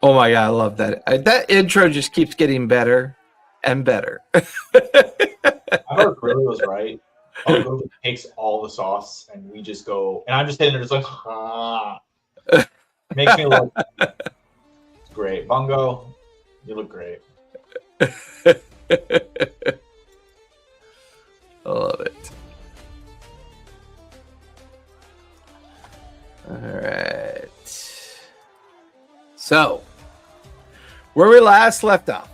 Oh my god, I love that. That intro just keeps getting better and better. I thought Grilly was right. Bungo takes all the sauce, and we just go. And I'm just sitting there, just like, ah. Makes me look great. Bungo, you look great. I love it. All right. So, where we last left off,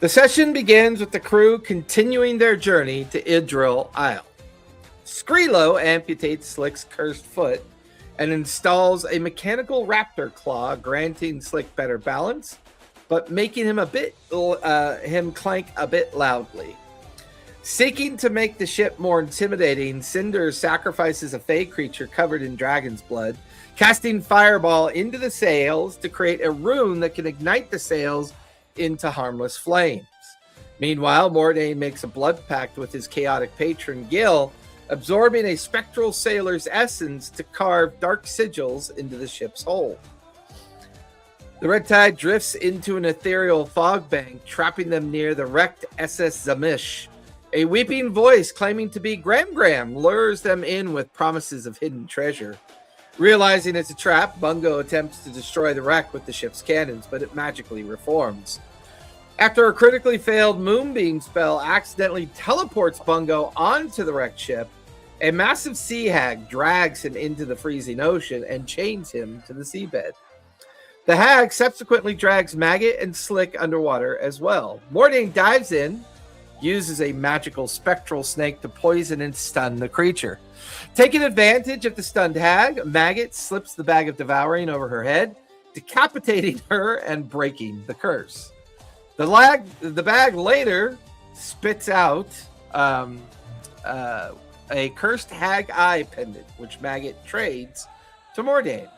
the session begins with the crew continuing their journey to Idril Isle. Skrilo amputates Slick's cursed foot and installs a mechanical raptor claw, granting Slick better balance, but making him him clank a bit loudly. Seeking to make the ship more intimidating, Cinder sacrifices a fey creature covered in dragon's blood, casting fireball into the sails to create a rune that can ignite the sails into harmless flames. Meanwhile, Mordain makes a blood pact with his chaotic patron Gil, absorbing a spectral sailor's essence to carve dark sigils into the ship's hull. The red tide drifts into an ethereal fog bank, trapping them near the wrecked SS Zamish. A weeping voice claiming to be Gram lures them in with promises of hidden treasure. Realizing it's a trap, Bungo attempts to destroy the wreck with the ship's cannons, but it magically reforms. After a critically failed moonbeam spell accidentally teleports Bungo onto the wrecked ship, a massive sea hag drags him into the freezing ocean and chains him to the seabed. The hag subsequently drags Maggot and Slick underwater as well. Mordain dives in, uses a magical spectral snake to poison and stun the creature. Taking advantage of the stunned hag, Maggot slips the bag of devouring over her head, decapitating her and breaking the curse. The bag later spits out a cursed hag eye pendant, which Maggot trades to Mordain.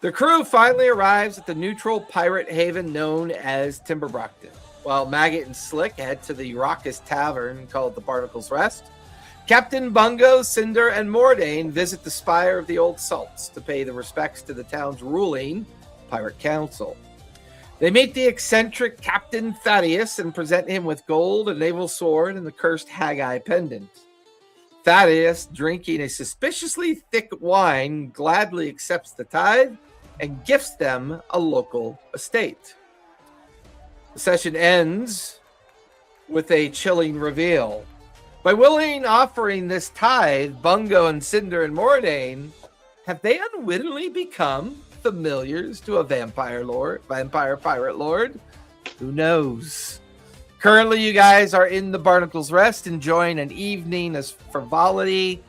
The crew finally arrives at the neutral pirate haven known as Timberbrockton, while Maggot and Slick head to the raucous tavern called the Barnacle's Rest. Captain Bungo, Cinder, and Mordain visit the spire of the Old Salts to pay the respects to the town's ruling pirate council. They meet the eccentric Captain Thaddeus and present him with gold, a naval sword, and the cursed hag-eye pendant. Thaddeus, drinking a suspiciously thick wine, gladly accepts the tithe and gifts them a local estate. The session ends with a chilling reveal. By willingly offering this tithe, Bungo and Cinder and Mordain, have they unwittingly become familiars to a vampire pirate lord? Who knows? Currently, you guys are in the Barnacle's Rest, enjoying an evening of frivolity,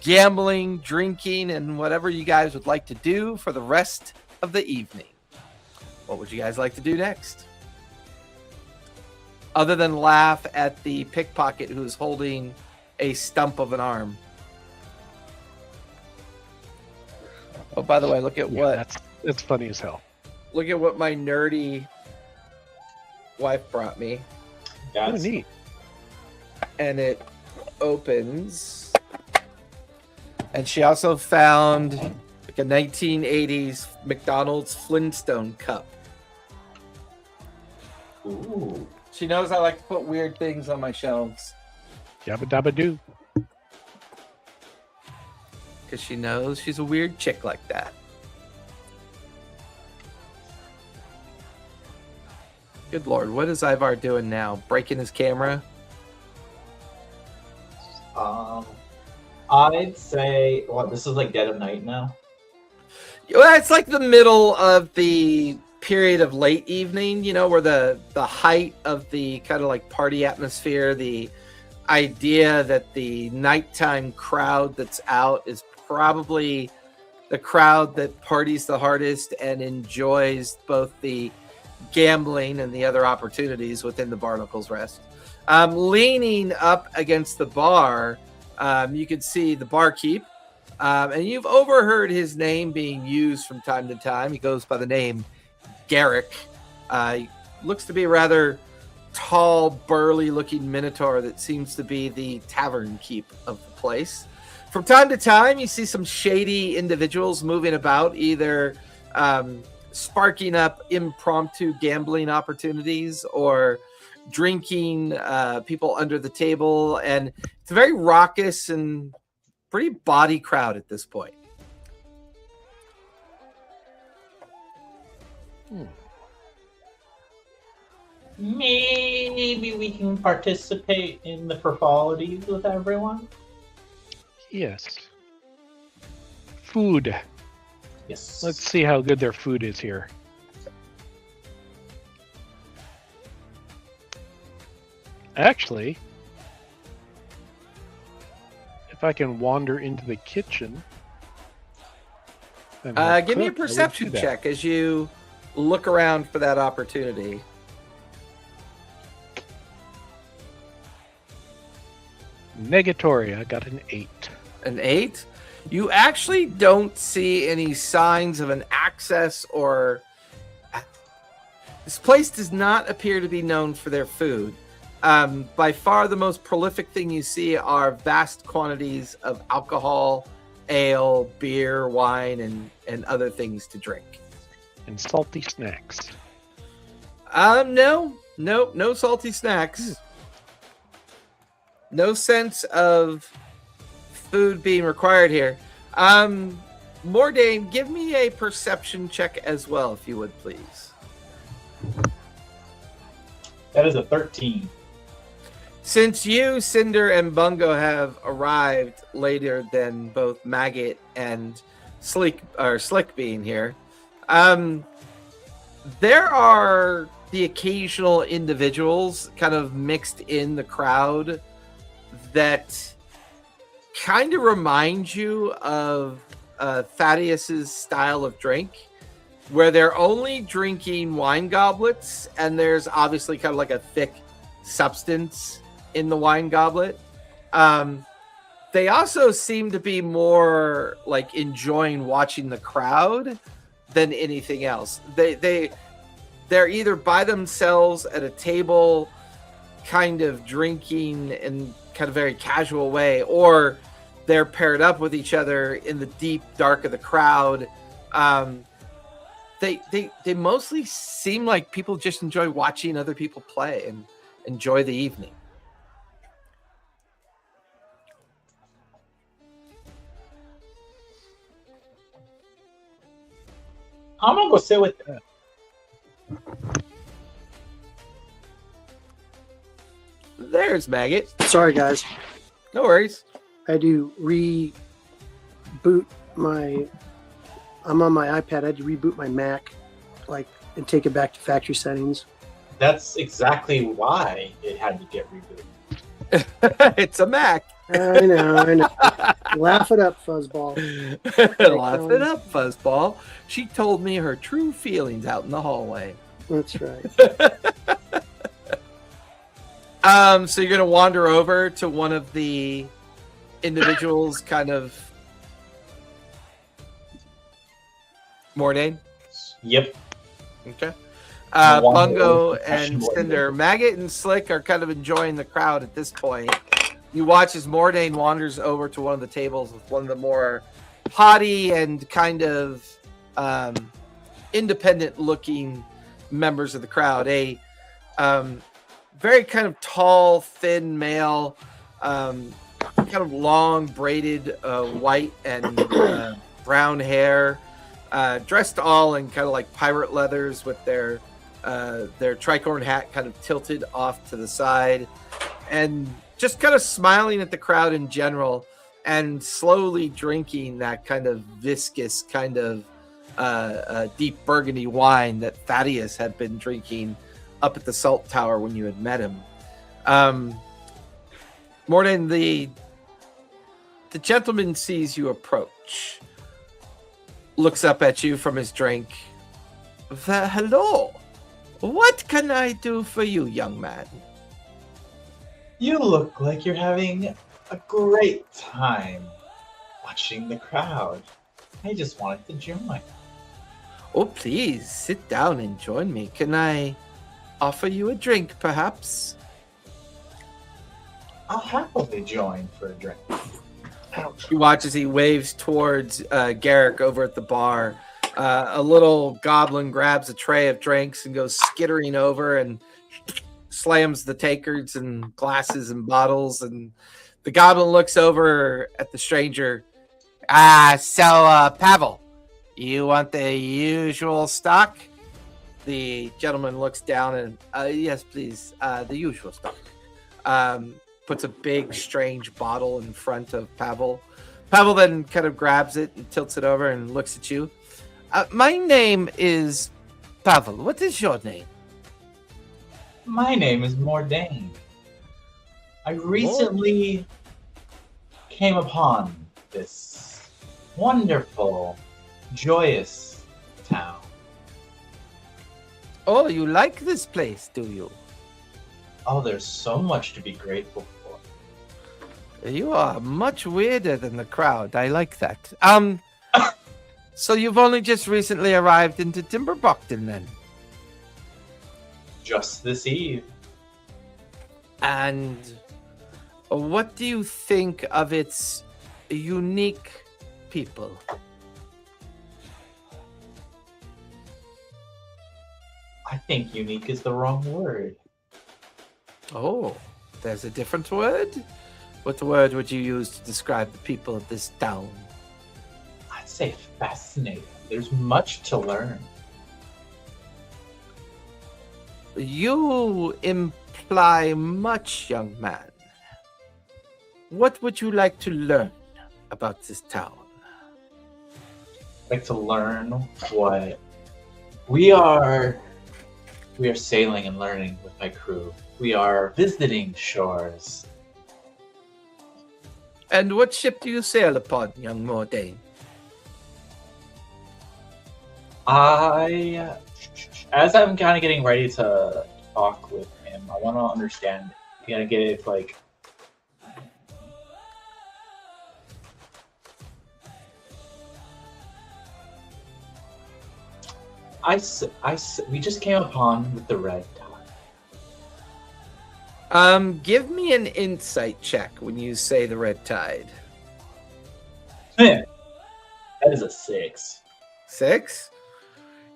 gambling, drinking, and whatever you guys would like to do for the rest of the evening. What would you guys like to do next? Other than laugh at the pickpocket who's holding a stump of an arm. Oh, by the way, look at what... That's funny as hell. Look at what my nerdy wife brought me. That's neat. And it opens. And she also found like a 1980s McDonald's Flintstone cup. Ooh. She knows I like to put weird things on my shelves. Yabba dabba doo. Because she knows she's a weird chick like that. Good lord, what is Ivar doing now? Breaking his camera? I'd say, this is like dead of night now. Well, it's like the middle of the period of late evening, you know, where the height of the kind of like party atmosphere, the idea that the nighttime crowd that's out is probably the crowd that parties the hardest and enjoys both the gambling and the other opportunities within the Barnacle's Rest. Leaning up against the bar, you can see the barkeep, and you've overheard his name being used from time to time. He goes by the name Garrick. He looks to be a rather tall, burly-looking minotaur that seems to be the tavern keep of the place. From time to time, you see some shady individuals moving about, either sparking up impromptu gambling opportunities or drinking people under the table. And it's a very raucous and pretty bawdy crowd at this point. Maybe we can participate in the frivolities with everyone. Yes. Food. Yes. Let's see how good their food is here. Actually, if I can wander into the kitchen. and help Give me a cook, I would do perception that. check as you look around for that opportunity. Negatory, I got an 8. An 8. You actually don't see any signs of an access or... This place does not appear to be known for their food. By far the most prolific thing you see are vast quantities of alcohol, ale, beer, wine, and other things to drink. And salty snacks. No salty snacks. No sense of food being required here. Mordain, give me a perception check as well, if you would, please. That is a 13. Since you, Cinder, and Bungo have arrived later than both Maggot and Slick being here, there are the occasional individuals kind of mixed in the crowd that kind of remind you of Thaddeus's style of drink, where they're only drinking wine goblets, and there's obviously kind of like a thick substance in the wine goblet. They also seem to be more like enjoying watching the crowd than anything else. They're either by themselves at a table, kind of drinking in kind of very casual way, or they're paired up with each other in the deep dark of the crowd. They mostly seem like people just enjoy watching other people play and enjoy the evening. I'm gonna go sit with them. There's Maggot. Sorry, guys. No worries. I had to reboot my. I'm on my iPad. I had to reboot my Mac, and take it back to factory settings. That's exactly why it had to get rebooted. It's a Mac. I know. Laugh it up, fuzzball. Laugh it up, Fuzzball. She told me her true feelings out in the hallway. That's right. So you're gonna wander over to one of the individuals, kind of. Mordain? Yep. Okay. I want Bungo to and question Cinder, Maggot and Slick are kind of enjoying the crowd at this point. You watch as Mordain wanders over to one of the tables with one of the more haughty and kind of independent-looking members of the crowd. A very kind of tall, thin male, kind of long, braided white and brown hair, dressed all in kind of like pirate leathers with their tricorn hat kind of tilted off to the side, and just kind of smiling at the crowd in general and slowly drinking that kind of viscous kind of deep burgundy wine that Thaddeus had been drinking up at the Salt Tower when you had met him. Mordain, the gentleman sees you approach, looks up at you from his drink. Hello. What can I do for you, young man? You look like you're having a great time watching the crowd. I just wanted to join. Oh, please, sit down and join me. Can I offer you a drink, perhaps? I'll happily join for a drink. You watch as he waves towards Garrick over at the bar. A little goblin grabs a tray of drinks and goes skittering over and slams the takers and glasses and bottles. And the goblin looks over at the stranger. Pavel, you want the usual stock? The gentleman looks down and, yes, please, the usual stock. Puts a big, strange bottle in front of Pavel. Pavel then kind of grabs it and tilts it over and looks at you. My name is Pavel. What is your name? My name is Mordain. I recently came upon this wonderful, joyous town. Oh, you like this place, do you? Oh, there's so much to be grateful for. You are much weirder than the crowd. I like that. So you've only just recently arrived into Timberbuckton, then? Just this eve. And what do you think of its unique people? I think unique is the wrong word. Oh, there's a different word? What word would you use to describe the people of this town? I'd say fascinating. There's much to learn. You imply much, young man. What would you like to learn about this town? I'd like to learn what we are sailing and learning with my crew. We are visiting shores. And what ship do you sail upon, young Mordain? As I'm kind of getting ready to talk with him, I want to understand, kind of get it like, we just came upon with the red tide. Give me an insight check when you say the red tide. That is a 6. 6?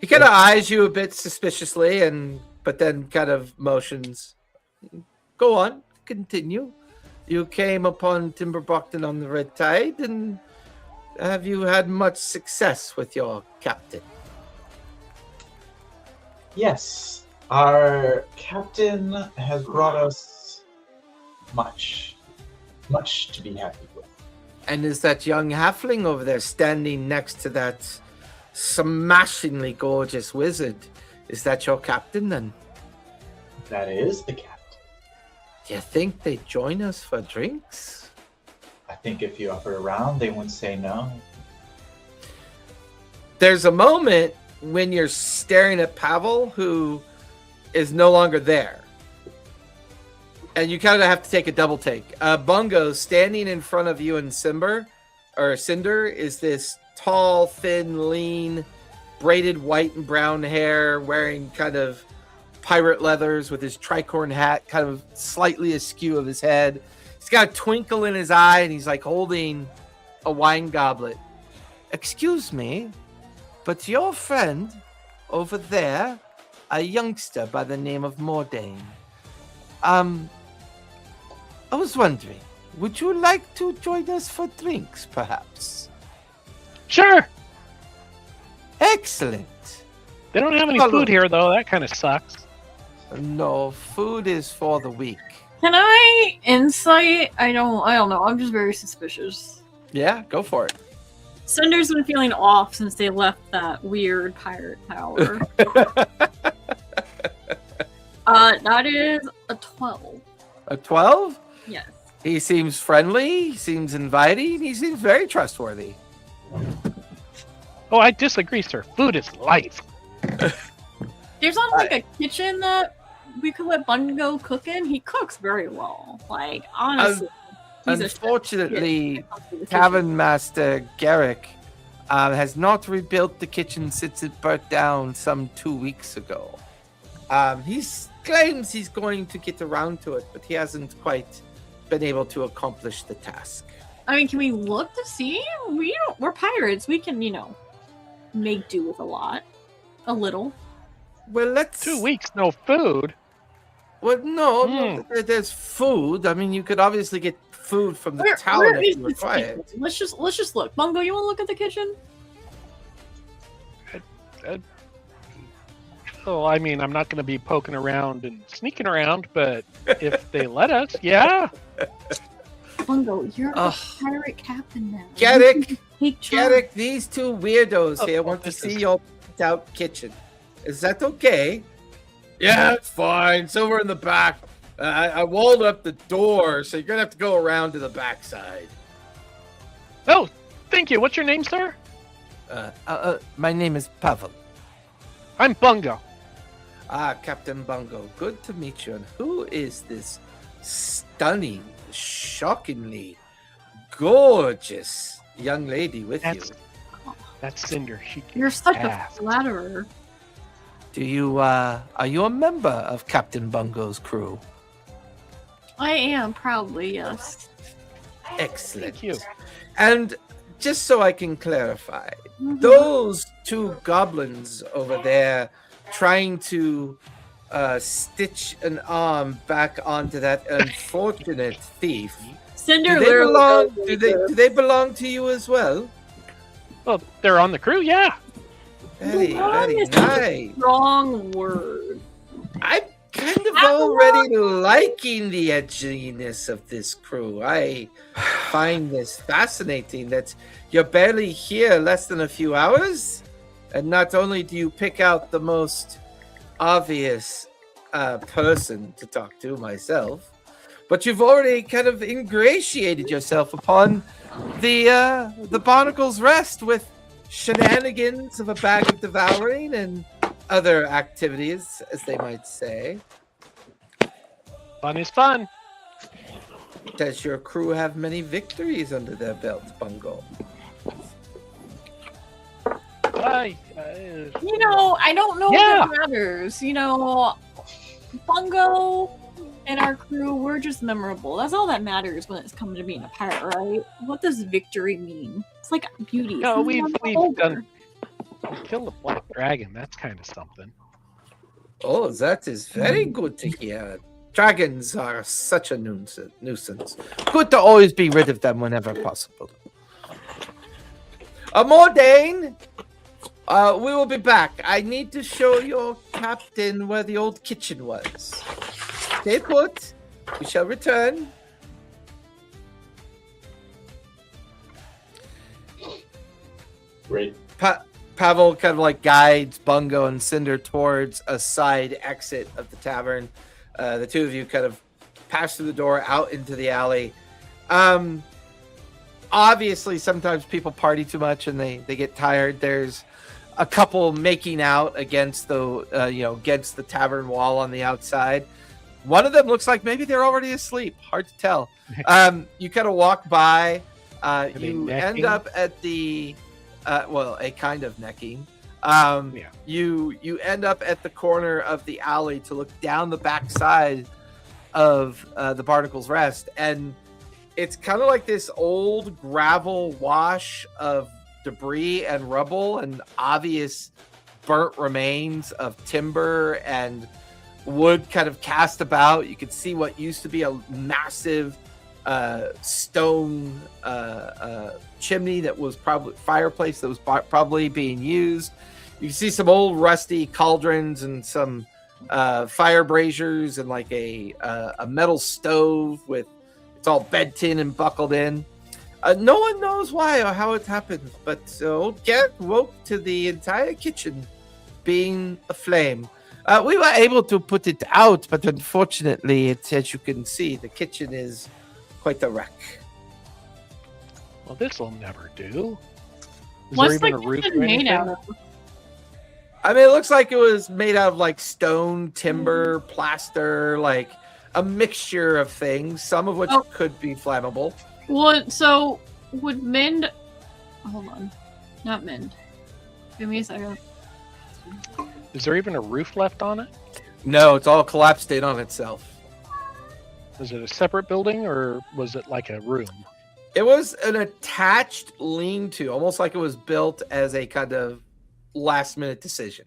He kind of eyes you a bit suspiciously, but then kind of motions. Go on, continue. You came upon Timberbuckton on the red tide, and have you had much success with your captain? Yes, our captain has brought us much to be happy with. And is that young halfling over there standing next to that smashingly gorgeous wizard? Is that your captain then? That is the captain. Do you think they'd join us for drinks? I think if you offered around, they wouldn't say no. There's a moment when you're staring at Pavel, who is no longer there. And you kind of have to take a double take. Bungo, standing in front of you and Cinder, is this tall, thin, lean, braided white and brown hair, wearing kind of pirate leathers with his tricorn hat kind of slightly askew of his head. He's got a twinkle in his eye, and he's like holding a wine goblet. Excuse me, but your friend over there, a youngster by the name of Mordain, I was wondering, would you like to join us for drinks, perhaps? Sure. Excellent. They don't have any food here, though. That kind of sucks. No, food is for the weak. Can I insight? I don't know. I'm just very suspicious. Yeah, go for it. Cinder's been feeling off since they left that weird pirate tower. That is a 12. A 12? Yes. He seems friendly, he seems inviting, he seems very trustworthy. Oh, I disagree, sir. Food is life. There's not like a kitchen that we could let Bungo cook in. He cooks very well. Like, honestly. Unfortunately, Tavern Master Garrick has not rebuilt the kitchen since it burnt down some 2 weeks ago. He claims he's going to get around to it, but he hasn't quite been able to accomplish the task. I mean, can we look to see? We're pirates. We can, make do with a little. Well, let's 2 weeks, no food. Well, no, there's food. I mean, you could obviously get food from the town Where if is you this require it. kitchen? Let's just look. Bungo, you want to look at the kitchen? Oh, I mean, I'm not going to be poking around and sneaking around, but if they let us, yeah. Bungo, you're a Ugh. pirate captain now. Gaddick, Take charge. Gaddick, these two weirdos Oh, here want to this see is- your out kitchen. Is that okay? Yeah, it's fine. It's over in the back. I walled up the door, so you're gonna have to go around to the backside. Oh, thank you. What's your name, sir? My name is Pavel. I'm Bungo. Ah, Captain Bungo. Good to meet you. And who is this stunning, shockingly gorgeous young lady with you? That's Cinder. You're such ass. a flatterer. Do you are you a member of Captain Bungo's crew? I am, probably, yes. Excellent. Thank you. And just so I can clarify, Mhm. those two goblins over there trying to stitch an arm back onto that unfortunate thief. Cinder Do they literally belong? goes Do they belong to you as well? Well, they're on the crew, yeah. Very, Belong very is nice. wrong word. I'm kind of I already liking the edginess of this crew. I find this fascinating that you're barely here less than a few hours, and not only do you pick out the most obvious person to talk to, myself, but you've already kind of ingratiated yourself upon the Barnacle's Rest with shenanigans of a bag of devouring and other activities, as they might say. Fun is fun. Does your crew have many victories under their belt, Bungo? You know, I don't know Yeah. if it matters. You know, Bungo and our crew, we're just memorable. That's all that matters when it's come to being a pirate, right? What does victory mean? It's like beauty. No, It's we've over. done. We killed a black dragon. That's kind of something. Oh, that is very good to hear. Dragons are such a nuisance. Good to always be rid of them whenever possible. Mordain, we will be back. I need to show your captain where the old kitchen was. Stay put. We shall return. Great. Pavel kind of like guides Bungo and Cinder towards a side exit of the tavern. The two of you kind of pass through the door out into the alley. Obviously, sometimes people party too much and they get tired. There's a couple making out against the against the tavern wall on the outside. One of them looks like maybe they're already asleep. Hard to tell. You kind of walk by. You end up at the a kind of necking. You end up at the corner of the alley to look down the backside of the Barnacle's Rest, and it's kind of like this old gravel wash of debris and rubble and obvious burnt remains of timber and wood kind of cast about. You can see what used to be a massive stone chimney that was probably fireplace that was probably being used. You can see some old rusty cauldrons and some fire braziers and like a metal stove with it's all bed tin and buckled in. No one knows why or how it happened, but old Garrett woke to the entire kitchen being aflame. We were able to put it out, but unfortunately, as you can see, the kitchen is quite a wreck. Well, this will never do. Is What's there the even a roof kitchen or made anything? out of? I mean, it looks like it was made out of like stone, timber, plaster, like a mixture of things, some of which could be flammable. Well, so would mend? Hold on, not mend. Give me a second. Is there even a roof left on it? No, it's all collapsed in on itself. Was it a separate building or was it like a room? It was an attached lean-to, almost like it was built as a kind of last minute decision.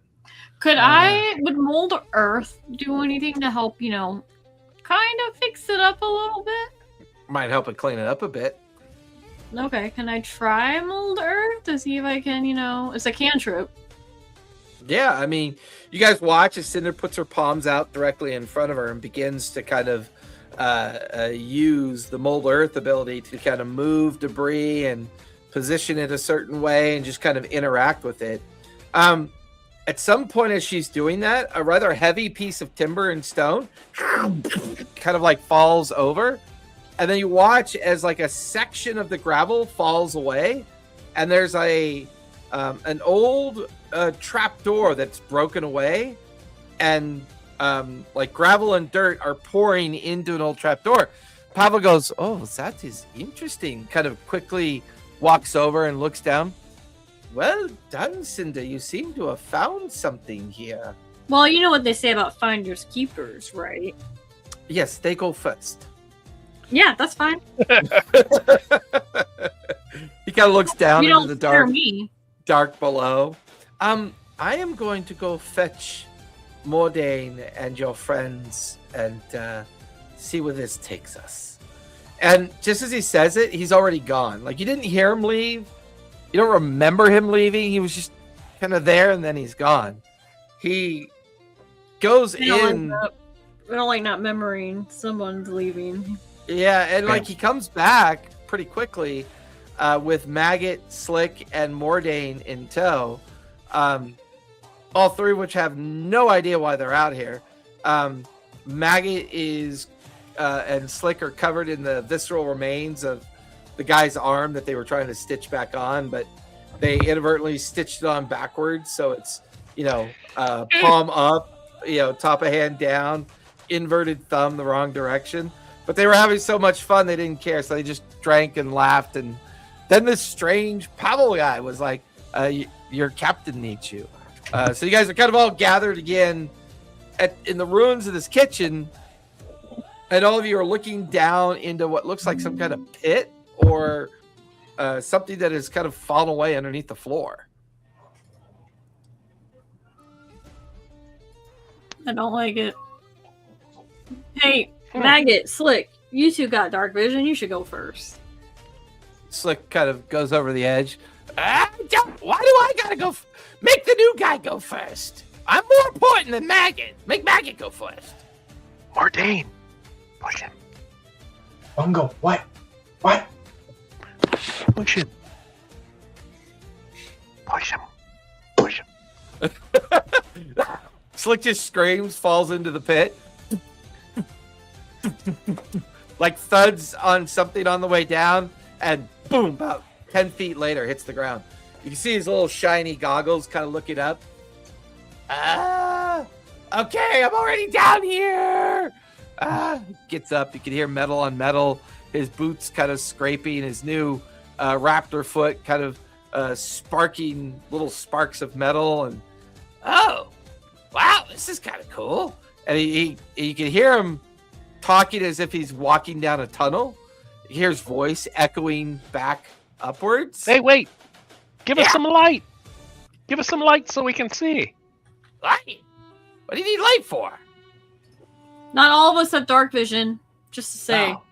Would mold earth do anything to help, kind of fix it up a little bit? Might help it clean it up a bit. Okay, can I try mold earth to see if I can, it's a cantrip. Yeah, I mean, you guys watch as Cinder puts her palms out directly in front of her and begins to kind of use the mold earth ability to kind of move debris and position it a certain way and just kind of interact with it. At some point as she's doing that, a rather heavy piece of timber and stone kind of like falls over. And then you watch as like a section of the gravel falls away. And there's an old trap door that's broken away. And like gravel and dirt are pouring into an old trap door. Pavel goes, "Oh, that is interesting." Kind of quickly walks over and looks down. "Well done, Cinder. You seem to have found something here." Well, you know what they say about finders keepers, right? Yes, they go first. Yeah, that's fine. He kind of looks down You into don't the scare me. dark below. I am going to go fetch Mordain and your friends and see where this takes us. And just as he says it, he's already gone. Like, you didn't hear him leave. You don't remember him leaving. He was just kind of there, and then he's gone. He goes I don't in. I don't like not remembering someone's leaving. Yeah, and like he comes back pretty quickly with Maggot, Slick, and Mordain in tow. All three of which have no idea why they're out here. Maggot is and Slick are covered in the visceral remains of the guy's arm that they were trying to stitch back on, but they inadvertently stitched it on backwards, so it's palm up, top of hand down, inverted thumb the wrong direction. But they were having so much fun they didn't care, so they just drank and laughed. And then this strange Pavel guy was like, "Your captain needs you." So you guys are kind of all gathered again in the ruins of this kitchen, and all of you are looking down into what looks like some kind of pit or something that has kind of fallen away underneath the floor. I don't like it. Hey, Maggot, Slick, you two got dark vision. You should go first. Slick kind of goes over the edge. Why do I gotta go? Make the new guy go first. I'm more important than Maggot. Make Maggot go first. Mordain, push him. Bungo, what? Push him. Push him. Push him. Slick just screams, falls into the pit. Like thuds on something on the way down, and boom, about 10 feet later, hits the ground. You can see his little shiny goggles kind of looking up. Okay, I'm already down here. Gets up. You can hear metal on metal. His boots kind of scraping. His new raptor foot kind of sparking little sparks of metal. And oh, wow, this is kind of cool. And you can hear him talking as if he's walking down a tunnel. You hear his voice echoing back upwards. Hey, wait. Give us some light. Give us some light so we can see. Light? What do you need light for? Not all of us have dark vision, just to say. Oh.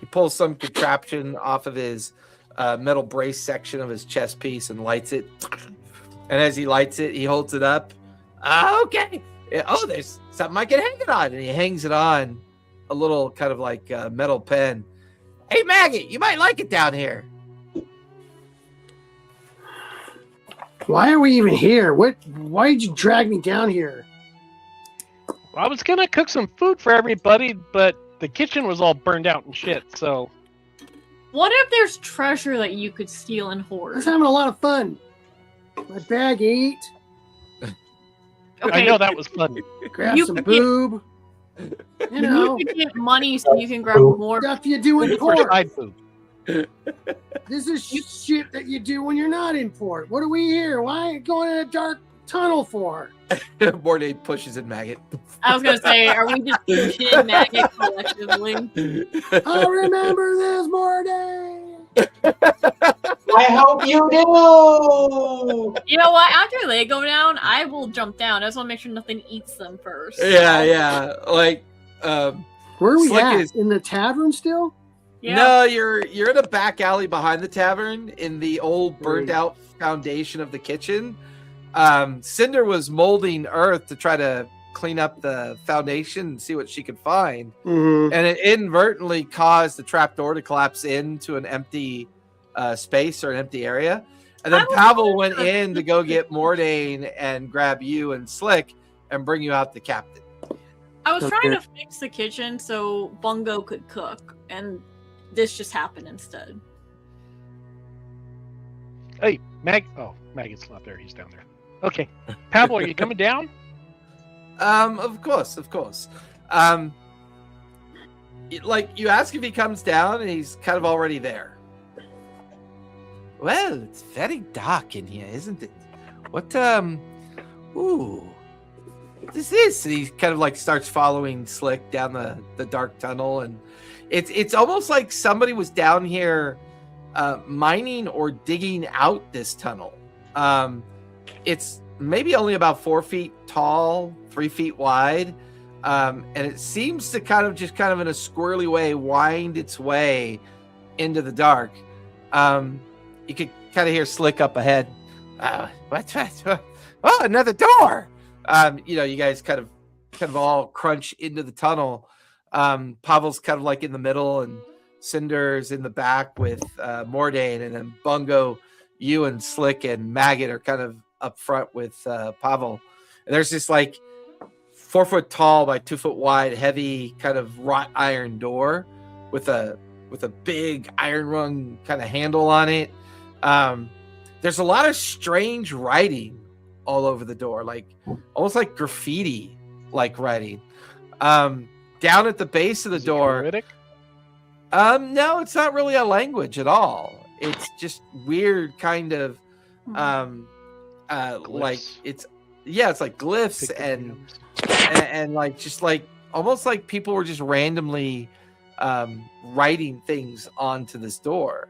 He pulls some contraption off of his metal brace section of his chest piece and lights it. And as he lights it, he holds it up. Okay. Oh, there's something I can hang it on. And he hangs it on a little kind of like metal pen. Hey, Maggot, you might like it down here. Why are we even here? Why did you drag me down here? I was gonna cook some food for everybody, but the kitchen was all burned out and shit, so... What if there's treasure that you could steal and I hoard? was having a lot of fun. My bag ate. I know that was fun. Grab You some could boob. You know, You could get money so you can grab more. stuff you do in Food for port. side food. This is shit that you do when you're not in port. What are we here? Why are you going in a dark tunnel for? Mordain pushes in Maggot. I was gonna say, are we just pushing Maggot collectively? I remember this morning. I hope you do. You know what? After they go down, I will jump down. I just want to make sure nothing eats them first. Yeah. Like, Where are we Slick at? is- In the tavern still? Yeah. no, you're in a back alley behind the tavern in the old burnt Great. out foundation of the kitchen. Cinder was molding earth to try to clean up the foundation and see what she could find. Mm-hmm. And it inadvertently caused the trapdoor to collapse into an empty space or an empty area. And then I was Pavel went wondering- in to go get Mordain and grab you and Slick and bring you out the captain. I was trying Okay. to fix the kitchen so Bungo could cook, and this just happened instead. Hey, Maggot's not there. He's down there. Okay. Pavel, are you coming down? Of course. Like you ask if he comes down, and he's kind of already there. Well, it's very dark in here, isn't it? What ooh, what is this? And he kind of like starts following Slick down the dark tunnel, and it's almost like somebody was down here mining or digging out this tunnel. It's maybe only about 4 feet tall, 3 feet wide, and it seems to kind of in a squirrely way wind its way into the dark. You could kind of hear Slick up ahead. What? Oh, another door. You guys kind of all crunch into the tunnel. Pavel's kind of like in the middle, and Cinder's in the back with Mordain, and then Bungo, you and Slick and Maggot are kind of up front with Pavel. And there's this like 4 foot tall by 2 foot wide, heavy kind of wrought iron door with a big iron rung kind of handle on it. There's a lot of strange writing all over the door, like almost like graffiti like writing. Down at the base of the Is it door. Druidic? No, it's not really a language at all. It's just weird kind of like Glyphs. it's like glyphs and like just like almost like people were just randomly writing things onto this door.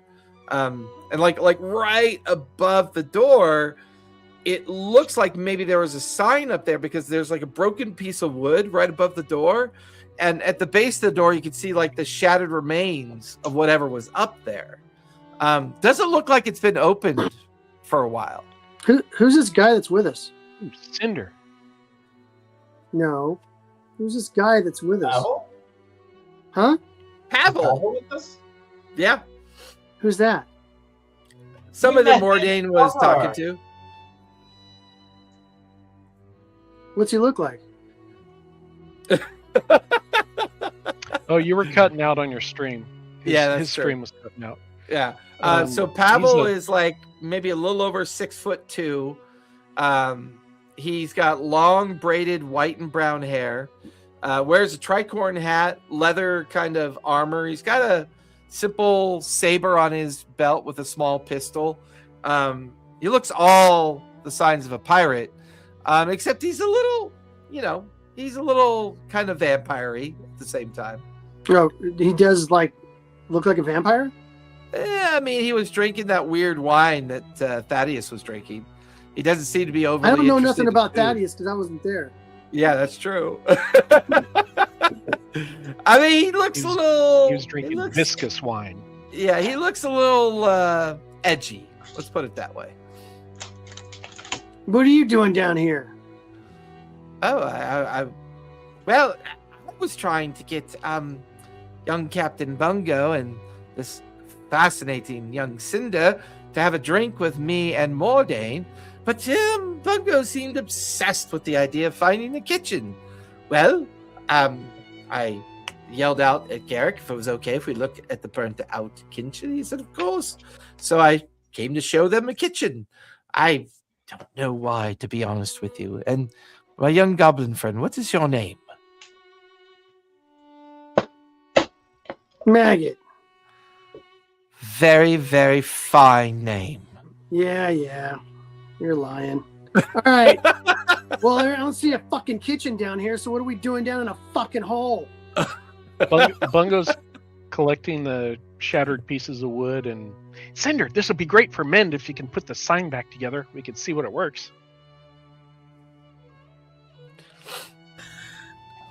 And like right above the door, it looks like maybe there was a sign up there because there's like a broken piece of wood right above the door. And at the base of the door, you can see like the shattered remains of whatever was up there. Doesn't look like it's been opened for a while. Who's this guy that's with us? Ooh, Cinder. No. Who's this guy that's with us? Pavel? Huh? Pavel. Pavel with us? Yeah. Who's that? Some of them met Mordain him was before. talking to. What's he look like? Oh, you were cutting out on your stream. Yeah, that's his true. stream was cutting out. Yeah. Um, So Pavel he's is like maybe a little over 6'2". He's got long braided white and brown hair. Wears a tricorn hat, leather kind of armor. He's got a simple saber on his belt with a small pistol. He looks all the signs of a pirate, except he's a little, he's a little kind of vampire-y at the same time. Oh, he does like look like a vampire? I mean, he was drinking that weird wine that Thaddeus was drinking. He doesn't seem to be overly I don't know interested nothing in about food. Thaddeus because I wasn't there. Yeah, that's true. I mean, he looks a little... He was drinking viscous wine. Yeah, he looks a little edgy. Let's put it that way. What are you doing down here? Oh, I was trying to get young Captain Bungo and this fascinating young Cinder to have a drink with me and Mordain, but Bungo seemed obsessed with the idea of finding the kitchen. Well, I yelled out at Garrick if it was okay if we looked at the burnt out kitchen. He said, of course. So I came to show them a kitchen. I don't know why, to be honest with you. And my young goblin friend, what is your name? Maggot. Very, very fine name. Yeah. You're lying. All right. Well, I don't see a fucking kitchen down here, so what are we doing down in a fucking hole? Bungo's collecting the shattered pieces of wood and Cinder. This would be great for Mend if you can put the sign back together. We can see what it works.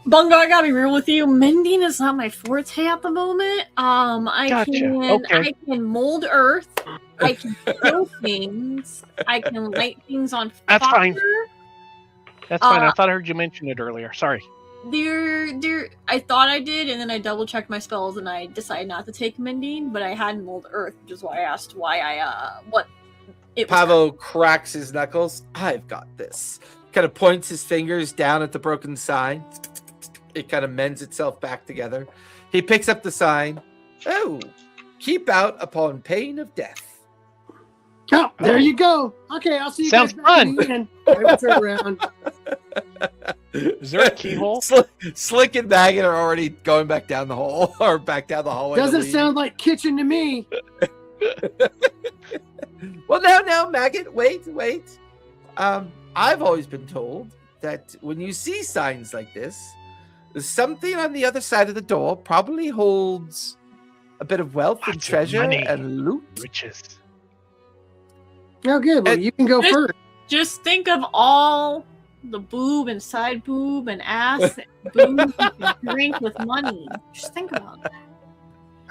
Bungo, I gotta be real with you. Mending is not my forte at the moment. I can mold earth. I can throw things. I can light things on fire. That's fine. That's fine. I thought I heard you mention it earlier. Sorry. I thought I did, and then I double checked my spells, and I decided not to take mending, but I had mold earth, which is why I asked what it was. Pavo cracks his knuckles. I've got this. Kind of points his fingers down at the broken sign. It kind of mends itself back together. He picks up the sign. Oh, keep out upon pain of death. Oh, there you go. Okay, I'll see you Sounds guys fun. back in the end. I will turn around. Is there a keyhole? Slick and Maggot are already going back down the hole or back down the hallway. Doesn't sound like kitchen to me. Well, now, Maggot, wait. I've always been told that when you see signs like this, something on the other side of the door probably holds a bit of wealth and Lots of treasure money. and loot. Riches. Oh, good. Well, you can go Just- first. Just think of all the boob and side boob and ass and boob you can drink with money. Just think about that.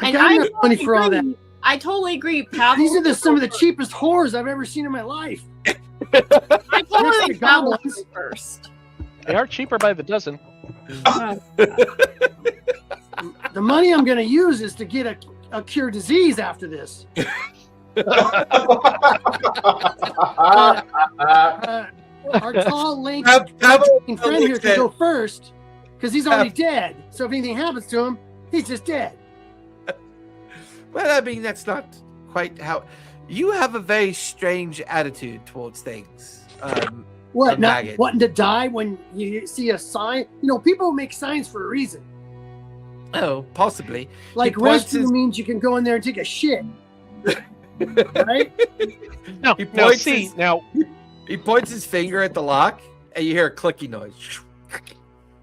I got enough money for all that. I totally agree. Pavel, These are some of the cheapest whores I've ever seen in my life. I Next totally to think Pavel goblins. goes first. They are cheaper by the dozen. The money I'm going to use is to get a cure disease after this. Our tall, lanky Pavel friend here can go first because he's already dead. So if anything happens to him, he's just dead. Well, I mean, that's not quite how you have a very strange attitude towards things. What? A Not maggot. wanting to die when you see a sign? You know, people make signs for a reason. Oh, possibly. Like He points rescue his- means you can go in there and take a shit. Right? No, He no. points See his- now, He points his finger at the lock, and you hear a clicking noise.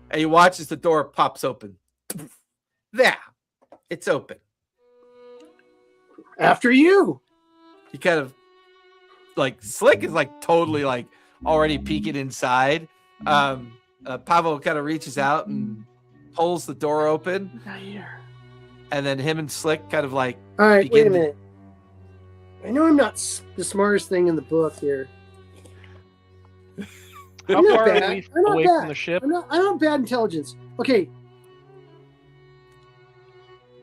And you watch as the door pops open. There, it's open. After you. He kind of like Slick is like totally like already peeking inside. Pavel kind of reaches out and pulls the door open, Not here. and then him and Slick kind of like All right, wait a Begin to- minute. I know I'm not the smartest thing in the book here. how I'm not far bad. are we I'm not away bad. from the ship? I don't have bad intelligence. Okay.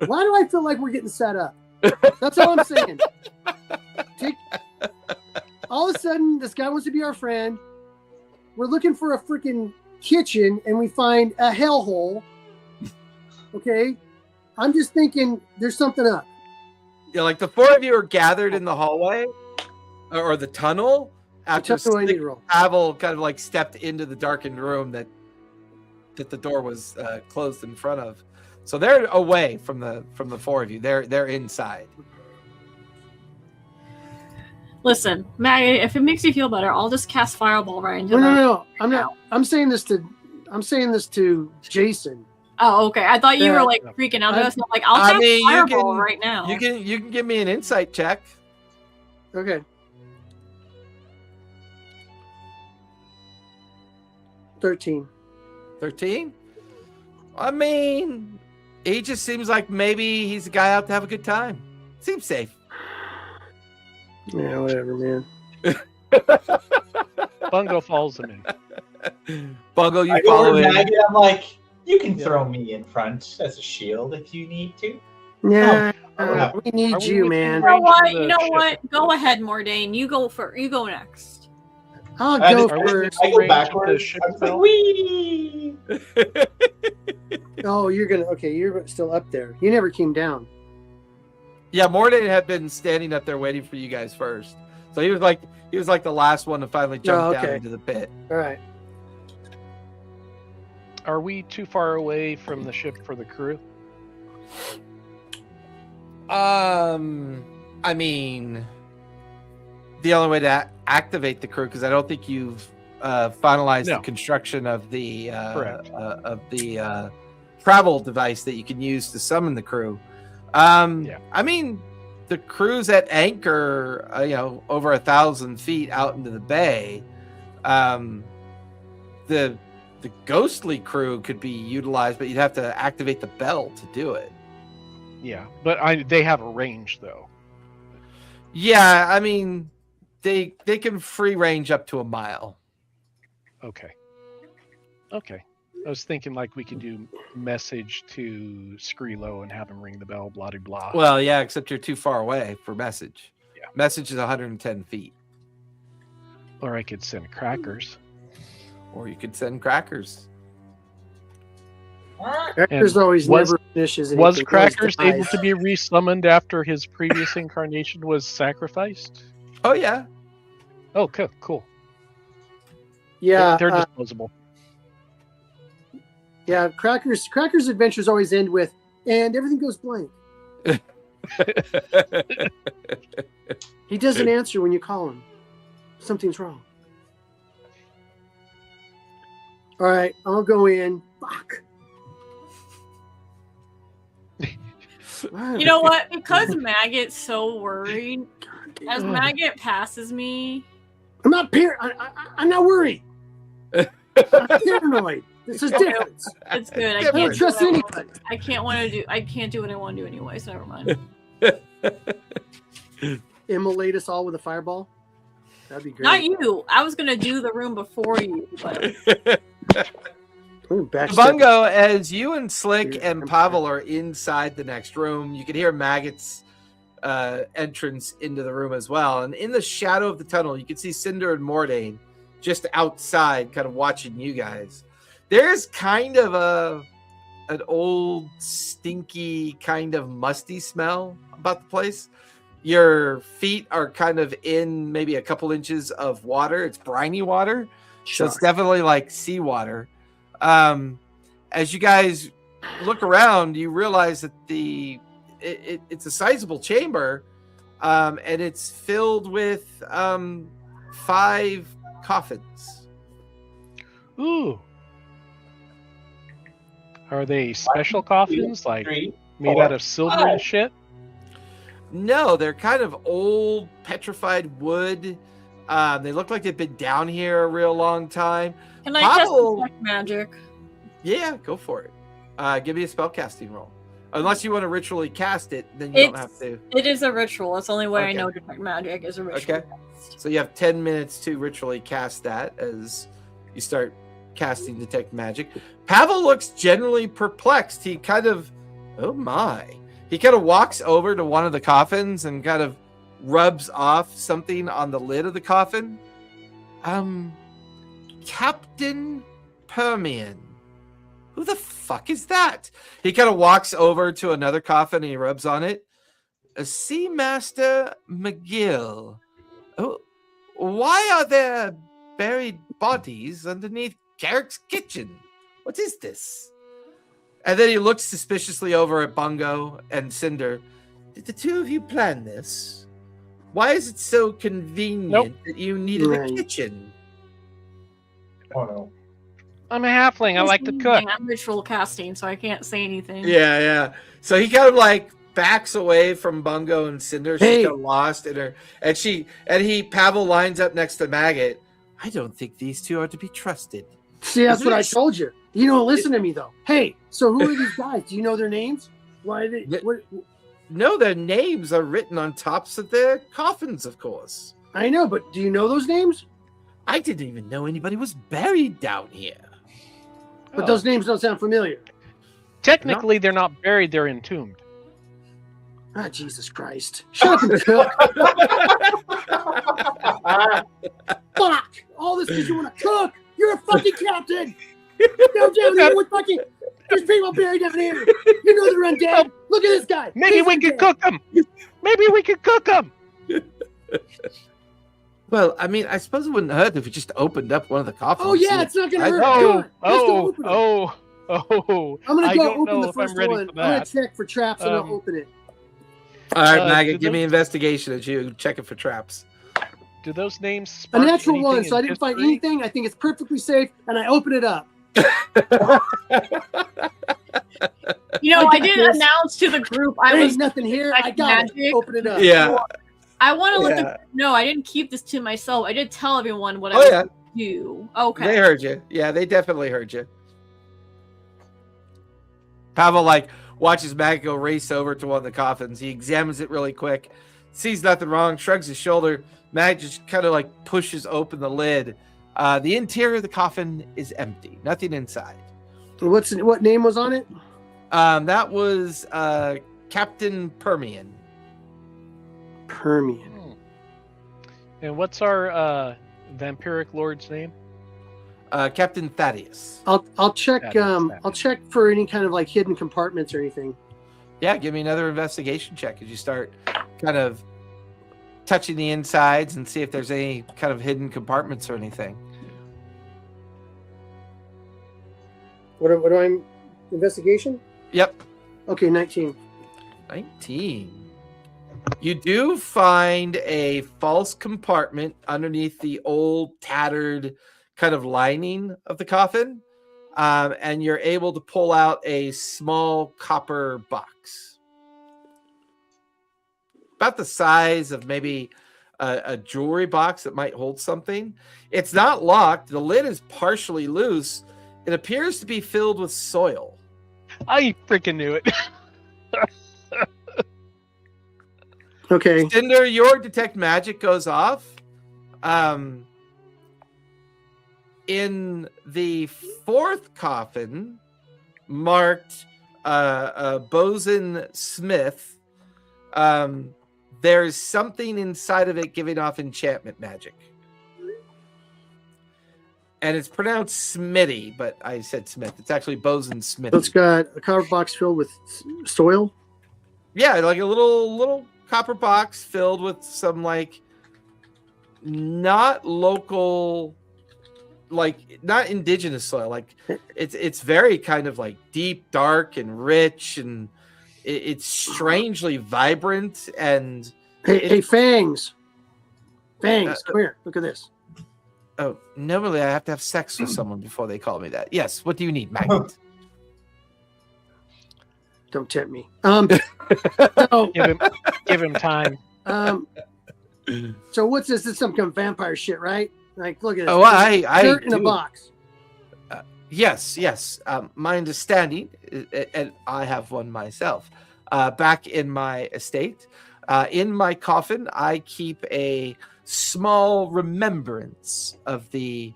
Why do I feel like we're getting set up? That's all I'm saying. All of a sudden, this guy wants to be our friend. We're looking for a freaking kitchen, and we find a hellhole. Okay? I'm just thinking there's something up. like the four of you are gathered in the hallway or the tunnel after Tell me what I need Slick to roll. Pavel kind of like stepped into the darkened room that the door was closed in front of. So they're away from the four of you. They're inside. Listen, Maggie, if it makes you feel better, I'll just cast Fireball right into No. I'm not. I'm saying this to Jason. Oh, okay. I thought you Yeah. were like freaking out. I- So I'm like, I'll I cast mean, you Fireball can- right now. You can give me an insight check. Okay. 13. 13. I mean, he just seems like maybe he's a guy out to have a good time. Seems safe. Yeah, whatever, man. Bungo follows him in. Bungo, you I go follow over him. Maggot, I'm like, you can Yeah. throw me in front as a shield if you need to. Yeah, Oh, we need Are we you, within man. You know range what? of the You know ship? what? Go ahead, Mordain. You go next. I'll I go just- first. I go Range of the backwards. ship I'm just like, belt. wee. Oh, you're still up there. You never came down. Yeah, Mordain had been standing up there waiting for you guys first. So he was like the last one to finally jump down okay. into the pit. All right. Are we too far away from the ship for the crew? I mean, the only way to activate the crew, because I don't think you've finalized No. the construction of the Correct. travel device that you can use to summon the crew. I mean, the crew's at anchor, over 1,000 feet out into the bay. The ghostly crew could be utilized, but you'd have to activate the bell to do it. Yeah, but they have a range though. Yeah, I mean, they can free range up to a mile. Okay. I was thinking like we could do message to Skrilo and have him ring the bell, blah blah blah. Well, yeah, except you're too far away for message. Yeah. Message is 110 feet. Or I could send crackers. Or you could send crackers. Crackers always never finishes. Was Crackers able to be resummoned after his previous incarnation was sacrificed? Oh, yeah. Oh, cool. Yeah, they're disposable. Yeah, Crackers adventures always end with, and everything goes blank. He doesn't answer when you call him. Something's wrong. All right, I'll go in. Fuck. You know what? Because Maggot's so worried, as Maggot passes me... I'm not worried. I'm paranoid. This is different. It's good. I can't trust anybody. I can't do what I want to do anyway, so never mind. Immolate us all with a fireball? That'd be great. Not you. I was going to do the room before you, but... Bungo, as you and Slick and Pavel are inside the next room, you can hear Maggot's entrance into the room as well. And in the shadow of the tunnel, you can see Cinder and Mordain just outside, kind of watching you guys. There's kind of an old, stinky, kind of musty smell about the place. Your feet are kind of in maybe a couple inches of water. It's briny water, so it's definitely like seawater. As you guys look around, you realize that it's a sizable chamber, and it's filled with 5 coffins. Ooh. Are they special coffins, like made out of silver and shit? No, they're kind of old, petrified wood. They look like they've been down here a real long time. Can I test detect magic? Yeah, go for it. Give me a spellcasting roll. Unless you want to ritually cast it, then you don't have to. It is a ritual. That's the only way I know detect magic is a ritual. Okay. So you have 10 minutes to ritually cast that as you start casting detect magic. Pavel looks generally perplexed. He kind of, he kind of walks over to one of the coffins and kind of rubs off something on the lid of the coffin. Captain Permian. Who the fuck is that? He kind of walks over to another coffin and he rubs on it. A Seamaster McGill. Oh, why are there buried bodies underneath Garrick's kitchen? What is this? And then he looks suspiciously over at Bungo and Cinder. Did the two of you plan this? Why is it so convenient that you needed a kitchen? Oh no. I'm a halfling. I like to cook. I'm ritual casting, so I can't say anything. Yeah. So he kind of like backs away from Bungo and Cinder. She's got lost in her, and Pavel lines up next to Maggot. I don't think these two are to be trusted. See, that's what I told you. You don't listen to me though. Hey, so who are these guys? Do you know their names? Why are they? No, their names are written on tops of their coffins, of course. I know, but do you know those names? I didn't even know anybody was buried down here. But those names don't sound familiar. Technically, they're not buried, they're entombed. Ah, Jesus Christ. Shut up and cook. Fuck! All this because you want to cook! You're a fucking captain! Go down here with fucking... There's people buried down here! You know they're undead! Look at this guy! Maybe we could cook them! Maybe we could cook them! Well, I mean, I suppose it wouldn't hurt if we just opened up one of the coffins. Oh, yeah, it's not going to hurt. I'm going to go open the first one. I'm going to check for traps and I'll open it. All right, Maggot, give me investigation as you check it for traps. Do those names a natural one, so I didn't find anything. I think it's perfectly safe, and I open it up. You know, I I got didn't this. announce to the group I There was ain't nothing here. I got magic. it. Open it up. Yeah. I want to let Yeah. the group know I didn't keep this to myself. I did tell everyone what I Oh, was yeah. going to do. Okay. They heard you. Yeah, they definitely heard you. Pavel like watches Mag go race over to one of the coffins. He examines it really quick, sees nothing wrong, shrugs his shoulder. Mag just kind of like pushes open the lid. The interior of the coffin is empty. Nothing inside. What name was on it? That was Captain Permian. Permian. And what's our vampiric lord's name? Captain Thaddeus. I'll check. Thaddeus. I'll check for any kind of like hidden compartments or anything. Yeah, give me another investigation check as you start kind of touching the insides and see if there's any kind of hidden compartments or anything. What do I investigation? Yep. Okay, 19. 19. You do find a false compartment underneath the old tattered kind of lining of the coffin, and you're able to pull out a small copper box about the size of maybe a jewelry box that might hold something. It's not locked. The lid is partially loose. It appears to be filled with soil. I freaking knew it. Okay. Cinder, your detect magic goes off. In the fourth coffin, marked Bosun Smith, there's something inside of it giving off enchantment magic. And it's pronounced Smitty, but I said Smith. It's actually Bosun Smitty. So it's got a copper box filled with soil. Yeah, like a little copper box filled with some like not local, like not indigenous soil. Like it's very kind of like deep, dark, and rich, and it's strangely vibrant. And Hey, Fangs. Fangs, come here. Look at this. oh, normally I have to have sex with someone before they call me that. Yes. What do you need, Magnet? Don't tempt me. So, Give him time. so what's this? This is some kind of vampire shit, right? Like, look at this. Oh, I dirt in a do. box. Yes. My understanding, and I have one myself, back in my estate, in my coffin, I keep a small remembrance of the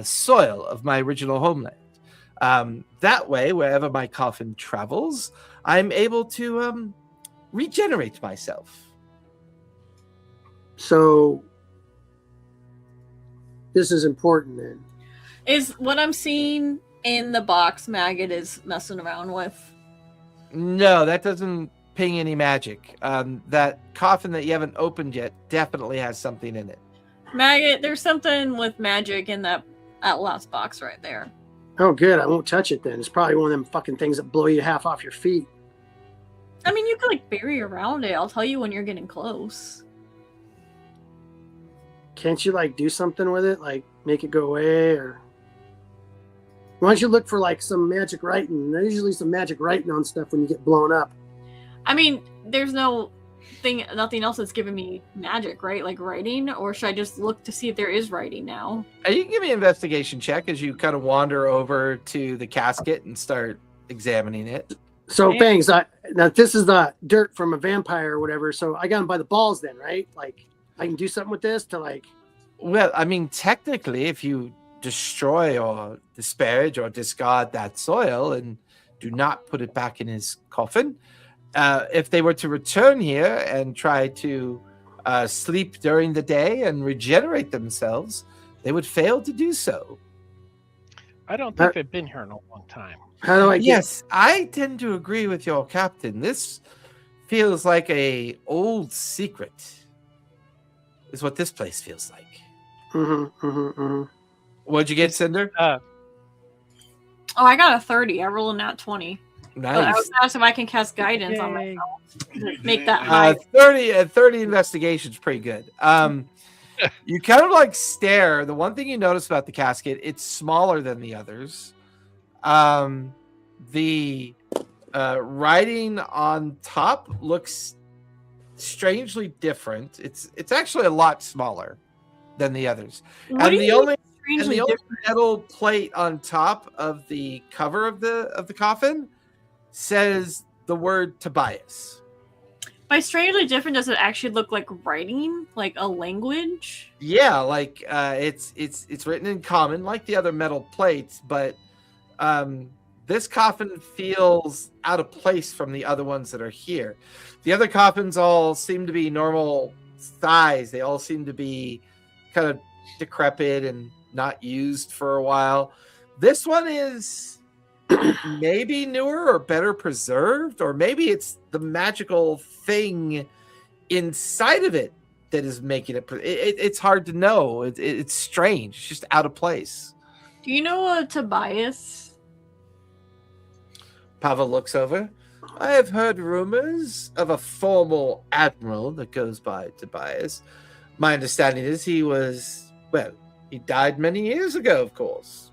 soil of my original homeland. That way, wherever my coffin travels, I'm able to regenerate myself. So this is important then. Is what I'm seeing in the box Maggot is messing around with? No, that doesn't ping any magic. That coffin that you haven't opened yet definitely has something in it. Maggot, there's something with magic in that last box right there. Oh, good. I won't touch it then. It's probably one of them fucking things that blow you half off your feet. I mean, you could like bury around it. I'll tell you when you're getting close. Can't you like do something with it? Like make it go away, or why don't you look for like some magic writing? There's usually some magic writing on stuff when you get blown up. I mean, there's nothing else that's giving me magic, right? Like writing, or should I just look to see if there is writing now? You can give me an investigation check as you kind of wander over to the casket and start examining it. So Yeah. Fangs, now this is the dirt from a vampire or whatever. So I got him by the balls then, right? Like I can do something with this to like. Well, I mean, technically, if you destroy or disparage or discard that soil and do not put it back in his coffin, if they were to return here and try to sleep during the day and regenerate themselves, they would fail to do so. I don't think they've been here in a long time. How do I get? Yes, I tend to agree with your captain. This feels like a old secret. Is what this place feels like. What'd you get, Cinder? Oh, I got a 30. I rolled a nat 20. Nice. But I was asked if I can cast guidance on myself to make that high. 30 investigation is pretty good. You kind of like stare. The one thing you notice about the casket, it's smaller than the others. The writing on top looks strangely different. It's actually a lot smaller than the others. What And do the you only mean strangely different? metal plate on top of the cover of the coffin says the word Tobias. By strangely different, does it actually look like writing, like a language? Yeah, like it's written in common like the other metal plates, but this coffin feels out of place from the other ones that are here. The other coffins all seem to be normal size. They all seem to be kind of decrepit and not used for a while. This one is maybe newer or better preserved, or maybe it's the magical thing inside of it that is making it. It's hard to know. It's strange. It's just out of place. Do you know a Tobias? Pavel looks over. I have heard rumors of a formal admiral that goes by Tobias. My understanding is he died many years ago, of course.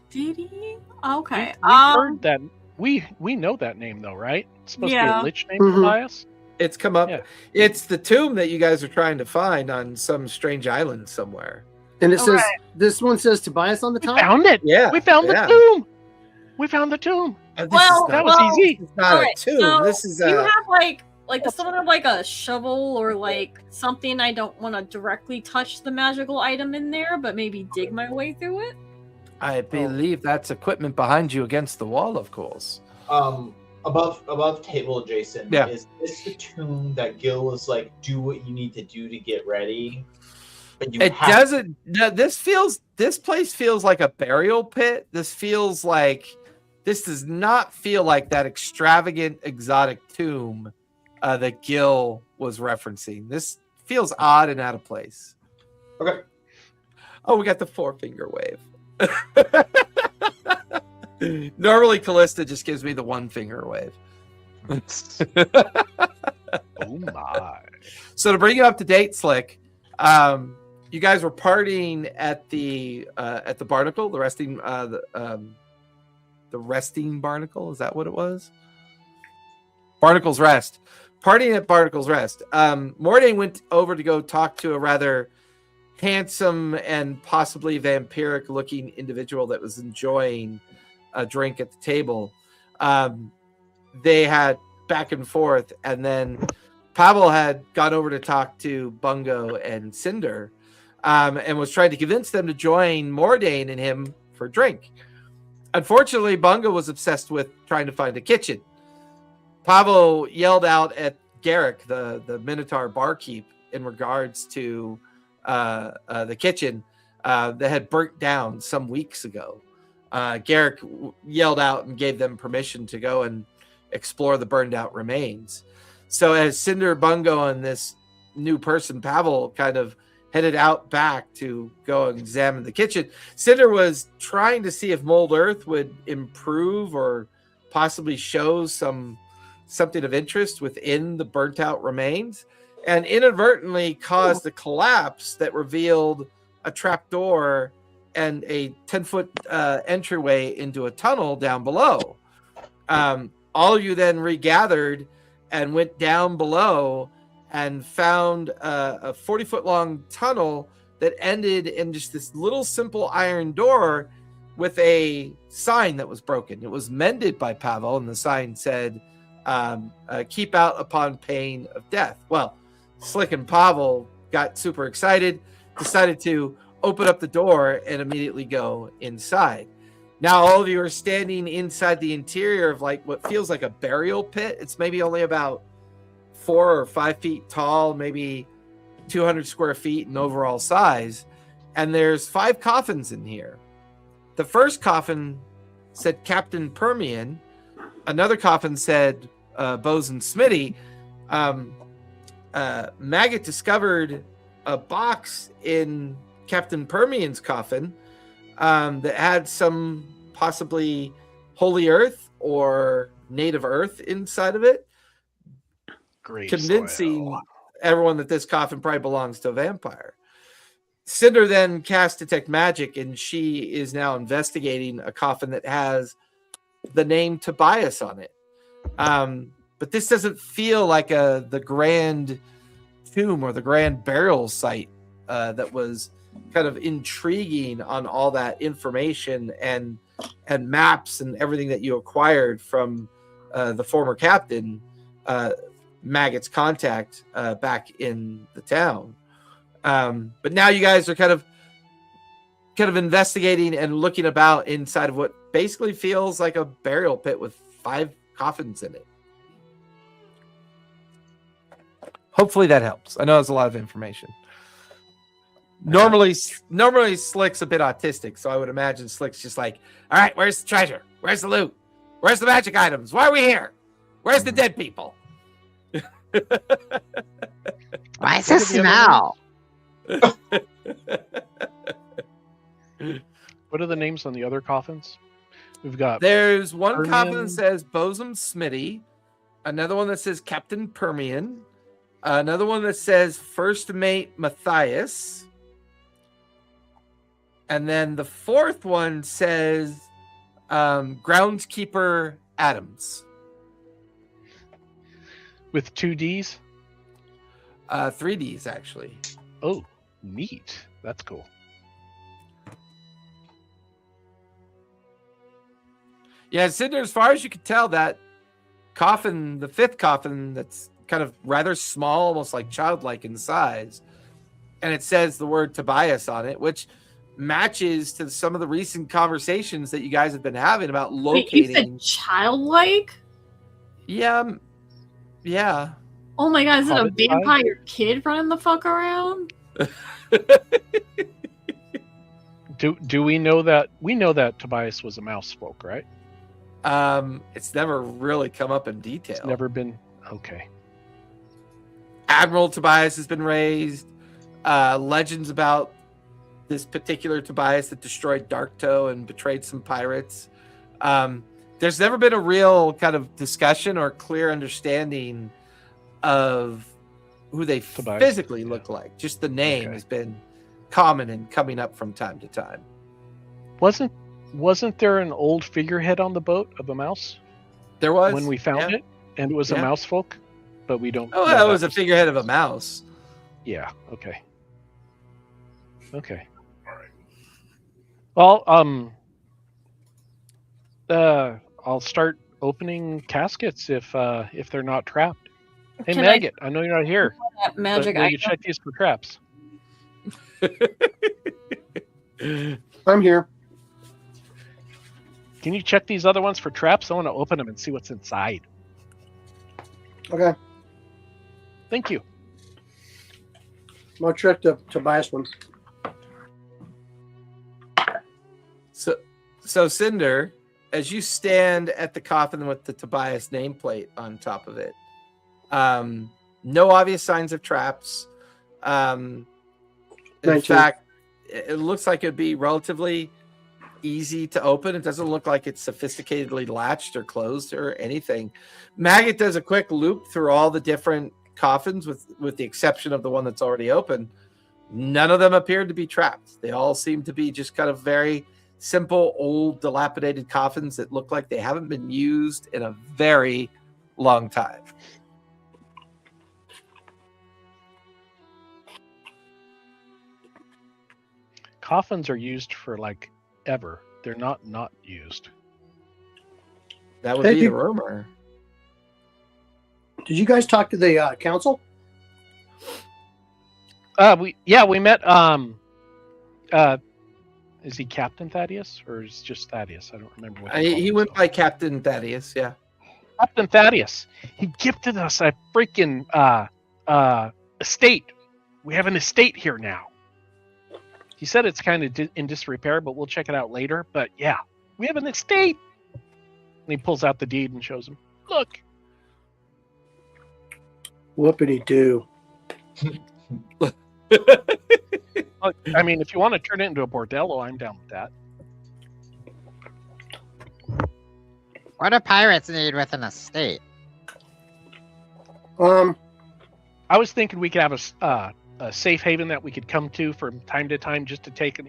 Did he? Okay. We've heard that. We know that name though, right? It's supposed to be a lich name, Tobias. It's come up. Yeah. It's the tomb that you guys are trying to find on some strange island somewhere. And it says this one says Tobias on the top. We found it. Yeah, we found the tomb. We found the tomb. That was easy. It's not a tomb. So this is do you have like does someone have like a shovel or like something? I don't want to directly touch the magical item in there, but maybe dig my way through it. I believe that's equipment behind you against the wall, of course. Above the table, Jason. Yeah. Is this the tomb that Gil was like, do what you need to do to get ready? But you It doesn't. No, this place feels like a burial pit. This does not feel like that extravagant, exotic tomb that Gil was referencing. This feels odd and out of place. Okay. Oh, we got the 4-finger wave. Normally, Callista just gives me the 1-finger wave. Oh my! So to bring you up to date, Slick, you guys were partying at the barnacle, the resting barnacle. Is that what it was? Barnacle's Rest. Partying at Barnacle's Rest. Mordain went over to go talk to a rather handsome and possibly vampiric-looking individual that was enjoying a drink at the table. They had back and forth, and then Pavel had gone over to talk to Bungo and Cinder, and was trying to convince them to join Mordain and him for a drink. Unfortunately, Bungo was obsessed with trying to find a kitchen. Pavel yelled out at Garrick, the Minotaur barkeep, in regards to the kitchen that had burnt down some weeks ago. Garrick yelled out and gave them permission to go and explore the burned out remains. So as Cinder, Bungo, and this new person, Pavel, kind of headed out back to go and examine the kitchen, Cinder was trying to see if mold earth would improve or possibly show something of interest within the burnt out remains, and inadvertently caused a collapse that revealed a trapdoor and a 10-foot entryway into a tunnel down below. All of you then regathered and went down below and found a 40-foot long tunnel that ended in just this little simple iron door with a sign that was broken. It was mended by Pavel, and the sign said, keep out upon pain of death. Well, Slick and Pavel got super excited, decided to open up the door and immediately go inside. Now all of you are standing inside the interior of like what feels like a burial pit. It's maybe only about 4 or 5 feet tall, maybe 200 square feet in overall size. And there's 5 coffins in here. The first coffin said Captain Permian. Another coffin said Bosun Smitty. Maggot discovered a box in Captain Permian's coffin that had some possibly holy earth or native earth inside of it, convincing everyone that this coffin probably belongs to a vampire. Cinder then cast Detect Magic, and she is now investigating a coffin that has the name Tobias on it. But this doesn't feel like the grand tomb or the grand burial site that was kind of intriguing on all that information and maps and everything that you acquired from the former captain, Maggot's contact back in the town. But now you guys are kind of investigating and looking about inside of what basically feels like a burial pit with 5 coffins in it. Hopefully that helps. I know it's a lot of information. Normally Slick's a bit autistic, so I would imagine Slick's just like, all right, where's the treasure? Where's the loot? Where's the magic items? Why are we here? Where's the dead people? Why is this smell? What are the names on the other coffins? We've got. There's one Permian. coffin that says Bosom Smitty, another one that says Captain Permian, another one that says First Mate Matthias, and then the 4th one says Groundskeeper Adams. With 2 Ds? 3 Ds, actually. Oh, neat. That's cool. Yeah, Cinder, as far as you can tell, that coffin, the 5th coffin, that's kind of rather small, almost like childlike in size, and it says the word Tobias on it, which matches to some of the recent conversations that you guys have been having about locating. Wait, you said childlike? Yeah. Oh my god, is it a Hobbit vampire kid running the fuck around? Do we know that? We know that Tobias was a mouse folk, right? It's never really come up in detail. It's never been. Okay. Admiral Tobias has been raised. Legends about this particular Tobias that destroyed Darktoe and betrayed some pirates. There's never been a real kind of discussion or clear understanding of who they Tobias, physically look like. Just the name has been common and coming up from time to time. Wasn't there an old figurehead on the boat of a mouse There was when we found it, and it was a mouse folk, but we don't. Oh, know that was a figurehead of a mouse. Yeah. Okay. Okay. Well, I'll start opening caskets if they're not trapped. Hey, Can Maggot, I know you're not here. That But magic will you item. check these for traps? I'm here. Can you check these other ones for traps? I want to open them and see what's inside. Okay. Thank you. I'll check the Tobias one. So Cinder, as you stand at the coffin with the Tobias nameplate on top of it, no obvious signs of traps. In 19. fact, it looks like it'd be relatively easy to open. It doesn't look like it's sophisticatedly latched or closed or anything. Maggot does a quick loop through all the different coffins with the exception of the one that's already open. None of them appeared to be trapped. They all seem to be just kind of very simple, old, dilapidated coffins that look like they haven't been used in a very long time. Coffins are used for like ever. They're not used. That would Hey, be the rumor. Did you guys talk to the council? We met. Is he Captain Thaddeus or is it just Thaddeus? I don't remember what He went by Captain Thaddeus. Yeah. Captain Thaddeus. He gifted us a freaking estate. We have an estate here now. He said it's kind of in disrepair, but we'll check it out later. But yeah, we have an estate. And he pulls out the deed and shows him. Look. Whoopity doo. Look, I mean, if you want to turn it into a bordello, I'm down with that. What do pirates need with an estate? I was thinking we could have a safe haven that we could come to from time to time just to take,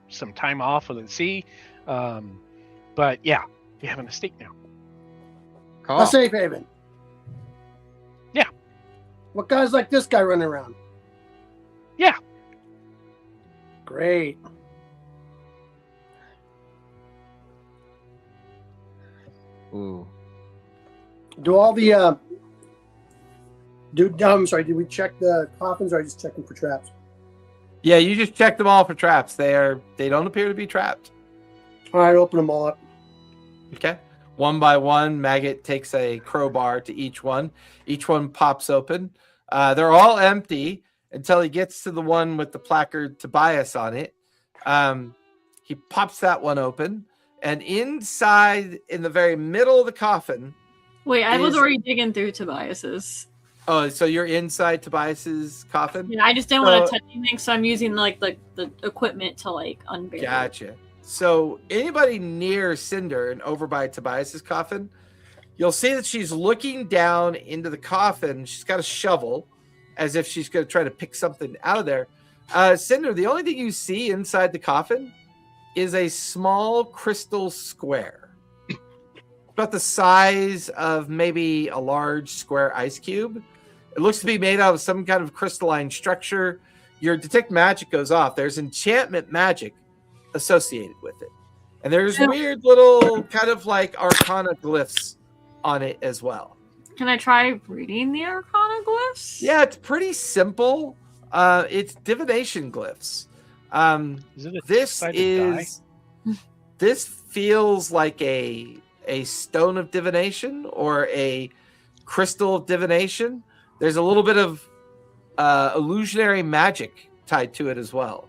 some time off of the sea. But yeah, we have an estate now. Cool. A safe haven. Yeah. What guys like this guy running around? Yeah. Great. Ooh. Do all the I'm sorry, did we check the coffins or are I just checking for traps? Yeah, you just check them all for traps. They don't appear to be trapped. All right, open them all up. Okay. One by one, Maggot takes a crowbar to each one. Each one pops open. They're all empty until he gets to the one with the placard Tobias on it. He pops that one open. And inside, in the very middle of the coffin... Wait, I was already digging through Tobias's. Oh, so you're inside Tobias's coffin? Yeah, I just didn't want to touch anything, so I'm using like the equipment to like unbury. Gotcha. So anybody near Cinder and over by Tobias's coffin, you'll see that she's looking down into the coffin. She's got a shovel as if she's going to try to pick something out of there. Cinder, the only thing you see inside the coffin is a small crystal square. About the size of maybe a large square ice cube. It looks to be made out of some kind of crystalline structure. Your detect magic goes off. There's enchantment magic associated with it. And there's weird little kind of like arcana glyphs on it as well. Can I try reading the arcana glyphs? Yeah, it's pretty simple. It's divination glyphs. This feels like a stone of divination or a crystal of divination. There's a little bit of illusionary magic tied to it as well.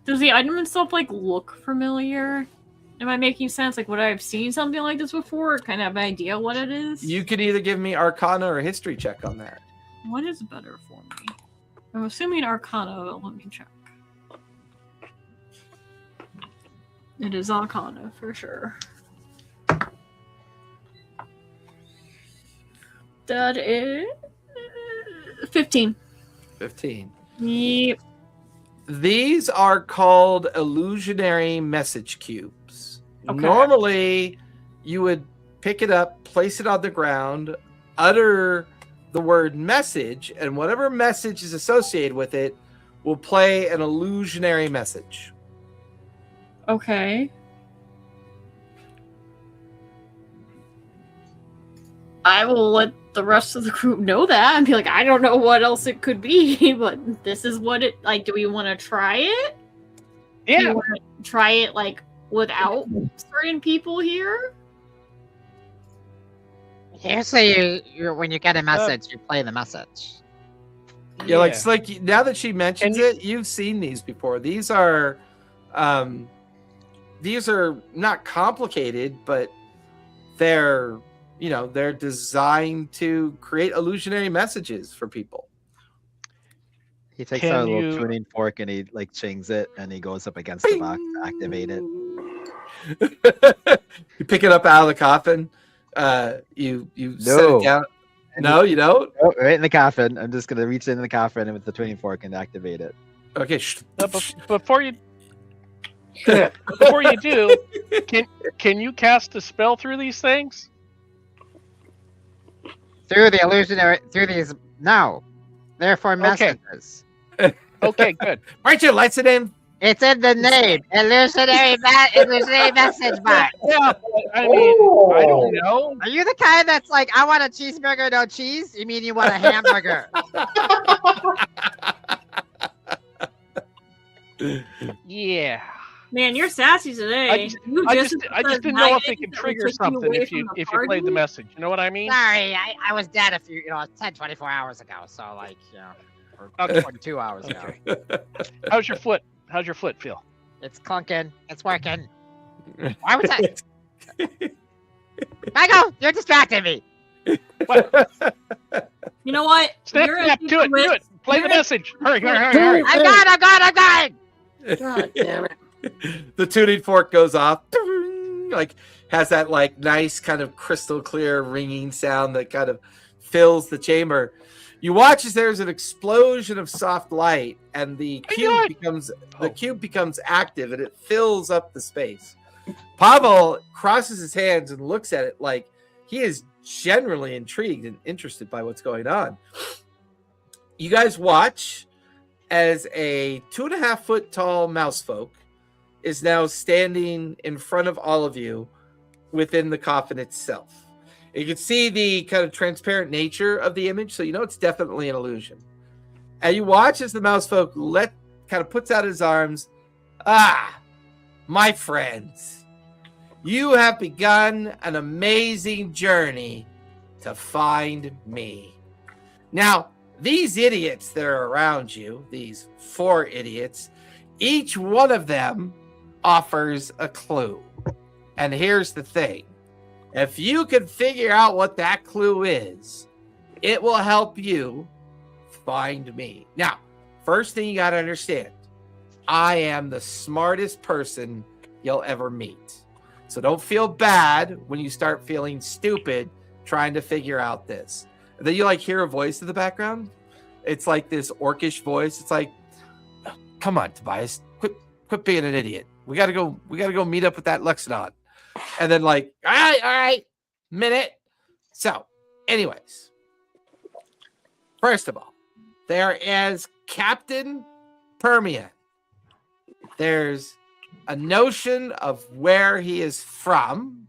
Does the item itself like look familiar? Am I making sense? Like, would I have seen something like this before? Or kind of have an idea what it is? You could either give me Arcana or History check on that. What is better for me? I'm assuming Arcana, but let me check. It is Arcana for sure. That is 15. 15. Yep. These are called illusionary message cubes. Okay. Normally, you would pick it up, place it on the ground, utter the word message, and whatever message is associated with it will play an illusionary message. Okay. I will let the rest of the group know that and be like, I don't know what else it could be, but this is what it like. Do we want to try it? Yeah. Do you want to try it like without certain people here? Usually, when you get a message, you play the message. Yeah, like it's like now that she mentions it, you've seen these before. These are not complicated, but they're designed to create illusionary messages for people. He takes out a little tuning fork and he like chings it and he goes up against the box to activate it. You pick it up out of the coffin. You set it down. No, you don't. Oh, right in the coffin. I'm just gonna reach into the coffin and with the tuning fork and activate it. Okay. Before you do, can you cast a spell through these things? Through these no. Therefore messages. Okay, good. Aren't you lights it in? It's in the name. Illusionary message box. Yeah, I mean, I don't know. Are you the kind that's like, I want a cheeseburger, no cheese? You mean you want a hamburger? Yeah. Man, you're sassy today. I just didn't know if it could trigger something if you played the message. You know what I mean? Sorry, I was dead 10, 24 hours ago. So like, or 22 hours ago. How's your foot? How's your foot feel? It's clunking. It's working. Why was that? Michael, you're distracting me. What? You know what? Snap, do it. Play the message. Hurry. I'm gone. God damn it. The tuning fork goes off, like has that like nice kind of crystal clear ringing sound that kind of fills the chamber. You watch as there's an explosion of soft light, and the cube becomes active, and it fills up the space. Pavel crosses his hands and looks at it like he is generally intrigued and interested by what's going on. You guys watch as a 2.5 foot tall mouse folk is now standing in front of all of you within the coffin itself. You can see the kind of transparent nature of the image, so you know it's definitely an illusion. And you watch as the mouse folk kind of puts out his arms. Ah, my friends, you have begun an amazing journey to find me. Now, these idiots that are around you, these 4 idiots, each one of them offers a clue. And here's the thing. If you can figure out what that clue is, it will help you find me. Now, first thing you got to understand, I am the smartest person you'll ever meet. So don't feel bad when you start feeling stupid trying to figure out this. And then you hear a voice in the background. It's like this orcish voice. It's like, come on, Tobias, quit being an idiot. We gotta go meet up with that Lexodon. And then all right, minute. So, anyways, first of all, there is Captain Permian. There's a notion of where he is from.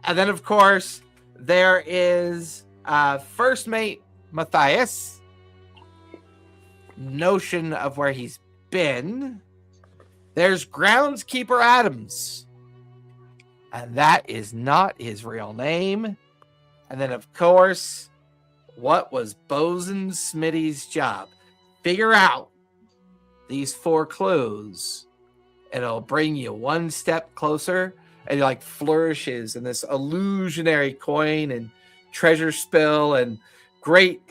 And then, of course, there is First Mate Matthias. Notion of where he's been. There's Groundskeeper Adams. And that is not his real name. And then, of course, what was Bosun Smitty's job? Figure out these 4 clues. It'll bring you one step closer. And he flourishes in this illusionary coin and treasure spill and great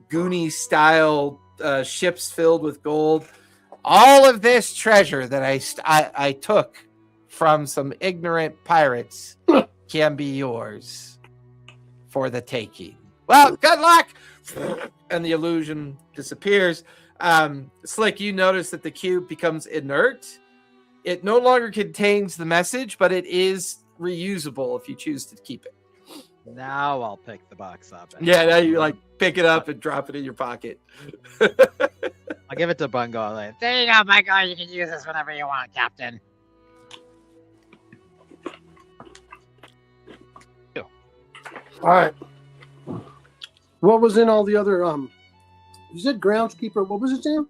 Goonies style ships filled with gold. All of this treasure that I took from some ignorant pirates can be yours for the taking. Well, good luck! And the illusion disappears. Slick, you notice that the cube becomes inert. It no longer contains the message, but it is reusable if you choose to keep it. Now I'll pick the box up. Yeah, now you pick it up and drop it in your pocket. I'll give it to Bungo. There you go, Bungo. You can use this whenever you want, Captain. All right. What was in all the other? You said groundskeeper. What was his name?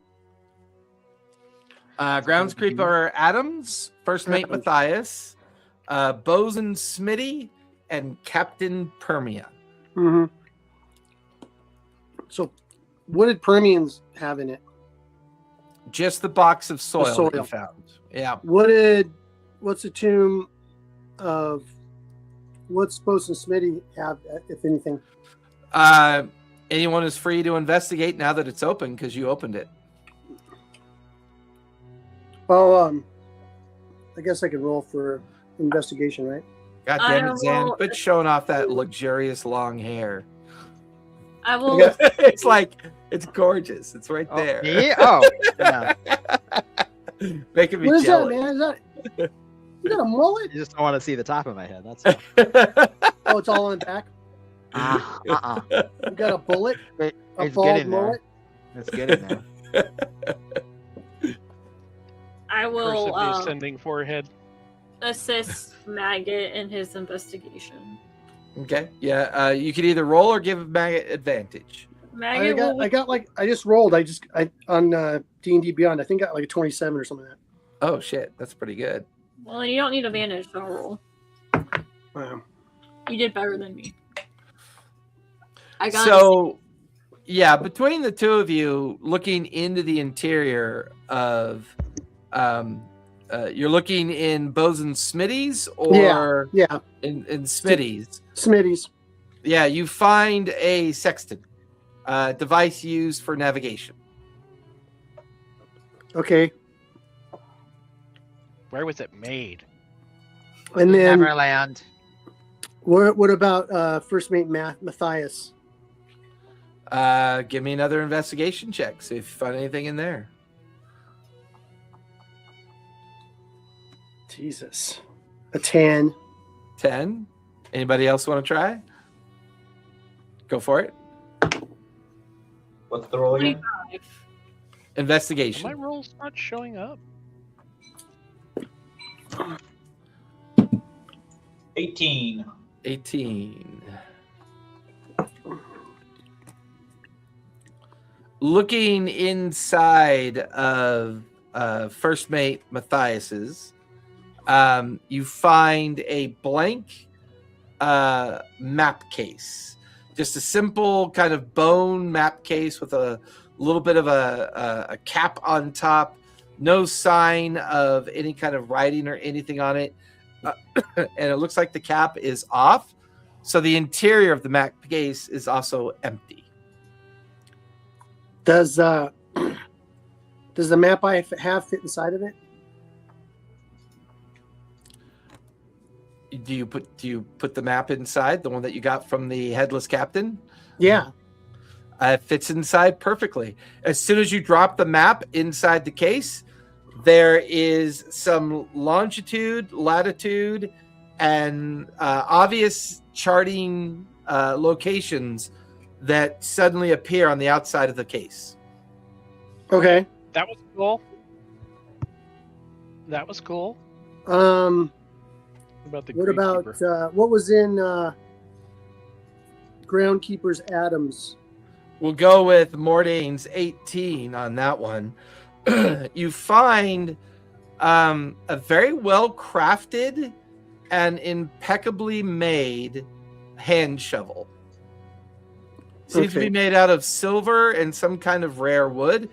Groundskeeper Adams, First Mate Matthias, Bosun Smitty, and Captain Permian. Mm-hmm. So, what did Permians have in it? Just the box of soil that you found. Yeah. What's the tomb of? What's Bosun Smitty have, if anything? Anyone is free to investigate now that it's open because you opened it. Oh, I guess I could roll for investigation, right? God damn it, Zan. Quit showing off that luxurious long hair. I will. It's gorgeous. It's right there. Me? Oh, yeah. Making me jealous. What is jealous. that, man? Is that you got a mullet? You just don't want to see the top of my head. That's all. Oh, it's all on the back. You got a bullet? A bald mullet? It's good in there. I will ascending forehead. Assist Maggot in his investigation. Okay. Yeah. You can either roll or give Maggot advantage. Maggot I just rolled. On D&D Beyond. I think I got a 27 or something like that. Oh shit, that's pretty good. Well, then you don't need advantage to roll. Wow. You did better than me. Yeah, between the two of you, looking into the interior of, you're looking in Bosun Smitty's or in Smitty's. Smitty's. Yeah, you find a sextant, device used for navigation. Okay. Where was it made? And then Neverland. What about First Mate Matthias? Give me another investigation check. See if you find anything in there. Jesus. A 10. 10. Anybody else want to try? Go for it. What's the roll again? 25. Investigation. My roll's not showing up. 18. 18. Looking inside of First Mate Matthias's, you find a blank map case. Just a simple kind of bone map case with a little bit of a cap on top. No sign of any kind of writing or anything on it. And it looks like the cap is off. So the interior of the map case is also empty. Does the map I have fit inside of it? Do you put the map inside, the one that you got from the headless captain? Yeah. It fits inside perfectly. As soon as you drop the map inside the case, there is some longitude, latitude, and obvious charting locations that suddenly appear on the outside of the case. Okay. That was cool. That was cool. About the What about Gravekeeper? what was in Groundkeeper's Adams? We'll go with Mordane's 18 on that one. You find a very well crafted and impeccably made hand shovel. Seems to be made out of silver and some kind of rare wood.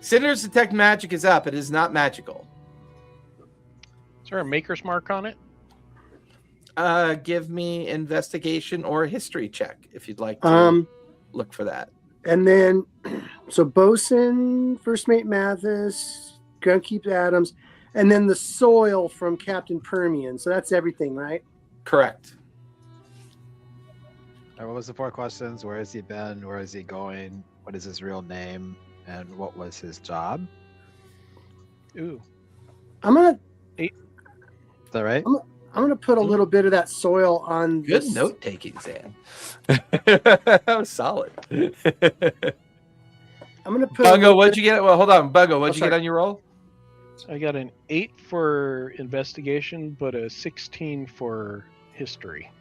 Cinder's detect magic is up. It is not magical. Is there a maker's mark on it? Give me investigation or history check if you'd like to look for that. And then, so Bosun, First Mate Mathis, Groundkeeper Adams, and then the soil from Captain Permian. So that's everything, right? Correct. What was the 4 questions? Where has he been? Where is he going? What is his real name? And what was his job? Ooh. I'm gonna Is that right? I'm gonna put a little bit of that soil on. Good this. note taking, Zan. That was solid. I'm gonna put. Bungo, what'd you get? Well, hold on, Bungo, what'd you get on your roll? I got an 8 for investigation, but a 16 for history.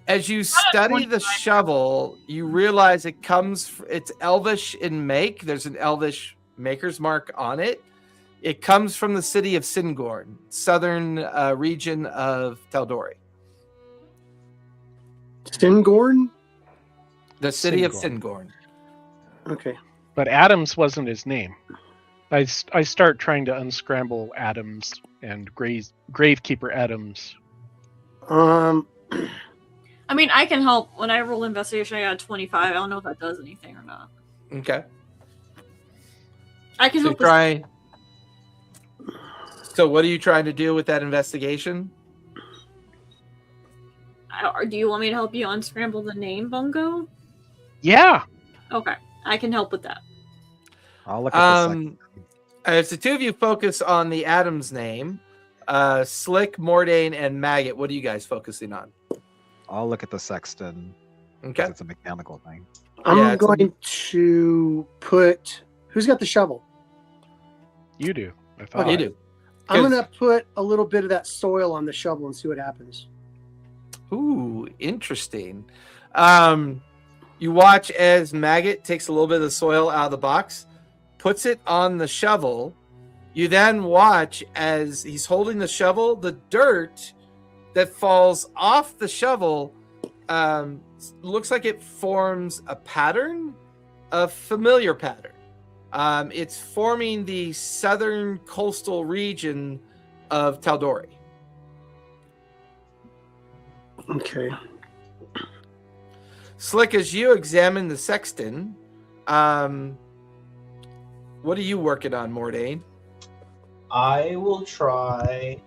As you study the shovel, you realize it's elvish in make. There's an elvish maker's mark on it. It comes from the city of Singorn, southern region of Tal'Dorei. Singorn? The city of Singorn. Okay. But Adams wasn't his name. I start trying to unscramble Adams and Gravekeeper Adams. I mean, I can help. When I roll investigation, I got a 25. I don't know if that does anything or not. Okay. I can So help. try. So what are you trying to do with that investigation? Do you want me to help you unscramble the name, Bungo? Yeah. Okay, I can help with that. I'll look at this. As the two of you focus on the Adams name, Slick, Mordane, and Maggot, what are you guys focusing on? I'll look at the sexton. Okay. It's a mechanical thing. I'm going to put. Who's got the shovel? You do. I thought. Oh, you do. I'm going to put a little bit of that soil on the shovel and see what happens. Ooh, interesting. You watch as Maggot takes a little bit of the soil out of the box, puts it on the shovel. You then watch as he's holding the shovel, the dirt that falls off the shovel looks like it forms a pattern, a familiar pattern. It's forming the southern coastal region of Tal'Dorei. Okay. Slick, as you examine the sexton, what are you working on, Mordane? I will try.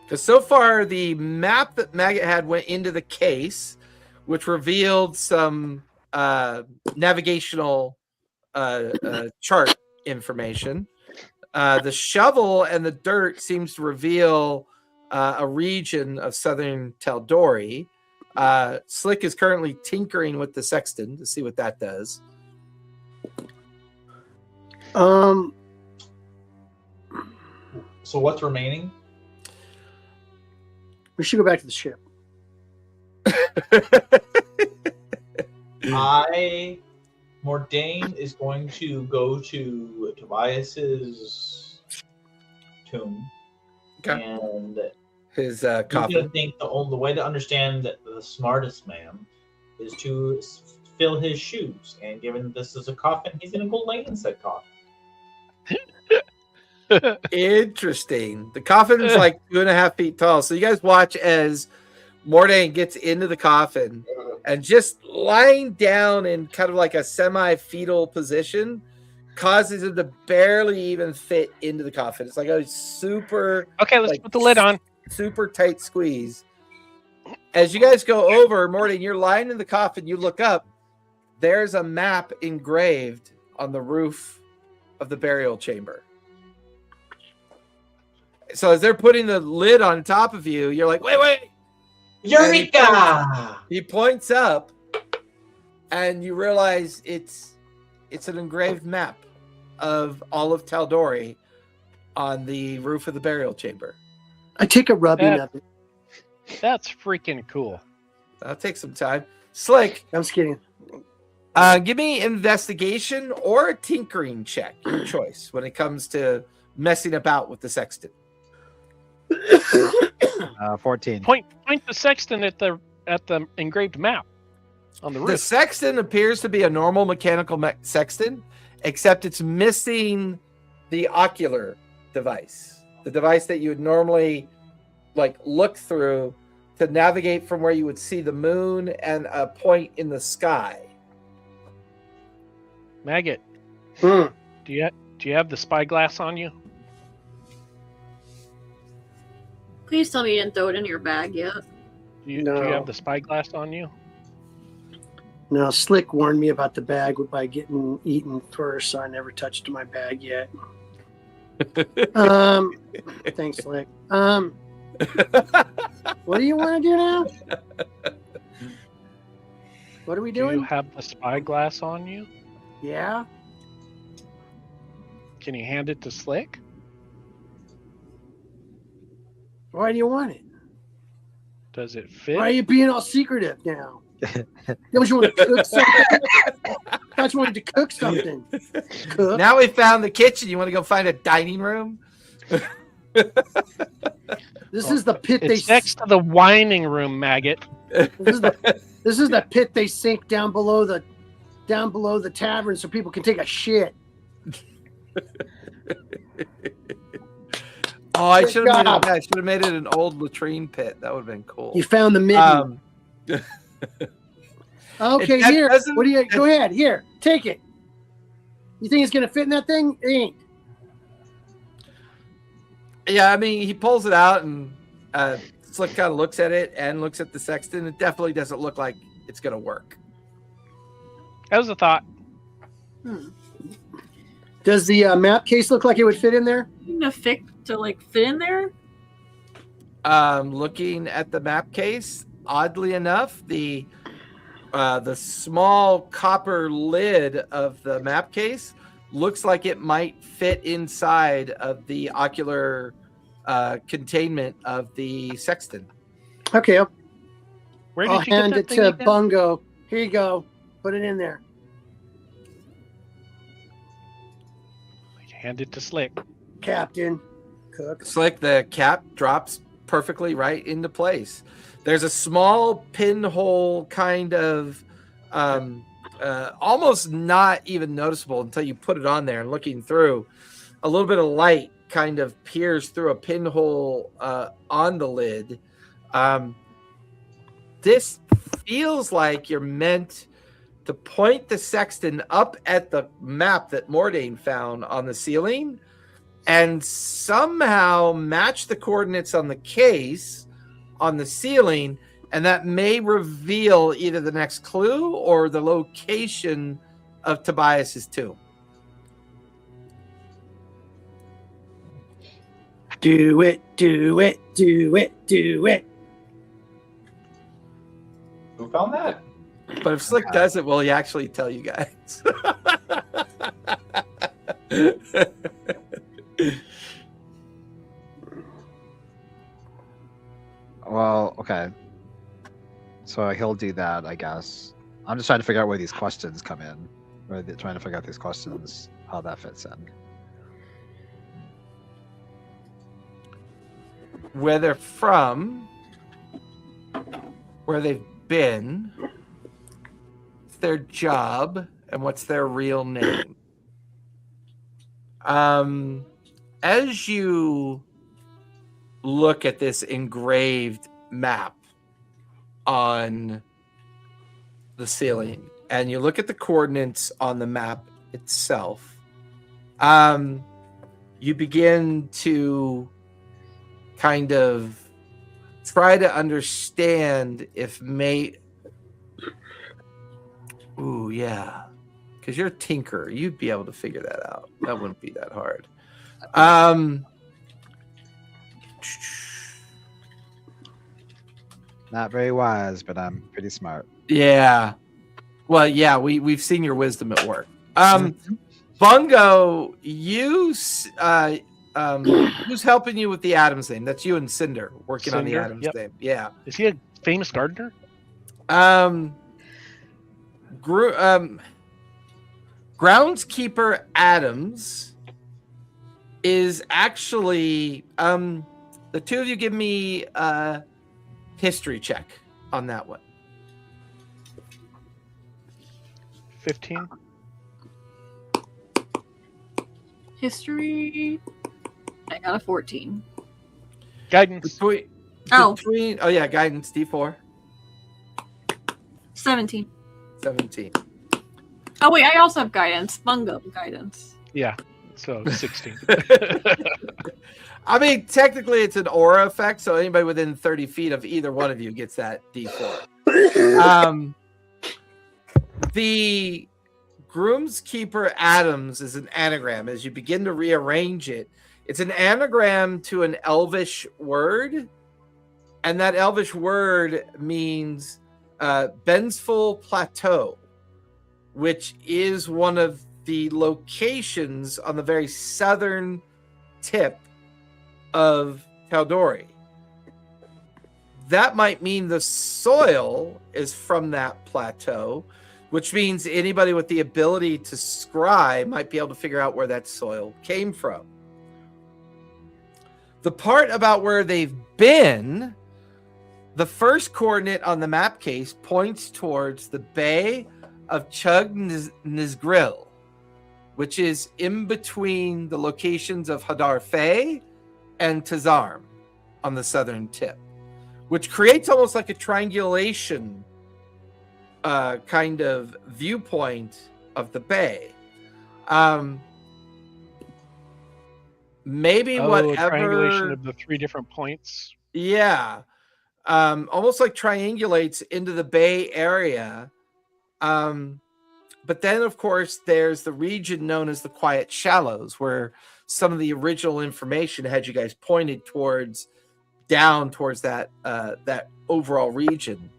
Because so far, the map that Maggot had went into the case, which revealed some navigational chart information. The shovel and the dirt seems to reveal a region of southern Tal'Dorei. Slick is currently tinkering with the sexton to see what that does. So what's remaining? We should go back to the ship. Mordain is going to go to Tobias's tomb. Okay. And His he's coffin. going to think the way to understand the smartest man is to fill his shoes. And given this is a coffin, he's going to go lay in said coffin. Interesting. The coffin's like 2.5 feet tall. So you guys watch as Mordain gets into the coffin and just lying down in kind of like a semi-fetal position causes him to barely even fit into the coffin. It's like a super Okay, let's put the lid on. Super tight squeeze. As you guys go over, Mordain, you're lying in the coffin. You look up. There's a map engraved on the roof of the burial chamber. So as they're putting the lid on top of you, you're like, wait. Eureka! He points up, and you realize it's an engraved map of all of Tal'Dorei on the roof of the burial chamber. I take a rubbing of it. That's freaking cool. That'll take some time. Slick, I'm just kidding. give me investigation or a tinkering check, your choice, when it comes to messing about with the sexton. 14. Point the sexton at the engraved map on the roof. The sexton appears to be a normal mechanical sexton, except it's missing the ocular device, the device that you would normally like look through to navigate from where you would see the moon and a point in the sky. Maggot, Hmm. do you have the spyglass on you? Please tell me you didn't throw it in your bag yet. Do you No. have the spyglass on you? No, Slick warned me about the bag by getting eaten first, so I never touched my bag yet. Thanks, Slick. What do you want to do now? What are we Do you doing? have the spyglass on you? Yeah. Can you hand it to Slick? Why do you want it? Does it fit? Why are you being all secretive now? Don't you want to cook something? Thought you wanted to cook something. Cook. Now we found the kitchen. You want to go find a dining room? This is the pit It's they. next to the whining room, Maggot. This is the pit they sink down below the tavern so people can take a shit. Oh, I Good should have job. made it an old latrine pit. That would have been cool. You found the mitten. Okay, that here. doesn't- What do you? Go ahead. Here, take it. You think it's gonna fit in that thing? It ain't. Yeah, I mean, he pulls it out and Slick kind of looks at it and looks at the sexton. It definitely doesn't look like it's going to work. That was a thought. Does the map case look like it would fit in there? To fit in there? Looking at the map case, oddly enough, the small copper lid of the map case looks like it might fit inside of the ocular containment of the sexton. Okay, Where I'll did you hand get it that to thing again? Bungo. Here you go. Put it in there. Hand it to Slick. Captain. Cook. Slick, the cap drops perfectly right into place. There's a small pinhole kind of almost not even noticeable until you put it on there and looking through. A little bit of light kind of peers through a pinhole on the lid. This feels like you're meant to point the sexton up at the map that Mordain found on the ceiling and somehow match the coordinates on the case on the ceiling, and that may reveal either the next clue or the location of Tobias's tomb. Do it, do it, do it, do it. Who found that? But if Slick does it, will he actually tell you guys? Well, okay. So he'll do that, I guess. I'm just trying to figure out where these questions come in. Or trying to figure out these questions, how that fits in. Where they're from, where they've been, what's their job, and what's their real name. As you look at this engraved map on the ceiling, and you look at the coordinates on the map itself, you begin to kind of try to understand if ooh, yeah. Because you're a tinker. You'd be able to figure that out. That wouldn't be that hard. Not very wise, but I'm pretty smart. Yeah. Well, yeah, we've seen your wisdom at work. Bungo, who's helping you with the Adams name? That's you and Cinder working on the Adams name. Yeah. Is he a famous gardener? Groundskeeper Adams is actually the two of you give me a history check on that one. 15. History. I got a 14. Guidance. Oh yeah, guidance D4. 17. 17. Oh wait, I also have guidance. Bungo guidance. Yeah. So 16. I mean, technically it's an aura effect, so anybody within 30 feet of either one of you gets that D4. The Groomskeeper Adams is an anagram. As you begin to rearrange it, it's an anagram to an Elvish word, and that Elvish word means Bensful Plateau, which is one of the locations on the very southern tip of Tal'Dorei. That might mean the soil is from that plateau, which means anybody with the ability to scry might be able to figure out where that soil came from. The part about where they've been, the first coordinate on the map case points towards the Bay of Chug Nizgril, which is in between the locations of Hadar Fey and Tazarm on the southern tip, which creates almost like a triangulation kind of viewpoint of the bay. Maybe whatever triangulation of the 3 different points. Yeah. Almost like triangulates into the bay area. But then, of course, there's the region known as the Quiet Shallows, where some of the original information had you guys pointed towards that that overall region.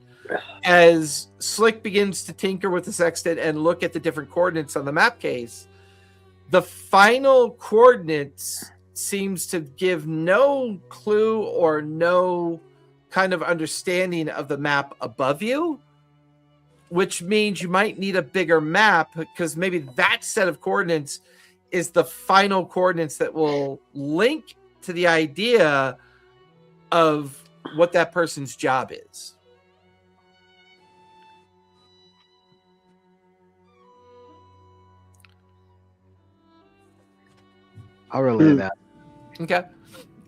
As Slick begins to tinker with the sextant and look at the different coordinates on the map case, the final coordinates seems to give no clue or no kind of understanding of the map above you, which means you might need a bigger map, because maybe that set of coordinates is the final coordinates that will link to the idea of what that person's job is. I'll relay that. Okay.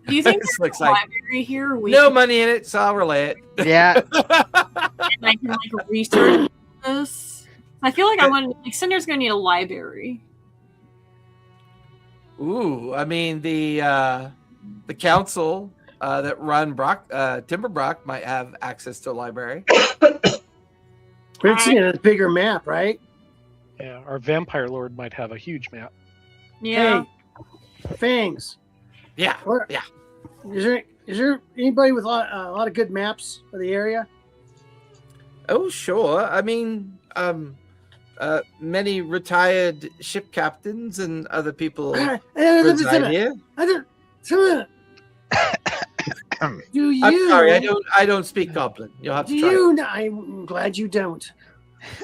Do you think This there's looks a like library here? no money in it, so I'll relay it. Yeah. And I can like research this. I feel like Cinder's gonna need a library. Ooh, I mean the council that run Timberbrock might have access to a library. We're seeing a bigger map, right? Yeah, our vampire lord might have a huge map. Yeah. Hey, Fangs. Yeah, What, yeah. Is there anybody with a lot of good maps for the area? Oh, sure. I mean, many retired ship captains and other people reside here. Do you? I'm sorry, I don't speak Goblin. You'll have to Do try. you? I'm glad you don't.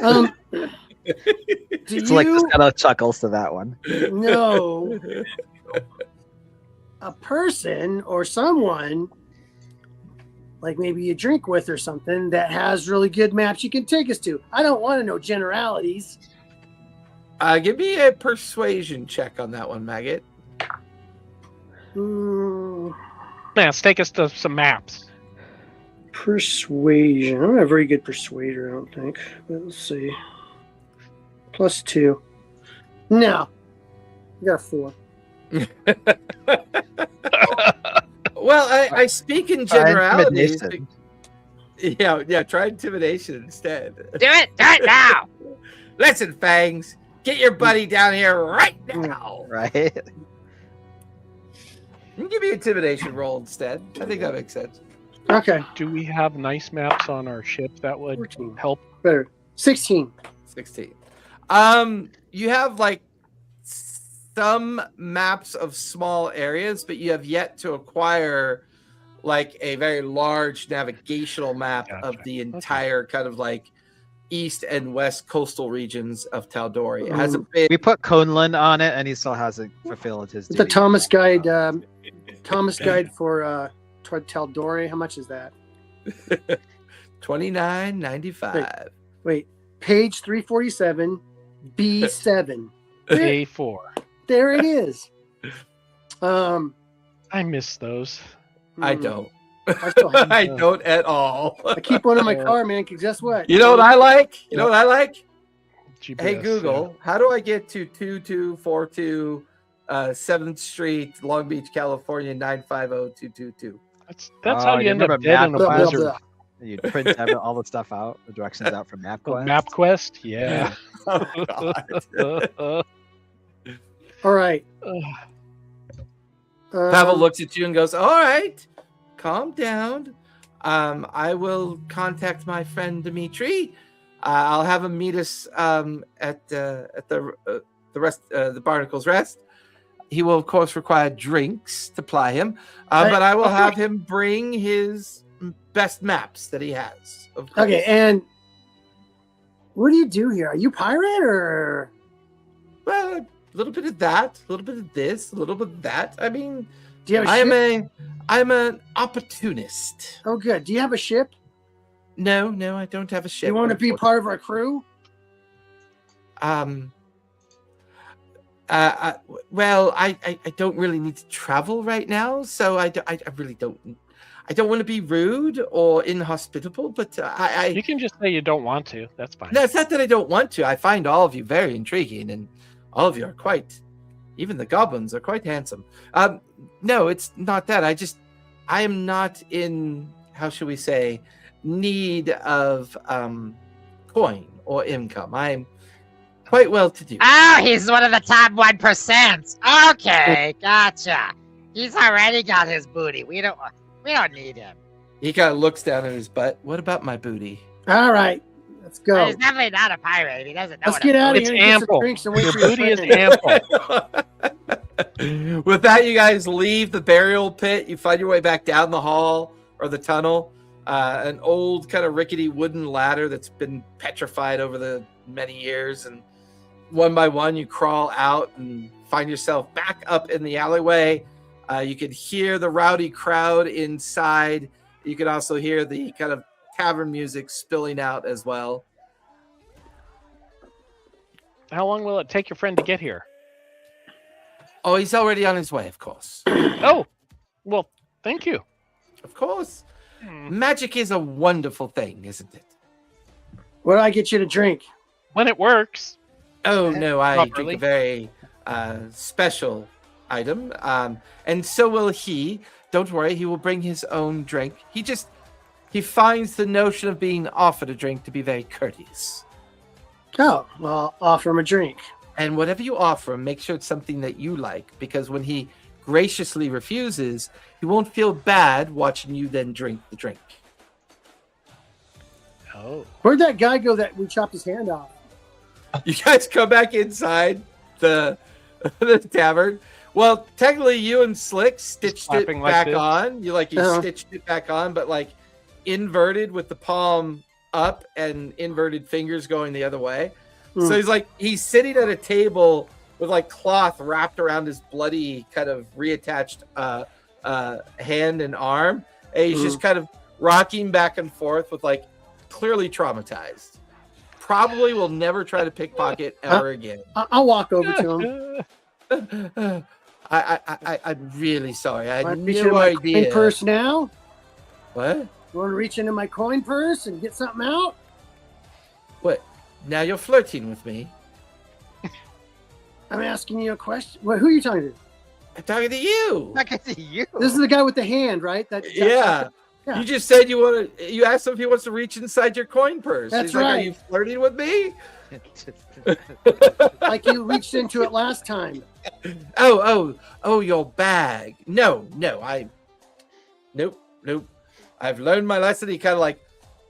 Do It's you like just kind of chuckles to that one. know a person or someone, like maybe you drink with or something, that has really good maps you can take us to? I don't want to know generalities. Give me a persuasion check on that one, Maggot. Let's take us to some maps. Persuasion. I'm not a very good persuader, I don't think. But let's see. +2. No. I got a 4. Well, I speak in generalities. Intimidation. Yeah. Try intimidation instead. Do it now. Listen, Fangs, get your buddy down here right now. Right? You give me an intimidation roll instead. I think that makes sense. Okay. Do we have nice maps on our ship that would 14. help? Better. 16. 16. You have like some maps of small areas, but you have yet to acquire like a very large navigational map of the entire kind of like east and west coastal regions of Tal'Dorei. It hasn't been. We put Conlon on it, and he still hasn't fulfilled his The duty. Thomas Guide. Thomas Guide for Tal'Dorei. How much is that? $29.95. Wait. Page 347, B7. A4. There it is. I miss those. I don't. I still have I don't at all. I keep one in my car, man, because guess what? You know what I like? You know what I like? GPS, Hey Google, how do I get to 2242 7th Street, Long Beach, California 950222? That's how you end up remember dead in a Blah, blah, blizzard. blah. You print all the stuff out, the directions out from MapQuest. MapQuest, yeah. Oh, God. All right. Pavel looks at you and goes, "All right, calm down. I will contact my friend Dimitri. I'll have him meet us at the Barnacle's Rest. He will, of course, require drinks to ply him, but I will have him bring his best maps that he has. Of course. Okay, and what do you do here? Are you pirate or? Well, a little bit of that, a little bit of this, a little bit of that. I mean, Do you have a ship? I'm an opportunist. Oh, good. Do you have a ship? No, I don't have a ship. Do you want to be part of our crew? Well, I don't really need to travel right now, so I really don't. I don't want to be rude or inhospitable, but You can just say you don't want to. That's fine. No, it's not that I don't want to. I find all of you very intriguing, and all of you are quite. Even the goblins are quite handsome. No, it's not that. I am not in, how should we say, need of coin or income. I'm quite well to do. Oh, he's one of the top 1%. Okay, gotcha. He's already got his booty. We don't need him. He kind of looks down at his butt. What about my booty? All right, let's go. He's definitely not a pirate. He doesn't know. Let's get out of It's here. And get some ample. drinks and wait Your for your booty is friend. ample. With that, you guys leave the burial pit. You find your way back down the hall or the tunnel. An old kind of rickety wooden ladder that's been petrified over the many years. And one by one, you crawl out and find yourself back up in the alleyway. You could hear the rowdy crowd inside. You could also hear the kind of tavern music spilling out as well. How long will it take your friend to get here? Oh, he's already on his way, of course. Oh, well, thank you. Of course. Magic is a wonderful thing, isn't it? What do I get you to drink? When it works. Oh, no, I drink Properly. a very special item, and so will he. Don't worry, he will bring his own drink. He finds the notion of being offered a drink to be very courteous. Oh, well, I'll offer him a drink. And whatever you offer him, make sure it's something that you like, because when he graciously refuses, he won't feel bad watching you then drink the drink. Oh. Where'd that guy go that we chopped his hand off? You guys come back inside the tavern. Well, technically, you and Slick stitched it Slapping like back this. on. You stitched it back on, but like inverted with the palm up and inverted fingers going the other way. So he's sitting at a table with like cloth wrapped around his bloody kind of reattached hand and arm. And he's just kind of rocking back and forth with like clearly traumatized. Probably will never try to pickpocket ever again. I'll walk over to him. I'm really sorry. I had reach no into my idea. coin purse now. What? You want to reach into my coin purse and get something out? What? Now you're flirting with me. I'm asking you a question. Well, who are you talking to? I'm talking to you. I can see you. This is the guy with the hand, right? Yeah. Yeah. You just said you asked him if he wants to reach inside your coin purse. That's He's like, right. are you flirting with me? Like you reached into it last time. Oh, your bag. No, nope. I've learned my lesson. He kind of like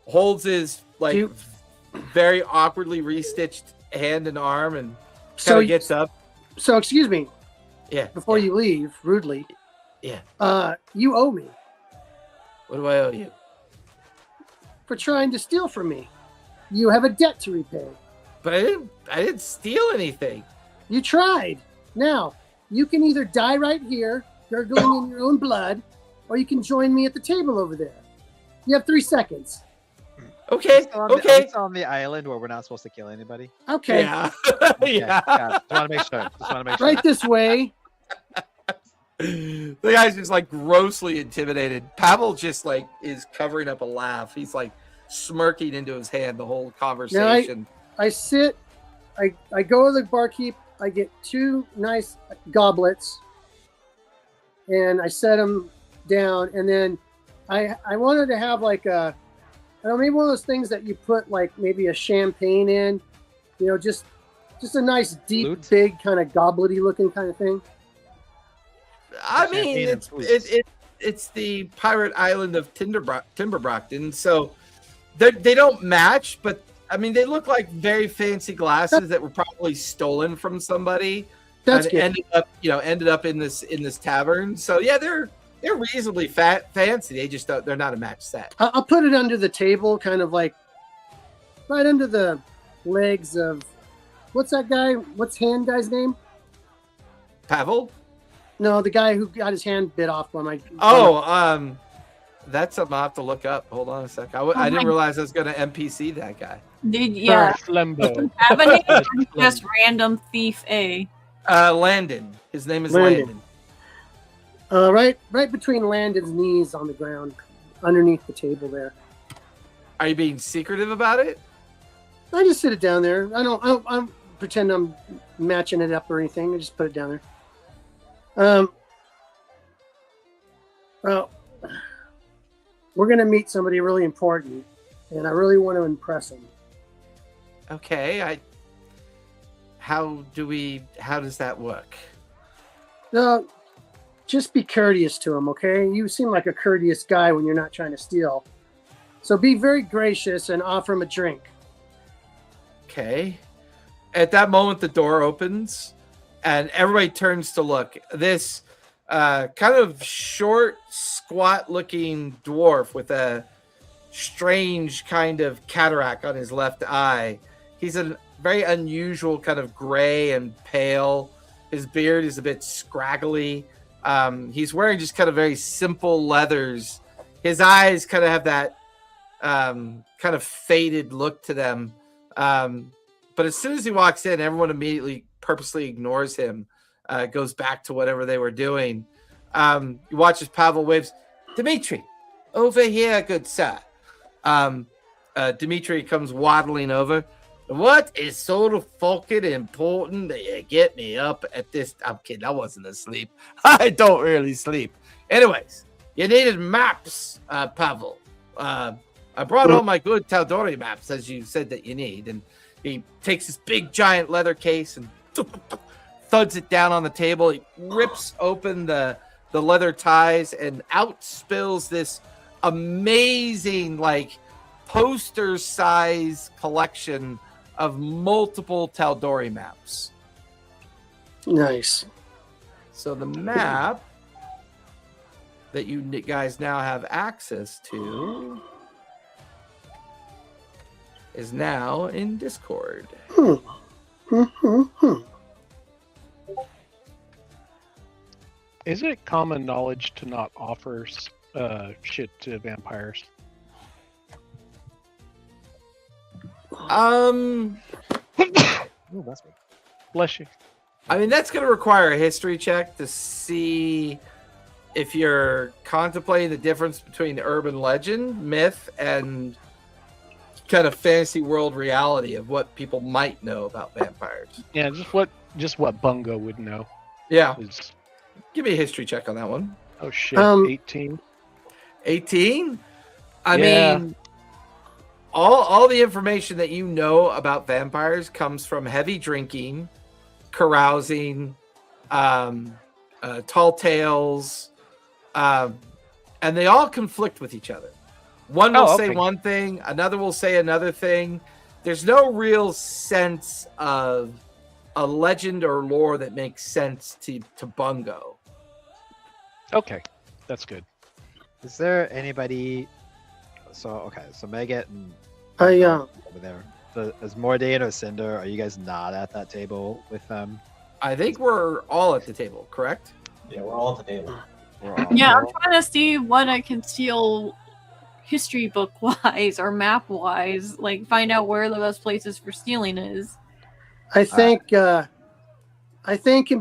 holds his like very awkwardly restitched hand and arm and kind of gets up. So excuse me. Yeah. Before you leave, rudely. Yeah. You owe me What do I owe you? for trying to steal from me. You have a debt to repay. But I didn't steal anything. You tried. Now, you can either die right here, gurgling in your own blood, or you can join me at the table over there. You have 3 seconds. Okay. Are we still on the island where we're not supposed to kill anybody? Okay. Yeah. Okay, Yeah. Just want to make sure. Right this way. The guy's just like grossly intimidated. Pavel just like is covering up a laugh. He's like smirking into his hand the whole conversation. I sit, I go to the barkeep, I get 2 nice goblets, and I set them down, and then I wanted to have like maybe one of those things that you put like maybe a champagne in, just a nice deep, Flute? big kind of goblety looking kind of thing. I mean, Champagne and it's the pirate island of Timberbrockton, so they don't match, but I mean they look like very fancy glasses that were probably stolen from somebody. That's and good. ended up in this tavern. So yeah, they're reasonably fancy. They just they're not a match set. I'll put it under the table, kind of like right under the legs of what's that guy? What's hand guy's name? Pavel? No, the guy who got his hand bit off by my. That's something I'll have to look up. Hold on a sec. I didn't realize I was going to NPC that guy. Yeah. Limbo. Have a name or just random thief A. Landon. His name is Landon. Right between Landon's knees on the ground, underneath the table there. Are you being secretive about it? I just sit it down there. I don't pretend I'm matching it up or anything. I just put it down there. Well, we're gonna meet somebody really important, and I really want to impress him. Okay. How does that work? Just be courteous to him, okay? You seem like a courteous guy when you're not trying to steal. So be very gracious and offer him a drink. Okay. At that moment, the door opens and everybody turns to look. This kind of short, squat-looking dwarf with a strange kind of cataract on his left eye. He's a very unusual kind of gray and pale. His beard is a bit scraggly. He's wearing just kind of very simple leathers. His eyes kind of have that kind of faded look to them. But as soon as he walks in, everyone immediately purposely ignores him, goes back to whatever they were doing. You watch as Pavel waves, Dimitri, over here, good sir. Dimitri comes waddling over. What is so fucking important that you get me up at this? I'm kidding. I wasn't asleep. I don't really sleep. Anyways, you needed maps, Pavel. I brought all my good Tal'Dorei maps, as you said that you need. And he takes this big giant leather case and thuds it down on the table. He rips open the leather ties and out spills this amazing, like, poster size collection of multiple Tal'Dorei maps. Nice. So the map that you guys now have access to is now in Discord. Is it common knowledge to not offer shit to vampires? Ooh, that's me. Bless you. I mean, that's going to require a history check to see if you're contemplating the difference between urban legend, myth, and kind of fantasy world reality of what people might know about vampires. Yeah, just what Bungo would know. Yeah. Is... Give me a history check on that one. Oh shit, 18. 18? I Yeah. mean, all the information that you know about vampires comes from heavy drinking, carousing, tall tales, and they all conflict with each other. One will say one thing, another will say another thing. There's no real sense of a legend or lore that makes sense to Bungo. Okay, that's good. Is there anybody? So Maggot and over there. Is Mordain or Cinder? Are you guys not at that table with them? I think we're all at the table, correct? Yeah, we're all at the table. Yeah, I'm trying to see what I can steal history book wise or map wise, like find out where the best places for stealing is. I think him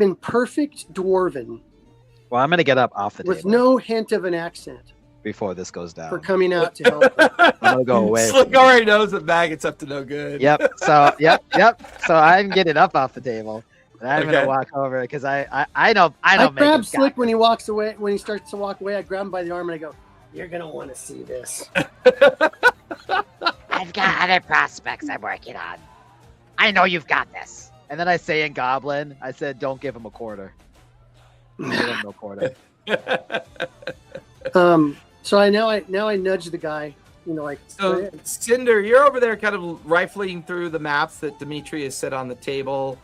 in perfect dwarven Well, I'm gonna get up off the with table no hint of an accent before this goes for down. coming out to help. I'm gonna go away. Slick already knows that Maggot's up to no good. Yep. So So I'm getting up off the table, and I'm Okay. gonna walk over because I know I grab Megan's got Slick when he walks away. When he starts to walk away, I grab him by the arm and I go, "You're gonna want to see this." I've got other prospects I'm working on. I know you've got this. And then I say in Goblin, I said, "Don't give him a quarter. Give him no quarter." So I nudge the guy. Like. So, Cinder, you're over there kind of rifling through the maps that Dimitri has set on the table.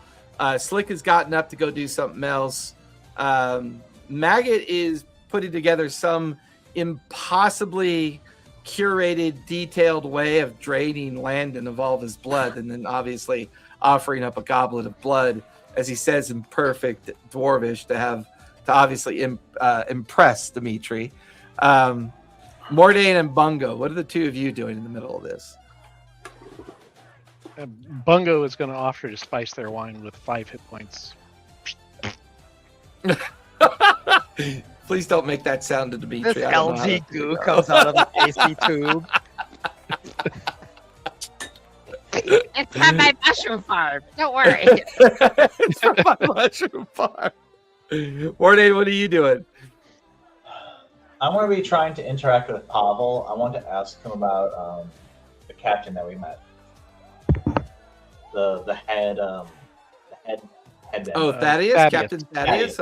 Slick has gotten up to go do something else. Maggot is putting together some impossibly curated, detailed way of draining Landon of all of his blood, and then obviously offering up a goblet of blood, as he says in perfect Dwarvish, to obviously impress Dimitri. Mordain and Bungo, what are the two of you doing in the middle of this? Bungo is going to offer to spice their wine with 5 hit points. Please don't make that sound to Dimitri. This I don't know how LG to goo do that. comes out of the AC tube. It's from my mushroom farm. Don't worry. It's from my mushroom farm. Mordain, what are you doing? I'm going to be trying to interact with Pavel. I want to ask him about the captain that we met. The head. Oh, Thaddeus, Thaddeus. Captain Thaddeus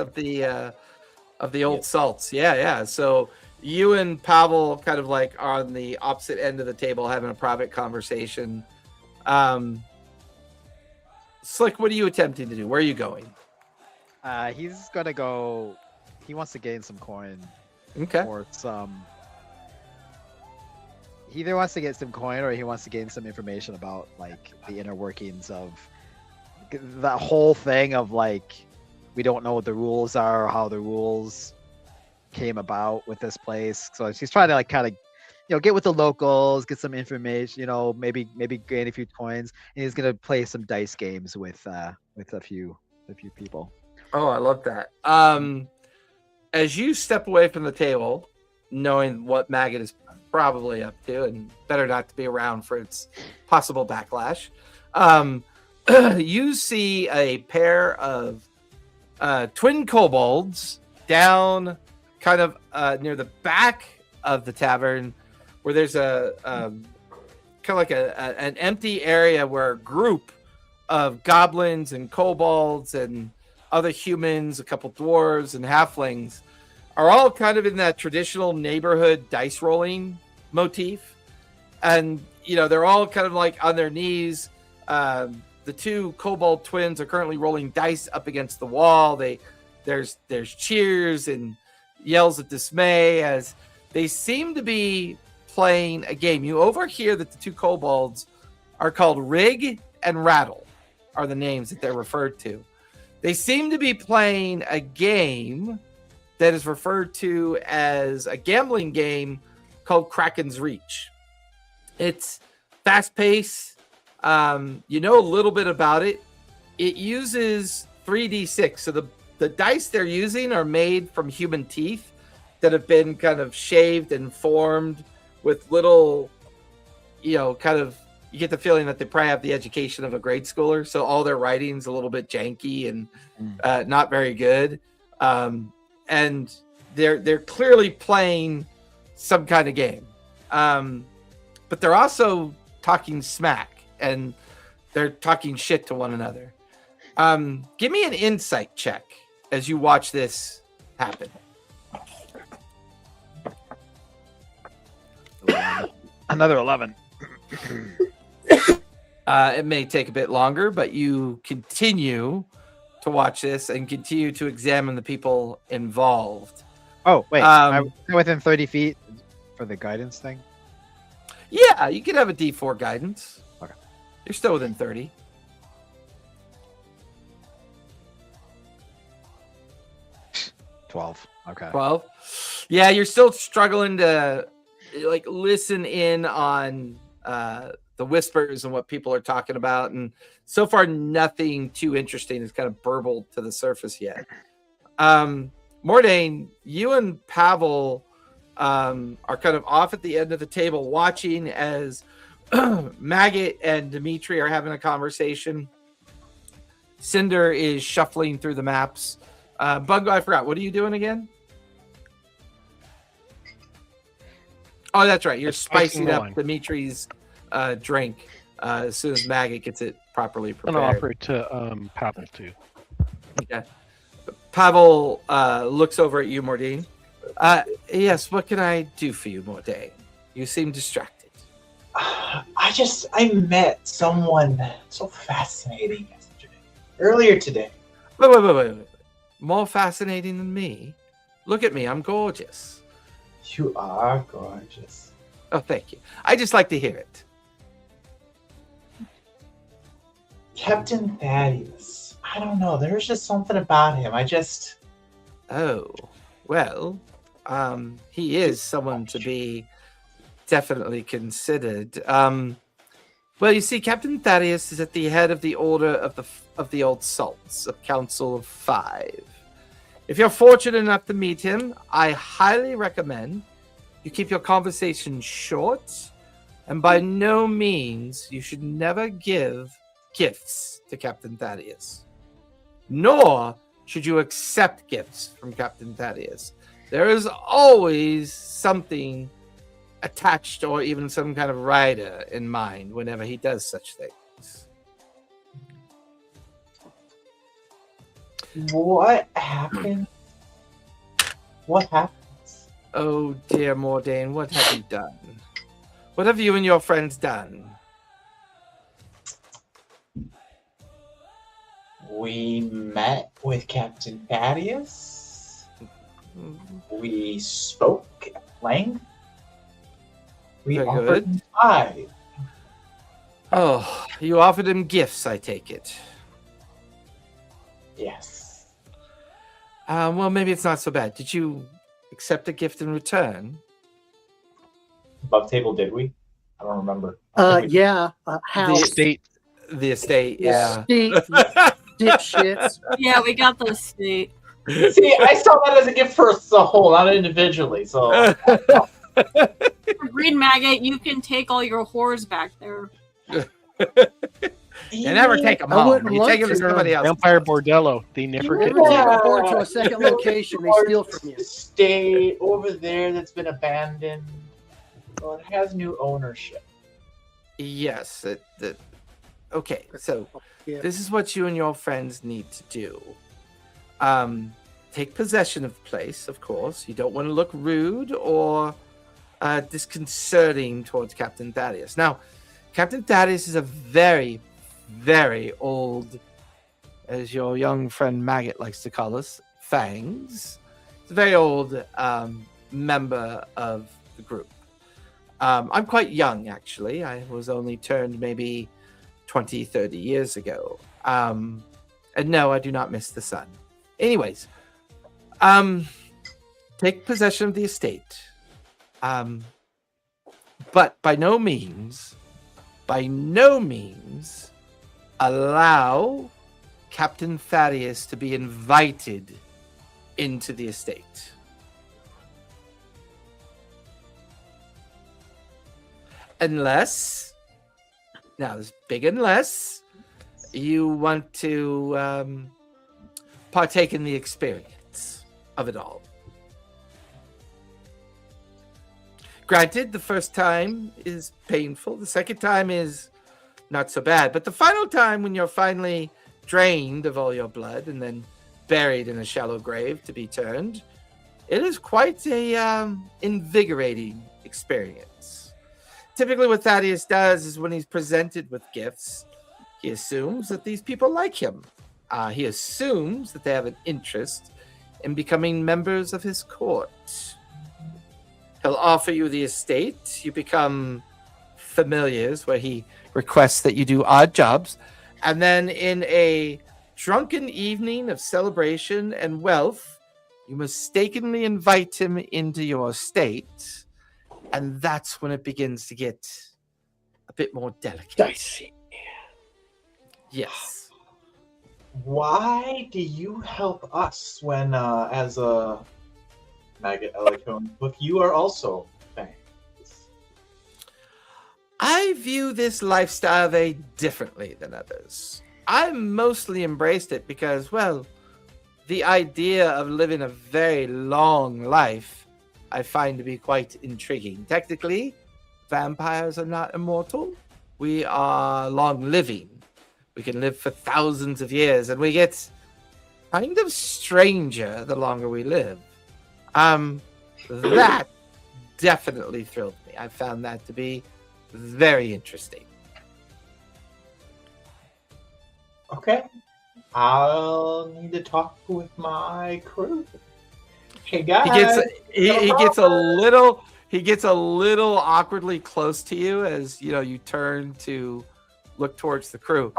of the old salts. Yeah. So you and Pavel kind of like on the opposite end of the table having a private conversation. Slick, what are you attempting to do? Where are you going? He's gonna go. He wants to gain some coin. Okay. Or some. He either wants to get some coin or he wants to gain some information about like the inner workings of that whole thing of like we don't know what the rules are or how the rules came about with this place. So he's trying to like kind of get with the locals, get some information, maybe gain a few coins, and he's gonna play some dice games with a few people. Oh, I love that. As you step away from the table, knowing what Maggot is probably up to, and better not to be around for its possible backlash, You see a pair of twin kobolds down kind of near the back of the tavern, where there's a kind of like an empty area where a group of goblins and kobolds and other humans, a couple dwarves and halflings, are all kind of in that traditional neighborhood dice rolling motif. And, you know, they're all kind of like on their knees. The two kobold twins are currently rolling dice up against the wall. There's cheers and yells of dismay as they seem to be playing a game. You overhear that the two kobolds are called Rig and Rattle, are the names that they're referred to. They seem to be playing a game that is referred to as a gambling game called Kraken's Reach. It's fast-paced. You know a little bit about it. It uses 3d6. So the dice they're using are made from human teeth that have been kind of shaved and formed with little, you know, kind of, you get the feeling that they probably have the education of a grade schooler. So all their writing's a little bit janky and not very good. And they're clearly playing some kind of game. But they're also talking smack and they're talking shit to one another. Give me an insight check as you watch this happen. Another 11. It may take a bit longer, but you continue to watch this and continue to examine the people involved. Oh, wait. Am I within 30 feet for the guidance thing? Yeah, you could have a D4 guidance. Okay. You're still within 30. $12. Okay. 12. Yeah, you're still struggling to like listen in on the whispers and what people are talking about, and so far nothing too interesting has kind of burbled to the surface yet. Mordain, you and Pavel are kind of off at the end of the table watching as Maggot and Dimitri are having a conversation. Cinder is shuffling through the maps. Bungo, I forgot. What are you doing again? Oh, that's right. You're spicing up Dimitri's drink as soon as Maggot gets it properly prepared. I'm going to offer it to Pavel, too. Okay. Pavel looks over at you, Mordain. Yes, what can I do for you, Mordain? You seem distracted. I met someone so fascinating earlier today. Wait. More fascinating than me? Look at me, I'm gorgeous. You are gorgeous. Oh, thank you. I just like to hear it. Captain Thaddeus. I don't know. There's just something about him. Oh, well, he is someone to be definitely considered. Well, you see, Captain Thaddeus is at the head of the Order of the Old Salts, a council of 5. If you're fortunate enough to meet him, I highly recommend you keep your conversation short, and by no means you should never give gifts to Captain Thaddeus. Nor should you accept gifts from Captain Thaddeus. There is always something attached or even some kind of rider in mind whenever he does such things. What happened? What happens? Oh dear Mordain, what have you done? What have you and your friends done? We met with Captain Thaddeus. We spoke at length. We Very offered good. him 5. Oh, you offered him gifts, I take it. Yes. Well, maybe it's not so bad. Did you accept a gift in return? Above table, did we? I don't remember. Yeah. The House. Estate. The estate, yeah. State, dipshits. Yeah, we got the estate. See, I saw that as a gift for us as a whole, not individually. So Green Maggot, you can take all your whores back there. You never take them I home. wouldn't You want take them to to. somebody else. Vampire Bordello. They You never never get take old. a board to a second location. They steal from you. Stay over there that's been abandoned. Well, it has new ownership. Yes. Okay, so Yeah. this is what you and your friends need to do. Take possession of the place, of course. You don't want to look rude or disconcerting towards Captain Thaddeus. Now, Captain Thaddeus is a very, very old, as your young friend Maggot likes to call us, Fangs. He's a very old member of the group. I'm quite young, actually. I was only turned maybe 20, 30 years ago. And no, I do not miss the sun. Anyways, take possession of the estate. But by no means allow Captain Thaddeus to be invited into the estate. Unless, now this big unless, you want to partake in the experience of it all. Granted, the first time is painful. The second time is not so bad. But the final time, when you're finally drained of all your blood and then buried in a shallow grave to be turned, it is quite a invigorating experience. Typically what Thaddeus does is when he's presented with gifts, he assumes that these people like him. He assumes that they have an interest in becoming members of his court. He'll offer you the estate. You become familiars, where he requests that you do odd jobs. And then in a drunken evening of celebration and wealth, you mistakenly invite him into your estate. And that's when it begins to get a bit more delicate. Dicey. Yes. Why do you help us when, as a Maggot Electron, look, you are also Fangs? I view this lifestyle very differently than others. I mostly embraced it because, well, the idea of living a very long life I find to be quite intriguing. Technically, vampires are not immortal. We are long-living. We can live for thousands of years, and we get kind of stranger the longer we live. That definitely thrilled me. I found that to be very interesting. Okay. I'll need to talk with my crew. Hey guys. He gets a little awkwardly close to you as you turn to look towards the crew.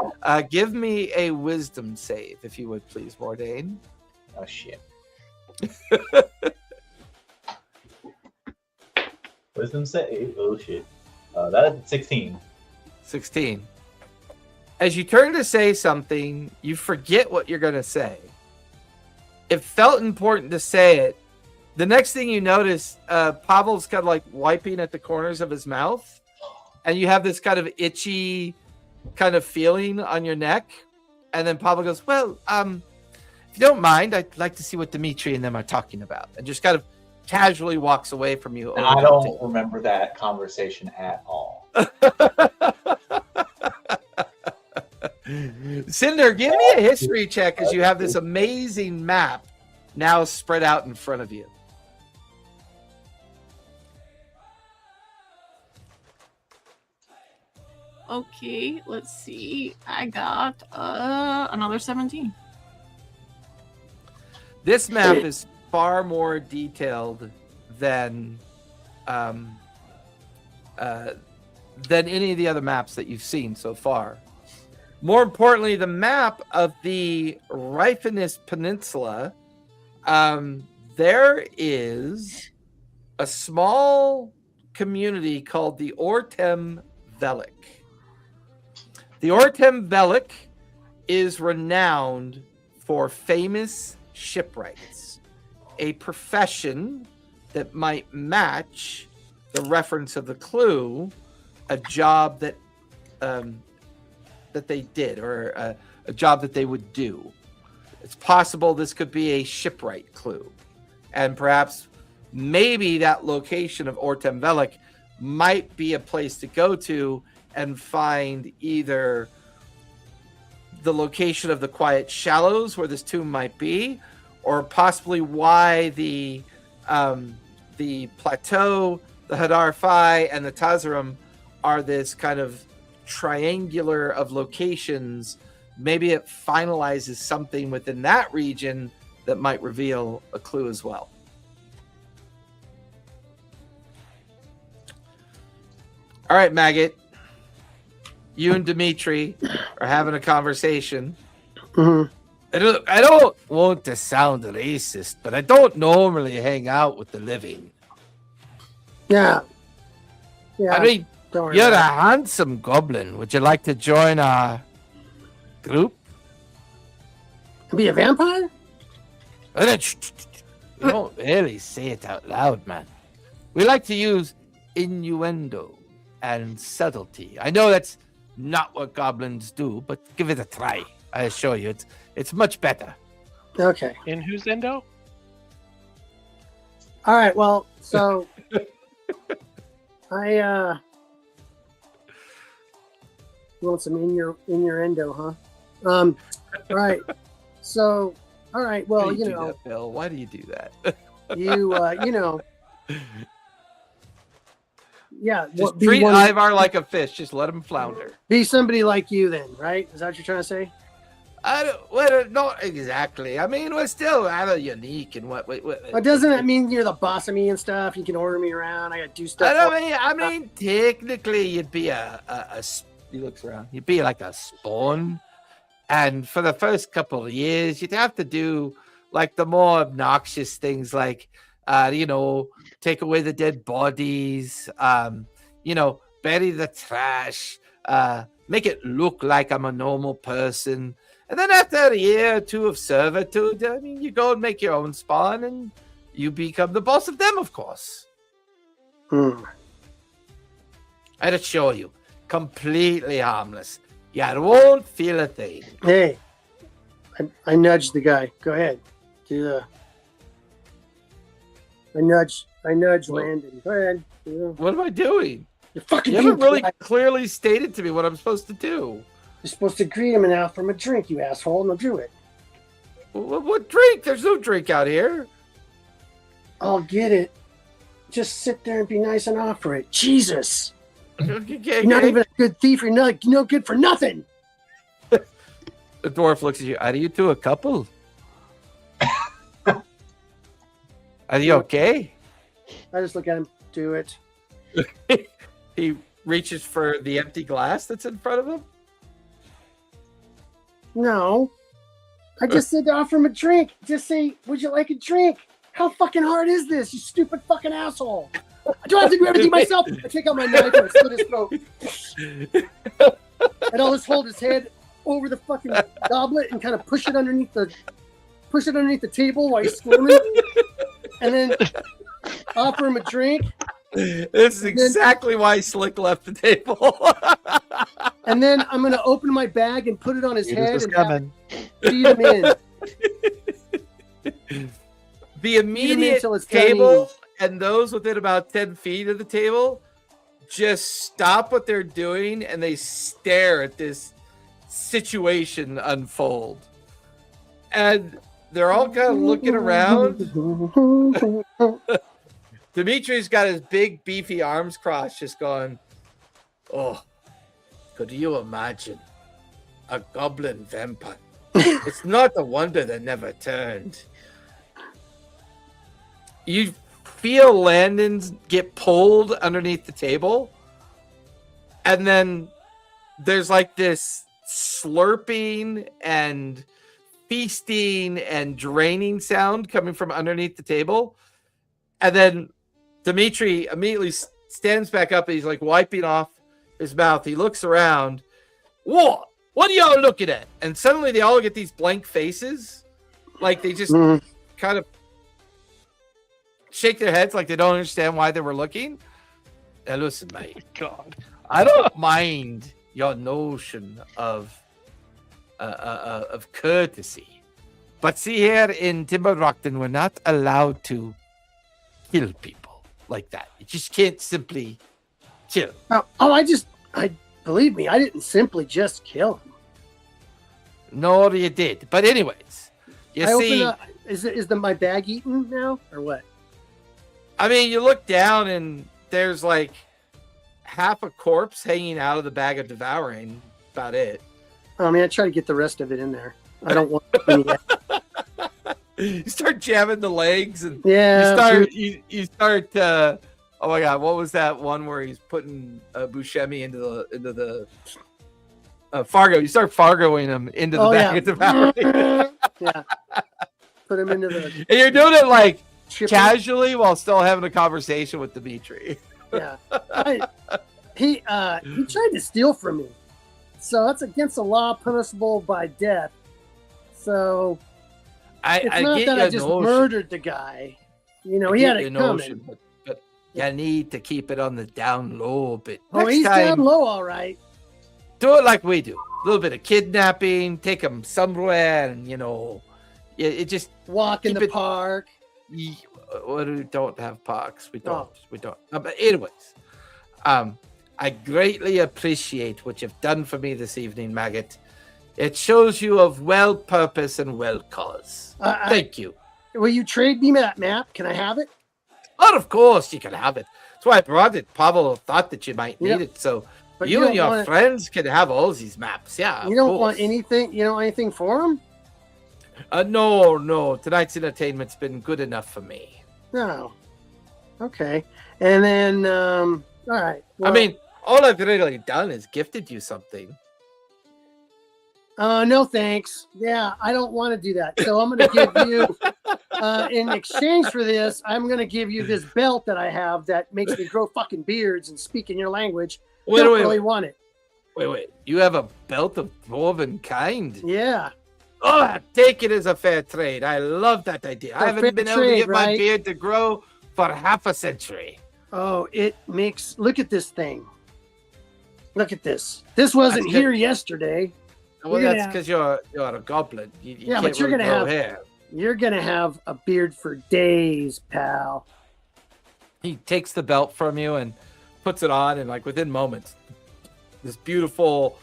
Give me a wisdom save, if you would, please, Mordain. Oh shit. Wisdom save. Oh shit. That is 16. 16. As you turn to say something, you forget what you're going to say. It felt important to say it. The next thing you notice, Pavel's kind of like wiping at the corners of his mouth, and you have this kind of itchy kind of feeling on your neck. And then Pavel goes, well, if you don't mind, I'd like to see what Dimitri and them are talking about. And just kind of casually walks away from you. And I don't remember that conversation at all. Cinder, give me a history check as you have this amazing map now spread out in front of you. Okay, let's see. I got another 17. This map is far more detailed than any of the other maps that you've seen so far. More importantly, the map of the Rifinus Peninsula, there is a small community called the Ortem Velik. The Ortem Velik is renowned for famous shipwrights, a profession that might match the reference of the clue, a job that that they did or a job that they would do. It's possible this could be a shipwright clue. And perhaps maybe that location of Ortem Velik might be a place to go to and find either the location of the Quiet Shallows where this tomb might be, or possibly why the plateau, the Hadar Fai, and the Tazarum are this kind of triangular of locations. Maybe it finalizes something within that region that might reveal a clue as well. All right, Maggot. You and Dimitri are having a conversation. Mm-hmm. I don't want to sound racist, but I don't normally hang out with the living. Yeah. I mean, don't worry you're a about handsome goblin. Would you like to join our group? it. Be a vampire? You don't really say it out loud, man. We like to use innuendo and subtlety. I know that's not what goblins do, but give it a try. I assure you, it's much better. Okay. In whose endo? All right. Well, so I you want some innuendo, huh? All right. So, all right. Well, Why do you do know, that, Bill? Why do you do that? you know, yeah. Just treat Ivar like a fish. Just let him flounder. Be somebody like you, then, right? Is that what you're trying to say? Well, not exactly. I mean, we're still rather unique in what. But doesn't that mean you're the boss of me and stuff? You can order me around. I got to do stuff. I mean, technically, you'd be he looks around. You'd be like a spawn, and for the first couple of years, you'd have to do like the more obnoxious things, like take away the dead bodies, bury the trash, make it look like I'm a normal person. And then after a year or two of servitude, I mean, you go and make your own spawn, and you become the boss of them, of course. I'd assure you, completely harmless. You won't feel a thing. Hey, I nudged the guy. Go ahead. I nudge Landon. Go ahead. What am I doing? You're fucking. You haven't really clearly stated to me what I'm supposed to do. You're supposed to greet him and offer him a drink, you asshole. Now do it. What drink? There's no drink out here. I'll get it. Just sit there and be nice and offer it. Jesus. You're not even a good thief. You're not no good for nothing. The dwarf looks at you. Are you two a couple? Are you okay? I just look at him. Do it. He reaches for the empty glass that's in front of him. No. I just said to offer him a drink. Just say, would you like a drink? How fucking hard is this, you stupid fucking asshole? Do I have to do everything myself? I take out my knife and I slit his throat. And I'll just hold his head over the fucking goblet and kind of push it underneath the table while he's squirming. And then offer him a drink. This is exactly why Slick left the table. And then I'm going to open my bag and put it on his head and feed him in. The immediate table and those within about 10 feet of the table just stop what they're doing and they stare at this situation unfold. And they're all kind of looking around. Dimitri's got his big, beefy arms crossed, just going, oh, could you imagine a goblin vampire? It's not a wonder they never turned. You feel Landon's get pulled underneath the table, and then there's like this slurping and feasting and draining sound coming from underneath the table. And then Dimitri immediately stands back up and he's like wiping off his mouth. He looks around. What are y'all looking at? And suddenly they all get these blank faces. Like they just kind of shake their heads like they don't understand why they were looking. And listen, mate. God. I don't mind your notion of courtesy. But see here in Timber Rockton, we're not allowed to kill people like that. You just can't simply kill. I believe me, I didn't simply just kill him. No, you did. But anyways, is my bag eaten now or what? I mean, you look down and there's like half a corpse hanging out of the bag of devouring. About it. I mean, I try to get the rest of it in there. I don't want any yet. You start jamming the legs and yeah. You start oh my god, what was that one where he's putting Buscemi into the Fargo? You start Fargoing him into the bag of devouring. Yeah. Put him into the. And you're doing it like chipper. Casually while still having a conversation with Dimitri. Yeah. He tried to steal from me. So that's against the law, punishable by death. So it's not that I just murdered the guy. You know, he had it coming. But you need to keep it on the down low a bit. Oh, he's down low, all right. Do it like we do. A little bit of kidnapping, take him somewhere, and it just walk in the park. We don't have parks. We don't. But anyways, I greatly appreciate what you've done for me this evening, Maggot. It shows you of well purpose and well cause. Thank you. Will you trade me that map? Can I have it? Oh, of course you can have it. That's why I brought it. Pavel thought that you might need it, so but you and your friends can have all these maps. Yeah. You don't want anything. You know anything for them? No. Tonight's entertainment's been good enough for me. No. Okay. And then, all right. Well, I mean, all I've really done is gifted you something. No, thanks. Yeah, I don't want to do that. So I'm going to give you, in exchange for this, I'm going to give you this belt that I have that makes me grow fucking beards and speak in your language. Wait, want it. Wait. You have a belt of dwarven kind? Yeah. Oh, take it as a fair trade. I love that idea. I haven't been able to get my beard to grow for half a century. Oh, it makes... Look at this thing. Look at this. This wasn't here yesterday. Well, that's because you're a goblin. You can't but you're really gonna grow have hair. You're gonna have a beard for days, pal. He takes the belt from you and puts it on, and like within moments, this beautiful,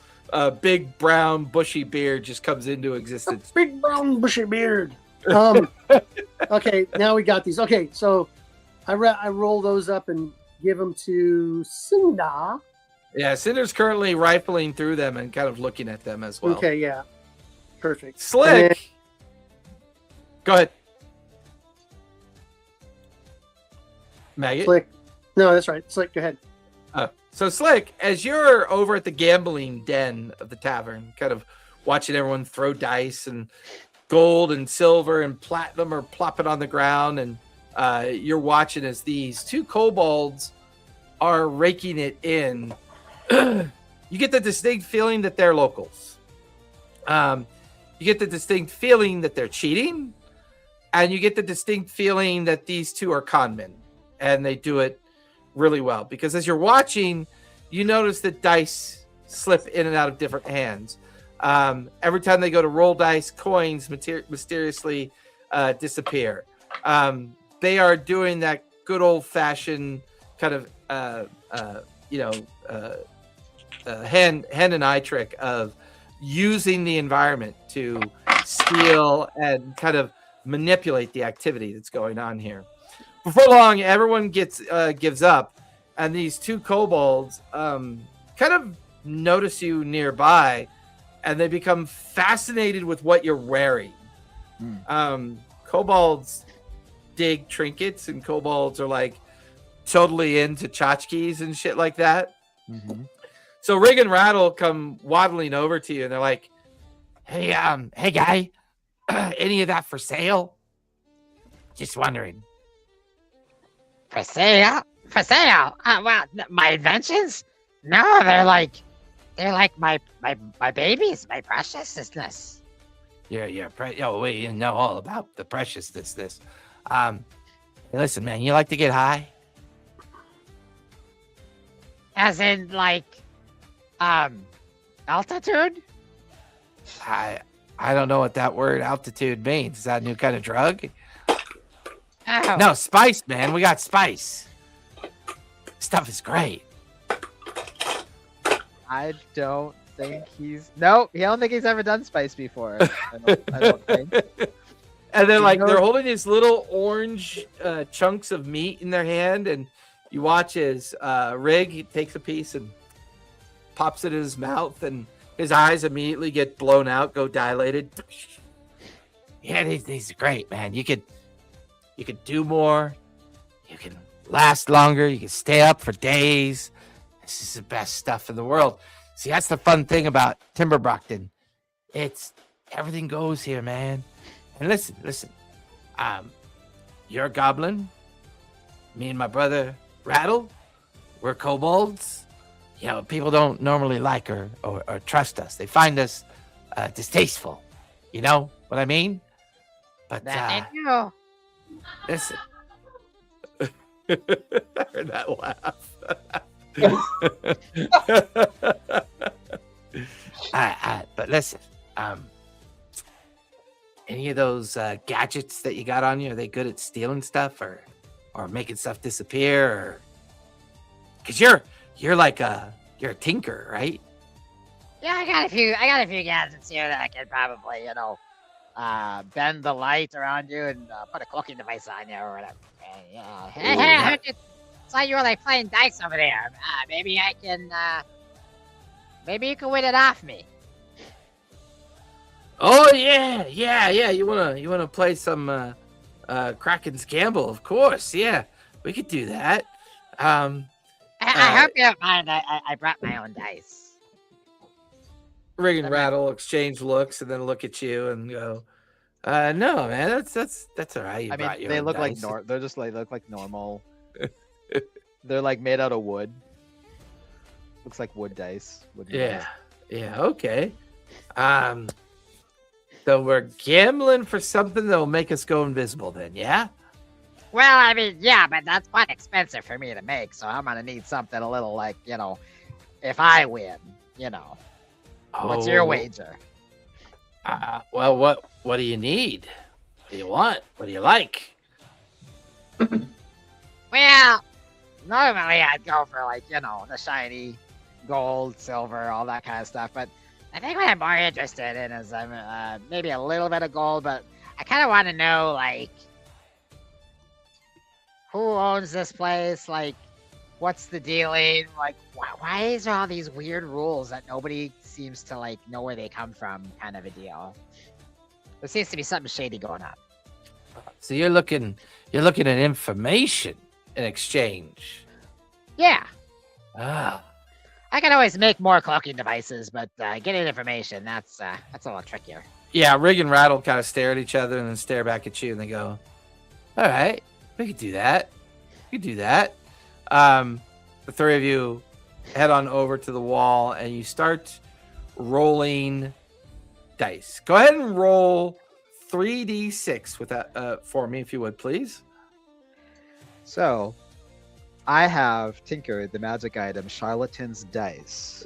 big brown bushy beard just comes into existence. A big brown bushy beard. Okay, now we got these. Okay, so I roll those up and give them to Cinda. Yeah, Cinder's currently rifling through them and kind of looking at them as well. Okay, yeah. Perfect. Slick! Go ahead. Maggot? Slick. No, that's right. Slick, go ahead. So, Slick, as you're over at the gambling den of the tavern, kind of watching everyone throw dice and gold and silver and platinum are plopping on the ground, and you're watching as these two kobolds are raking it in. You get the distinct feeling that they're locals. You get the distinct feeling that they're cheating, and you get the distinct feeling that these two are con men, and they do it really well. Because as you're watching, you notice that dice slip in and out of different hands. Every time they go to roll dice, coins mysteriously disappear. They are doing that good old-fashioned kind of hand and eye trick of using the environment to steal and kind of manipulate the activity that's going on here. Before long, everyone gives up, and these two kobolds kind of notice you nearby, and they become fascinated with what you're wearing. Kobolds dig trinkets, and kobolds are like totally into tchotchkes and shit like that. Mm-hmm. So Rig and Rattle come waddling over to you, and they're like, hey guy, any of that for sale? Just wondering. For sale? Well, my inventions? No, they're like my babies, my preciousness. We know all about the preciousness. Hey, listen, man, you like to get high? As in, like, Altitude? I don't know what that word altitude means. Is that a new kind of drug? Oh. No, spice, man. We got spice. Stuff is great. I don't think he's. No, I don't think he's ever done spice before. I don't think. And then, like, You know- they're holding these little orange chunks of meat in their hand, and you watch as Rig, he takes a piece and pops it in his mouth, and his eyes immediately get blown out, go dilated. Yeah, these are great, man. You could do more. You can last longer. You can stay up for days. This is the best stuff in the world. See, that's the fun thing about Timber Brockton. It's everything goes here, man. And listen. You're a goblin. Me and my brother Rattle, we're kobolds. You know, people don't normally like or trust us. They find us distasteful. You know what I mean? But Thank you. listen. I heard that laugh. But listen, any of those gadgets that you got on you, are they good at stealing stuff or making stuff disappear? Or because you're like you're a tinker, right? Yeah, I got a few gadgets here that I can probably, bend the light around you and put a cloaking device on you or whatever. Hey, I heard you saw you were like playing dice over there. Maybe I can, maybe you can win it off me. Oh yeah. You wanna play some Kraken's Gamble? Of course, yeah. We could do that. I hope you don't mind. I brought my own dice. Rig and Rattle exchange looks and then look at you and go, "No, man, that's all right." You I brought mean, your they own look like dice." they're just like look like normal. They're like made out of wood. Looks like wood dice. Yeah, okay. So we're gambling for something that'll make us go invisible, then, yeah? Well, I mean, yeah, but that's quite expensive for me to make, so I'm gonna need something a little like, if I win, What's your wager? Well, what do you need? What do you want? What do you like? Well, normally I'd go for the shiny gold, silver, all that kind of stuff, but I think what I'm more interested in is maybe a little bit of gold, but I kind of want to know, who owns this place? What's the dealing? Why is there all these weird rules that nobody seems to, know where they come from kind of a deal? There seems to be something shady going on. So you're looking at information in exchange. Yeah. Ah. I can always make more cloaking devices, but getting information, that's a little trickier. Yeah, Rig and Rattle kind of stare at each other and then stare back at you and they go, all right, we could do that. The three of you head on over to the wall and you start rolling dice. Go ahead and roll 3d6 with that for me, if you would, please. So, I have Tinker, the magic item, Charlatan's Dice,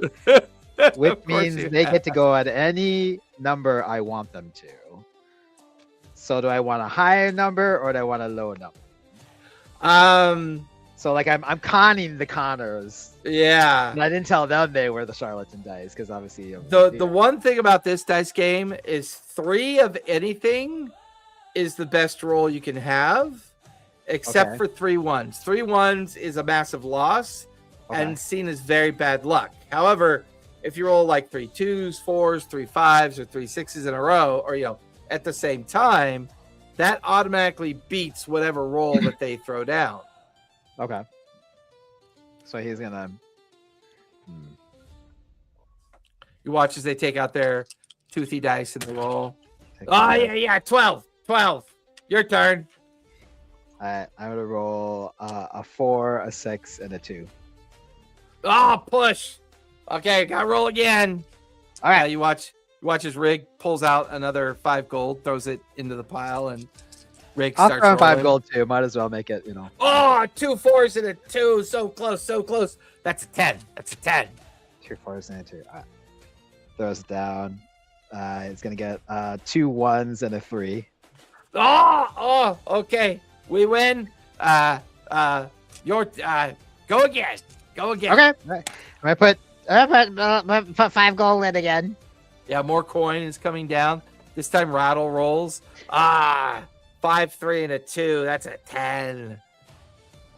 which means they get to go at any number I want them to. So, do I want a higher number or do I want a low number? So, I'm conning the conners. Yeah. And I didn't tell them they were the Charlatan Dice because obviously the one thing about this dice game is 3 of anything is the best roll you can have. Except for 3 ones. 3 ones is a massive loss and seen as very bad luck. However, if you roll 3 2s, 4s, 3 5s, or 3 6s in a row, or at the same time, that automatically beats whatever roll that they throw down. Okay. So he's gonna. You watch as they take out their toothy dice in the roll. Yeah, 12. Your turn. I'm gonna roll a 4, a 6, and a 2. Oh, push. Okay, gotta roll again. All right, you watch as Rig pulls out another 5 gold, throws it into the pile, and Rig I'll starts throw rolling. 5 gold too. Might as well make it, Oh, 2 4s and a 2. So close. That's a 10. 2 4s and a 2. throws it down. It's gonna get 2 1s and a 3. Oh, okay. We win. Your go again. Go again. Okay. I put 5 gold in again. Yeah, more coin is coming down. This time Rattle rolls. 5, 3, and a 2. That's a 10.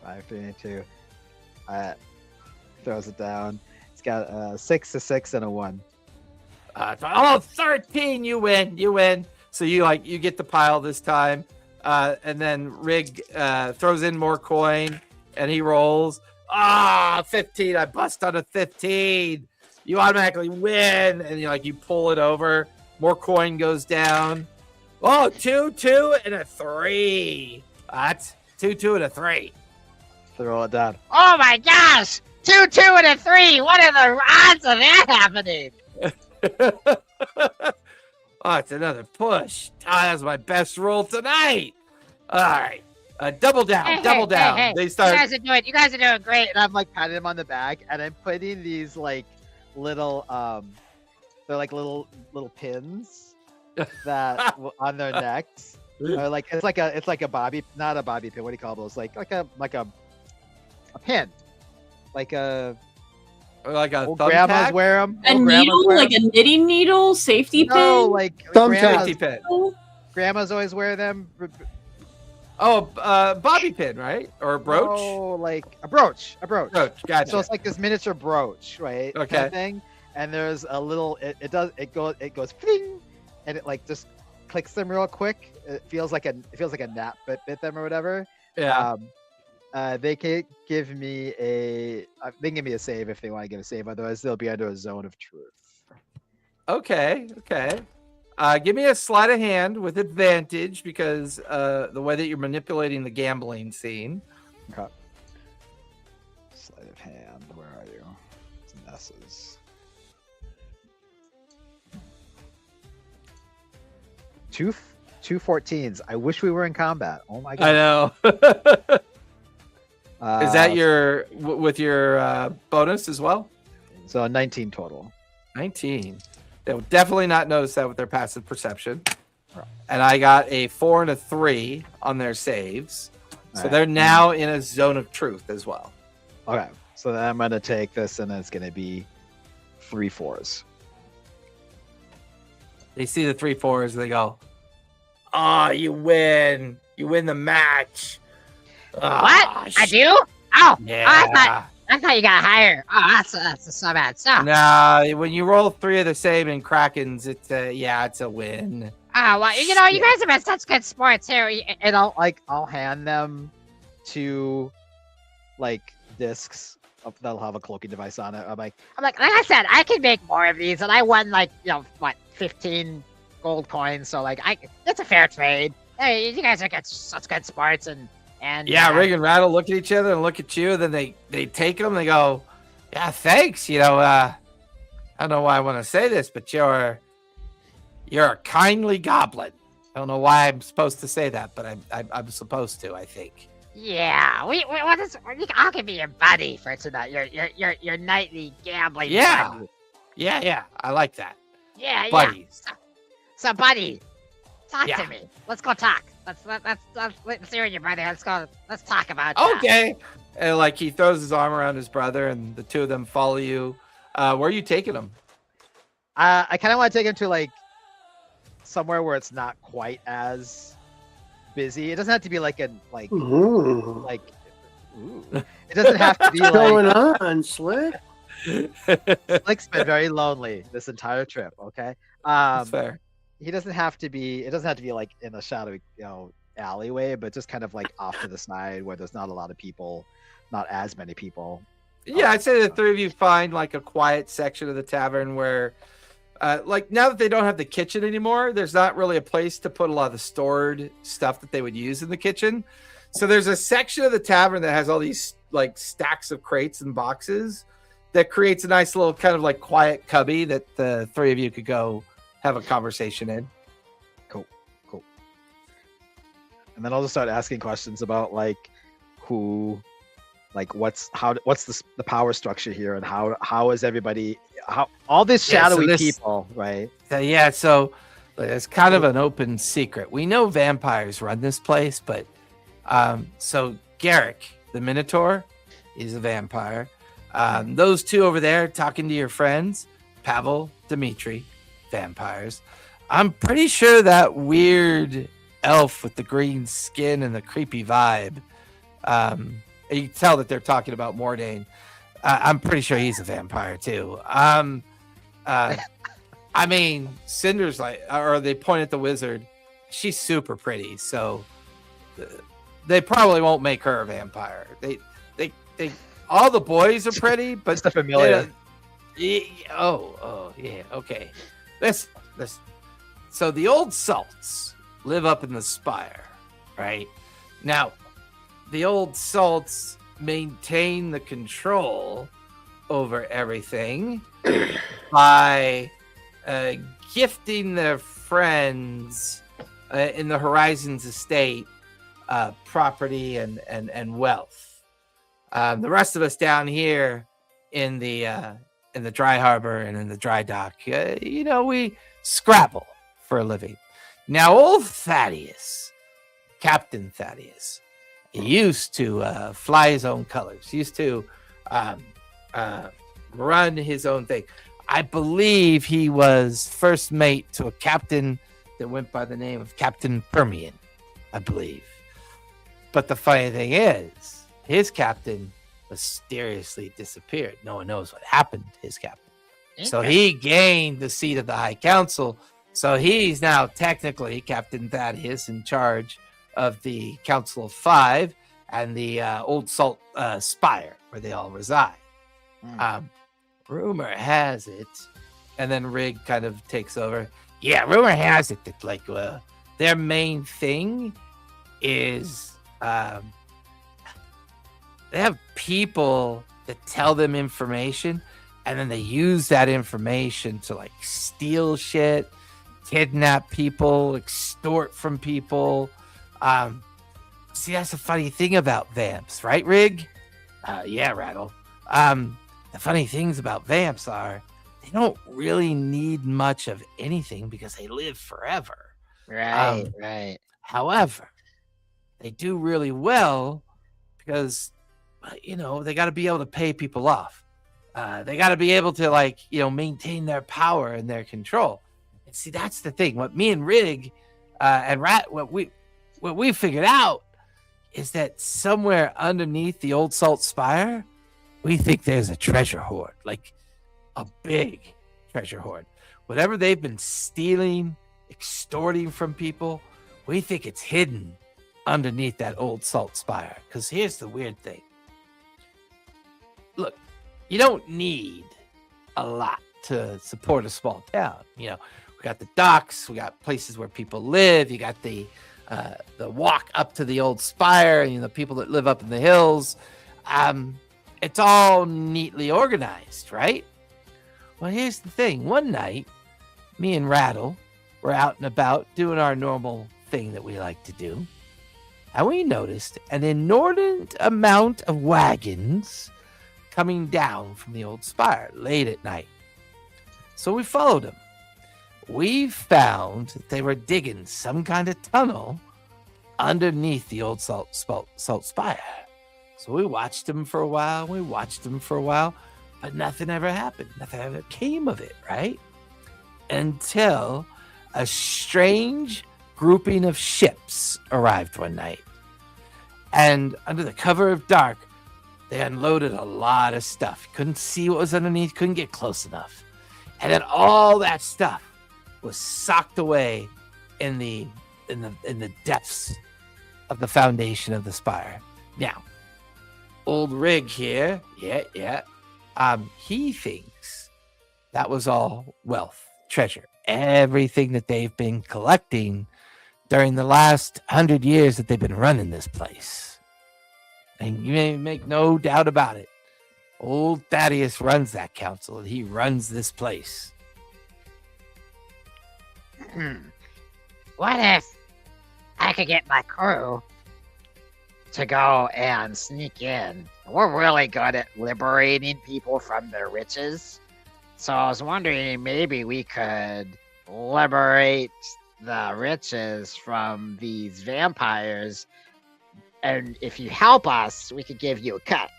5, 3, and 2. Throws it down. It's got a 6, a 6, and a 1. 13. You win. You win. So you get the pile this time. And then Rig throws in more coin and he rolls. 15. I bust on a 15. You automatically win. And you pull it over. More coin goes down. 2, 2, and a 3. That's 2, 2, and a 3. Throw it down. Oh my gosh! 2, 2, and a 3. What are the odds of that happening? It's another push. That's my best roll tonight. All right. Double down. Double down. Hey. They start. You guys are doing great. And I'm like patting him on the back, and I'm putting these like little they're like little pins that on their necks. Or like it's like a bobby, not a bobby pin. What do you call those? Like a pin, like a old grandmas wear them. A needle, like a knitting needle, safety pin. No, like Safety pin. grandmas always wear them. Bobby pin, right? Or a brooch? Oh, like a brooch. Brooch. Gotcha. So it's like this miniature brooch, right? Okay. Kind of thing. And there's a little. It goes ping, and it like just clicks them real quick. It feels like a gnat bit them or whatever. Yeah. They can give me a save if they want to give a save. Otherwise, they'll be under a zone of truth. Okay. Give me a sleight of hand with advantage because the way that you're manipulating the gambling scene. Okay. Sleight of hand. Where are you? It's S's. 2 14s. I wish we were in combat. Oh my god. I know. Is that with your bonus as well? So 19 total. 19. They'll definitely not notice that with their passive perception. Right. And I got a 4 and a 3 on their saves. So they're now in a zone of truth as well. Okay. So then I'm going to take this and it's going to be 3 4s. They see the 3 4s and they go, you win. You win the match. What? I do? Oh, Yeah. I thought you got higher. Oh, that's so bad stuff. Nah, when you roll 3 of the same in Krakens, it's a win. Oh, well, you guys have been such good sports here. And I'll hand them 2 like discs that'll have a cloaking device on it. I'm like I said, I can make more of these, and I won 15 gold coins. So it's a fair trade. Hey, you guys are such good sports, and Rig and Rattle look at each other and look at you. Then they take them. They go, yeah, thanks. I don't know why I want to say this, but you're a kindly goblin. I don't know why I'm supposed to say that, but I'm supposed to. I think. Yeah, I'll give you your buddy for tonight. Your nightly gambling. Yeah. Buddy. Yeah. I like that. Yeah, Buddies. Yeah. So, buddy, talk Yeah. to me. Let's go talk. Let's hear you, brother. Let's talk about that. Okay. And he throws his arm around his brother, and the two of them follow you. Where are you taking them? I kind of want to take him to somewhere where it's not quite as busy. It doesn't have to be Ooh. It doesn't have to be What's going on, Slick? Slick's been very lonely this entire trip. Okay. That's fair. It doesn't have to be in a shadowy, alleyway, but just kind of off to the side where there's not a lot of people, not as many people. Yeah, I'd say the 3 of you find a quiet section of the tavern where, now that they don't have the kitchen anymore, there's not really a place to put a lot of the stored stuff that they would use in the kitchen. So there's a section of the tavern that has all these stacks of crates and boxes that creates a nice little kind of quiet cubby that the 3 of you could go have a conversation in. Cool. And then I'll just start asking questions about who, what's the power structure here, and how is everybody all these Yeah, so shadowy this- people, right? So it's kind of an open secret. We know vampires run this place, but so Garrick, the Minotaur, is a vampire. Those two over there talking to your friends, Pavel, Dimitri, vampires. I'm pretty sure that weird elf with the green skin and the creepy vibe. You can tell that they're talking about Mordain. I'm pretty sure he's a vampire too. I mean, Cinder's like, or they point at the wizard. She's super pretty, so they probably won't make her a vampire. They all the boys are pretty, but Just a familiar. Oh, yeah, okay. This. So the old salts live up in the spire, right? Now, the old salts maintain the control over everything by gifting their friends in the Horizons estate property and wealth. The rest of us down here in the dry harbor and in the dry dock, we scrabble for a living. Now, old Thaddeus, Captain Thaddeus, he used to fly his own colors. He used to run his own thing. I believe he was first mate to a captain that went by the name of Captain Permian, I believe. But the funny thing is, his captain mysteriously disappeared. No one knows what happened to his captain. So he gained the seat of the High Council. So he's now technically Captain Thaddeus in charge of the Council of Five and the Old Salt Spire, where they all reside. Rumor has it, and then Rig kind of takes over. Yeah, rumor has it that their main thing is they have people that tell them information, and then they use that information to steal shit, kidnap people, extort from people. See, that's the funny thing about vamps, right, Rig? Yeah, Rattle. The funny things about vamps are they don't really need much of anything because they live forever. Right. However, they do really well because, they got to be able to pay people off. They got to be able to maintain their power and their control. And see, that's the thing. What me and Rig and Rat, what we figured out is that somewhere underneath the Old Salt Spire, we think there's a treasure hoard, like a big treasure hoard. Whatever they've been stealing, extorting from people, we think it's hidden underneath that Old Salt Spire. Because here's the weird thing. Look, you don't need a lot to support a small town. We got the docks, we got places where people live, you got the walk up to the old spire, and the people that live up in the hills. It's all neatly organized, right? Well, here's the thing. One night, me and Rattle were out and about doing our normal thing that we like to do, and we noticed an inordinate amount of wagons coming down from the old spire late at night. So we followed them. We found that they were digging some kind of tunnel underneath the Old Salt Spire. So we watched them for a while, but nothing ever happened. Nothing ever came of it, right? Until a strange grouping of ships arrived one night. And under the cover of dark, they unloaded a lot of stuff. Couldn't see what was underneath, couldn't get close enough. And then all that stuff was socked away in the depths of the foundation of the spire. Now, old Rig here, he thinks that was all wealth, treasure, everything that they've been collecting during the last 100 years that they've been running this place. And you may make no doubt about it. Old Thaddeus runs that council, and he runs this place. What if I could get my crew to go and sneak in? We're really good at liberating people from their riches. So I was wondering maybe we could liberate the riches from these vampires, and if you help us, we could give you a cut.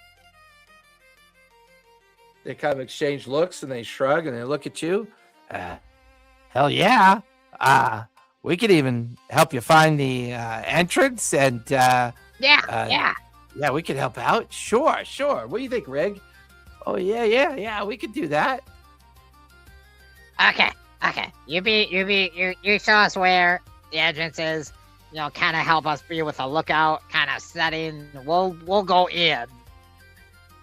They kind of exchange looks and they shrug and they look at you. Hell yeah. We could even help you find the entrance and Yeah. yeah, we could help out. Sure. What do you think, Rig? Oh yeah, we could do that. Okay. You show us where the entrance is. You know, kind of help us be with a lookout kind of setting. We'll go in,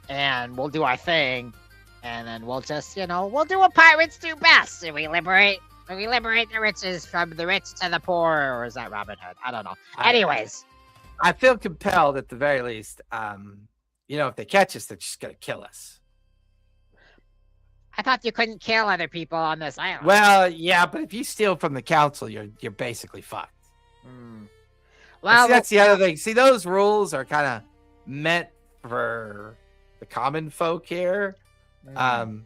and we'll do our thing, and then we'll just, we'll do what pirates do best. We liberate the riches from the rich to the poor, or is that Robin Hood? I don't know. Anyways, I feel compelled at the very least. If they catch us, they're just gonna kill us. I thought you couldn't kill other people on this island. Well, yeah, but if you steal from the council, you're basically fucked. Well, that's the other thing. See, those rules are kind of meant for the common folk here. Kind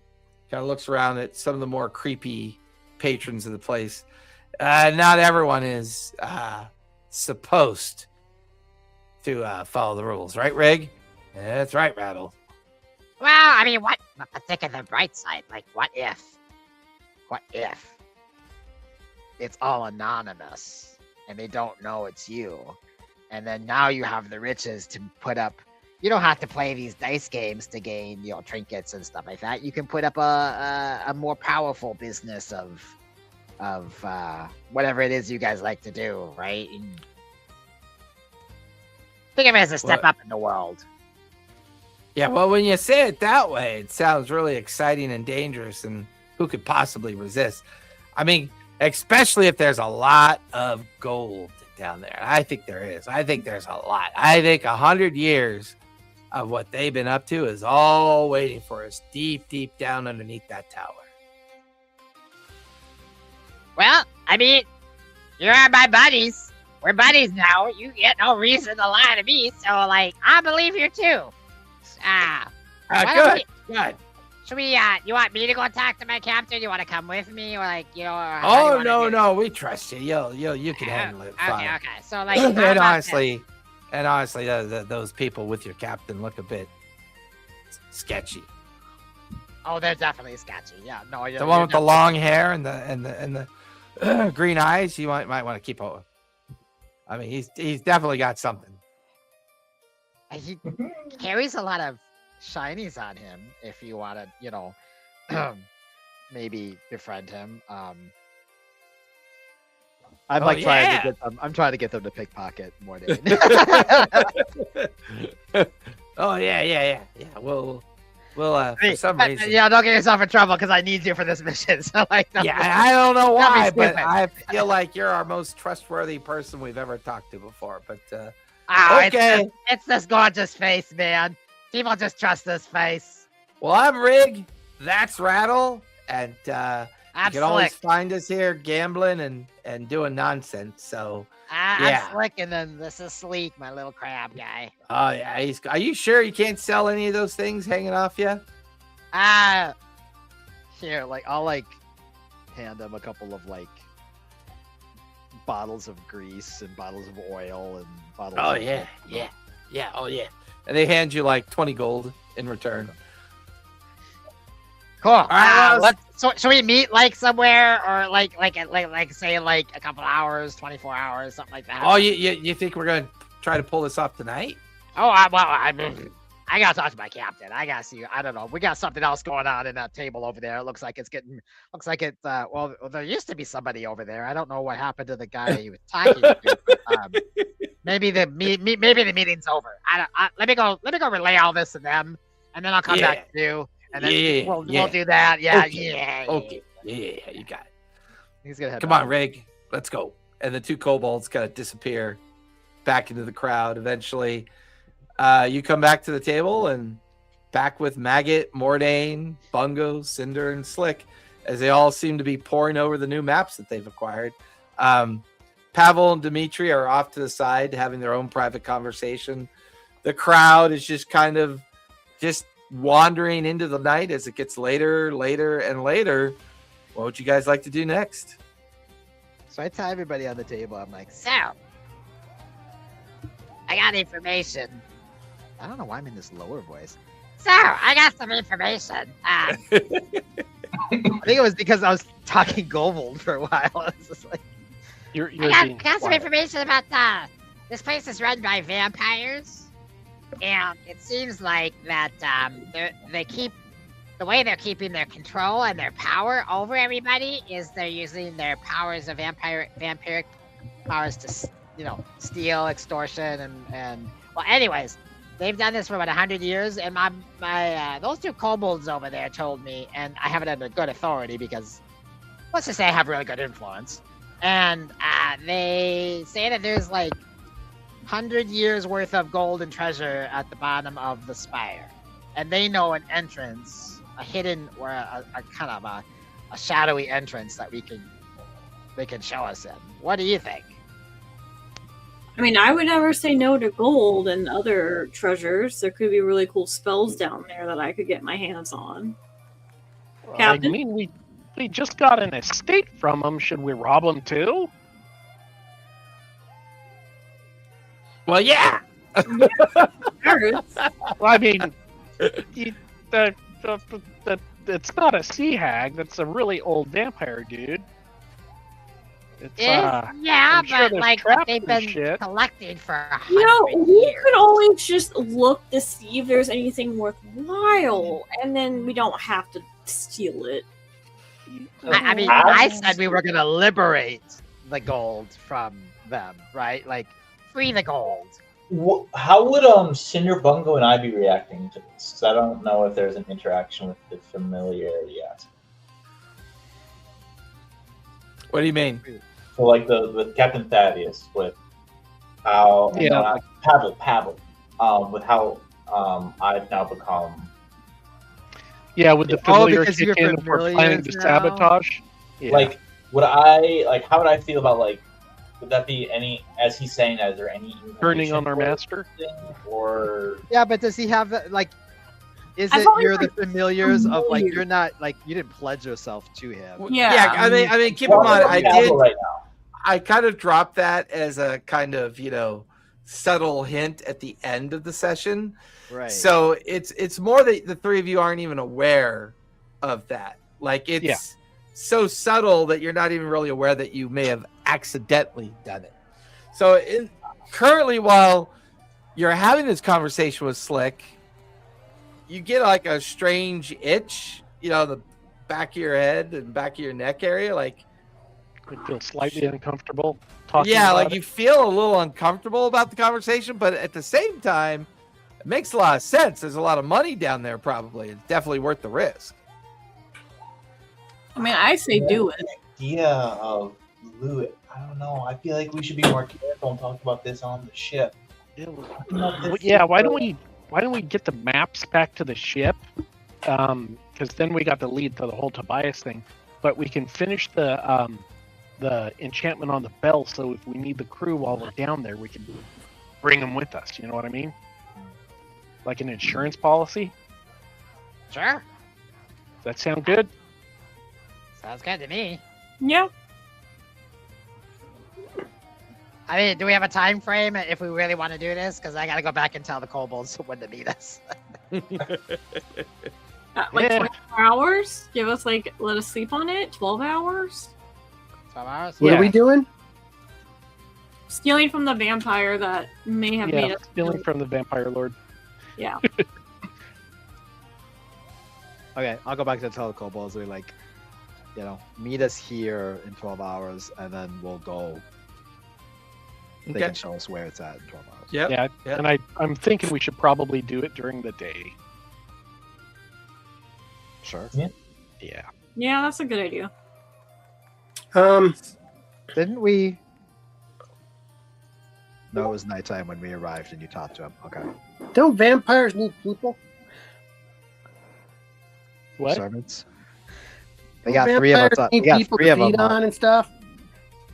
of looks around at some of the more creepy patrons of the place. Not everyone is supposed to follow the rules, right, Rig? Yeah, that's right, Rattle. Well, I mean, but think of the bright side. Like, what if it's all anonymous and they don't know it's you? And then now you have the riches to put up. You don't have to play these dice games to gain, trinkets and stuff like that. You can put up a more powerful business of whatever it is you guys like to do, right? And think of it as a step up in the world. Yeah, well, when you say it that way, it sounds really exciting and dangerous, and who could possibly resist? I mean, especially if there's a lot of gold down there. I think there is. I think there's a lot. I think 100 years of what they've been up to is all waiting for us deep, deep down underneath that tower. Well, I mean, you're my buddies. We're buddies now. You get no reason to lie to me, so, I believe you too. Good. Should we, you want me to go talk to my captain? You want to come with me? Or, Oh, no, we trust you. You can handle it. Fine. Okay. So, and honestly, those people with your captain look a bit sketchy. Oh, they're definitely sketchy. Yeah, no. The one with the long hair and the green eyes, you might want to keep over. I mean, he's definitely got something. He carries a lot of shinies on him. If you want to, maybe befriend him. I'm trying to get them to pickpocket more than. Oh yeah. We'll for some reason. Yeah, don't get yourself in trouble because I need you for this mission. So I don't know why, but I feel like you're our most trustworthy person we've ever talked to before. But okay, it's this gorgeous face, man. People just trust this face. Well, I'm Rig. That's Rattle, and you can always find us here gambling and doing nonsense. So I'm Slick, and then this is Sleek, my little crab guy. Oh yeah, are you sure you can't sell any of those things hanging off you? Here, I'll hand him a couple of bottles of grease and bottles of oil and bottles. Oh yeah. Oh yeah. And they hand you 20 gold in return. Cool. All right. So should we meet somewhere or say a couple hours, 24 hours, something like that? Oh, you think we're gonna try to pull this off tonight? Oh, I gotta talk to my captain. I gotta see. I don't know. We got something else going on in that table over there. It looks like well, there used to be somebody over there. I don't know what happened to the guy he was talking to. But, maybe the meeting's over. Let me go relay all this to them, and then I'll come back to you, and then we'll do that. Okay. Yeah, you got it. He's gonna come on, Rig. Let's go. And the two kobolds kind of disappear back into the crowd. Eventually, you come back to the table and back with Maggot, Mordain, Bungo, Cinder, and Slick, as they all seem to be poring over the new maps that they've acquired. Pavel and Dimitri are off to the side having their own private conversation. The crowd is just kind of wandering into the night as it gets later, and later. What would you guys like to do next? So I tell everybody on the table, I'm like, So, I got information. I don't know why I'm in this lower voice. So, I got some information. I think it was because I was talking Gobold for a while. I was just like, You're I being got some quiet. information about this place is run by vampires, and it seems like that they keep the way they're keeping their control and their power over everybody is they're using their powers of vampiric powers to steal, extortion, and well, anyways, they've done this for about 100 years, and my those two kobolds over there told me, and I have it under good authority because let's just say I have really good influence. And they say that there's like 100 years worth of gold and treasure at the bottom of the spire, and they know an entrance, a hidden or a kind of a shadowy entrance that they can show us in. What do you think? I mean, I would never say no to gold and other treasures. There could be really cool spells down there that I could get my hands on. I Captain? mean, we just got an estate from them. Should we rob them too? Well, yeah. Well, I mean, it's not a sea hag. That's a really old vampire dude. It's, Yeah, I'm sure but there's like traps they've and been shit. collecting for 100 you know, we years. could always just look to see if there's anything worthwhile, and then we don't have to steal it. I mean, I said we were going to liberate the gold from them, right? Like, free the gold. How would Cinder Bungo and I be reacting to this? 'Cause I don't know if there's an interaction with the familiarity aspect. What do you mean? So like the Captain Thaddeus with how Yeah. Pavel, with how I've now become. Yeah, with the Oh, familiar because you're kick in for planning the familiars now? sabotage. Yeah. Like, how would I feel about like? Would that be any? As he's saying, is there any turning on our inclination master. for it, or yeah, but does he have that? Like, is I've it always you're the liked familiars of like familiar. you're not like you didn't pledge yourself to him? Yeah. I mean, keep in Well, mind, I'm I Pavel did. right now. I kind of dropped that as a kind of subtle hint at the end of the session. Right. So it's more that the three of you aren't even aware of that. Like it's so subtle that you're not even really aware that you may have accidentally done it. So currently, while you're having this conversation with Slick, you get like a strange itch, the back of your head and back of your neck area. Like, I feel slightly uncomfortable talking. yeah, about like it. you feel a little uncomfortable about the conversation, but at the same time, it makes a lot of sense. There's a lot of money down there, probably. It's definitely worth the risk. I mean, I say do it. Idea of loot. I don't know. I feel like we should be more careful and talk about this on the ship. Yeah, why don't we get the maps back to the ship? Because then we got the lead to the whole Tobias thing. But we can finish the enchantment on the bell. So if we need the crew while we're down there, we can bring them with us. You know what I mean? Like an insurance policy. Sure, Does that sound good? sounds good to me. Yeah. I mean, do we have a time frame if we really want to do this? Because I got to go back and tell the kobolds when to meet us. Like Yeah. 24 hours? Give us let us sleep on it? 12 hours? 12 hours? What Yeah. are we doing? Stealing from the vampire that may have made Yeah, us. stealing from the vampire lord. Yeah. Okay, I'll go back to tell the kobolds we meet us here in 12 hours and then we'll go. They Okay. can show us where it's at in 12 hours. Yep. Yeah, Yep. and I'm thinking we should probably do it during the day. Sure. Yeah. Yeah, that's a good idea. Didn't we? No, it was nighttime when we arrived and you talked to him. Okay. Don't vampires need people? What? Servants. They got three of us. Need We got people three to of them. feed on and stuff.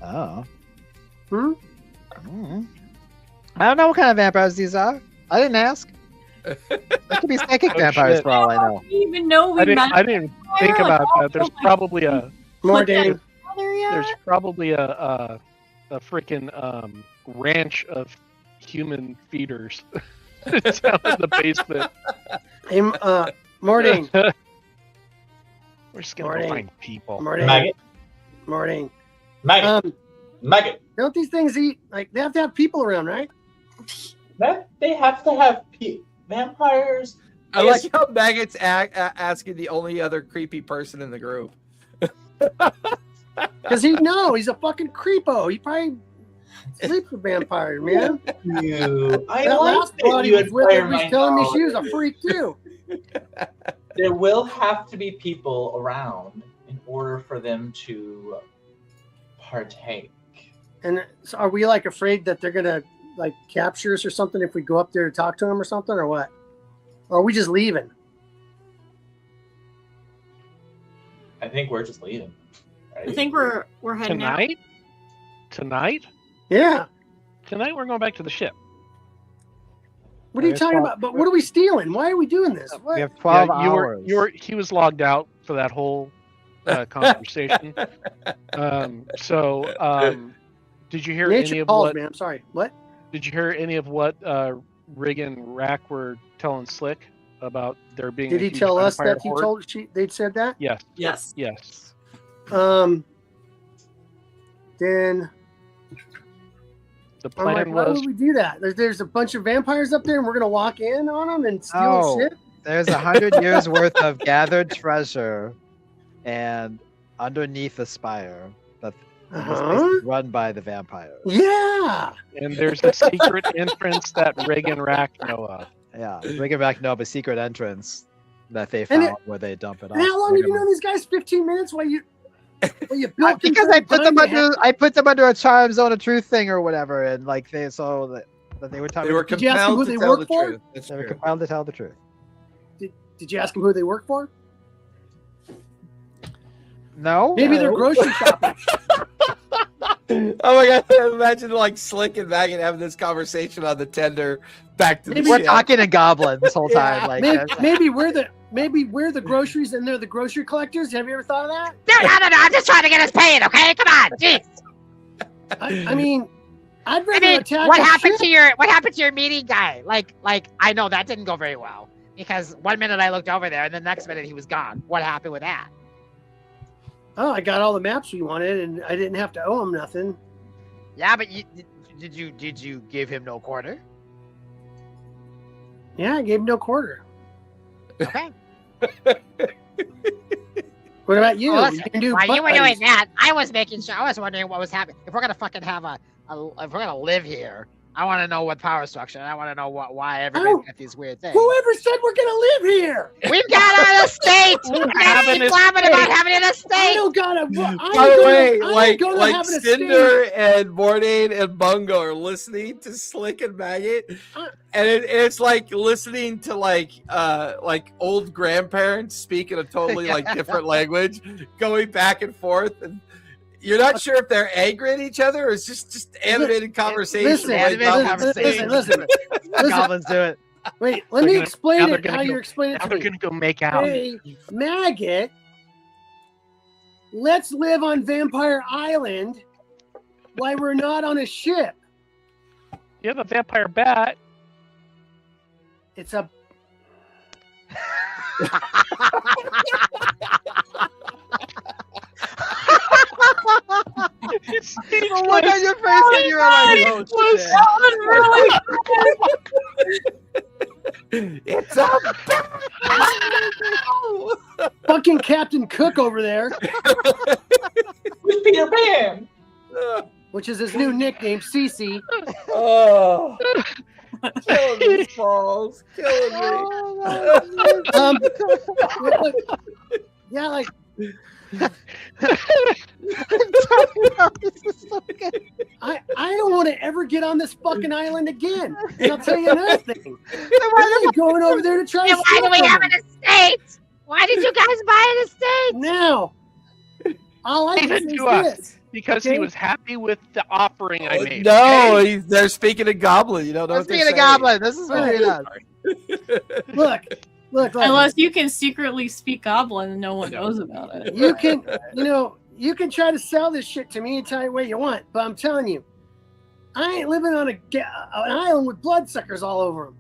Oh. Hmm? Mm. I don't know what kind of vampires these are. I didn't ask. That could be psychic vampires shit. for all I know. I didn't even know we I met. didn't think about that. There's probably a Mordane. there's probably a freaking ranch of human feeders down in the basement. Hey, Mordane. We're just gonna go find people. Mordane. Maggot. Mordane. Maggot. Maggot. Don't these things eat? Like, they have to have people around, right? That they have to have vampires. I like how Maggot's asking the only other creepy person in the group. Because he's a fucking creepo. He probably sleeps with vampires, man. I That like last that body you was with her. admire He was telling me my she was a knowledge. freak too. There will have to be people around in order for them to partake. And so are we like afraid that they're gonna like capture us or something if we go up there to talk to them or something, or what? Or are we just leaving? I think we're just leaving. Right? I think we're heading out. Tonight? Yeah. Tonight we're going back to the ship. What are you talking about? But what are we stealing? Why are we doing this? What? We have 12 Yeah, hours. he was logged out for that whole conversation. Did you hear Nature any of calls, what? man. I'm sorry. What? Did you hear any of what Rig and Rack were telling Slick about there being? Did a he huge tell us vampire that he horde? told they'd said that? Yes. Yes. Yes. Then The I'm like, plan why was would we do that? There's a bunch of vampires up there, and we're gonna walk in on them and steal Oh. shit. There's 100 years worth of gathered treasure, and underneath the spire that this place is run by the vampires. Yeah. and there's a secret entrance that Rig and Rack know of. Yeah, bring it back. No, but secret entrance that they And found where they dump it off. And how long have you known these guys? 15 minutes? While you built Because into I the put them bind to under, I put them under a charm zone of truth thing or whatever, and like they so that they were telling. They were Did you ask them compelled who to they tell work the for? truth. That's They were true. compelled to tell the truth. Did you ask them who they work for? No, Maybe they're no. grocery shopping. Oh my god! Imagine like Slick and Maggot having this conversation on the tender back to the Maybe We're ship. talking in goblin this whole time. Yeah. Like maybe we're the groceries and they're the grocery collectors. Have you ever thought of that? Dude, no, I'm just trying to get us paid, okay? Come on, jeez. I mean, I'd I rather mean, attack what a happened ship. to your meeting guy? Like I know that didn't go very well because one minute I looked over there and the next minute he was gone. What happened with that? Oh, I got all the maps we wanted, and I didn't have to owe him nothing. Yeah, but did you give him no quarter? Yeah, I gave him no quarter. Okay. What about you? Well, You listen, can do while you butt were doing buddies. that, I was making sure. I was wondering what was happening. If we're gonna fucking have if we're gonna live here, I want to know what power structure. And I want to know why everybody's got these weird things. Whoever said we're gonna live here? We've got an estate. We're We're having having an about having an I estate. don't gotta. By the way, like have an Cinder estate. and Mordane and Bungo are listening to Slick and Maggot, and it's like listening to like old grandparents speak in a totally like different language, going back and forth, and you're not sure if they're angry at each other or it's just animated conversation. Listen, like listen. goblins do it. Wait, let me Now explain they're it. gonna How go- you're explaining it Now to they're me. gonna go make out. Hey, Maggot, let's live on Vampire Island while we're not on a ship. You have a vampire bat. It's a. The look on your face when you're like, oh shit. It's a Fucking Captain Cook over there, Who's Peter Pan? which is his new nickname, Cece. Oh, killing me, Falls, killing me. Yeah, like I don't want to ever get on this fucking island again. And I'll tell you another thing. I ain't going over there to try And to why do we steal have from an estate? Why did you guys buy an estate? them. Now, all I can Leave it say to is us. this. Because Okay. he was happy with the offering I made. No, okay? they're speaking in Goblin. You don't know Let's what be they're a saying. goblin. This is what Right. he does. Look. Unless you can secretly speak Goblin and no one knows about it. You can try to sell this shit to me and tell you what you want, but I'm telling you, I ain't living on an island with bloodsuckers all over them.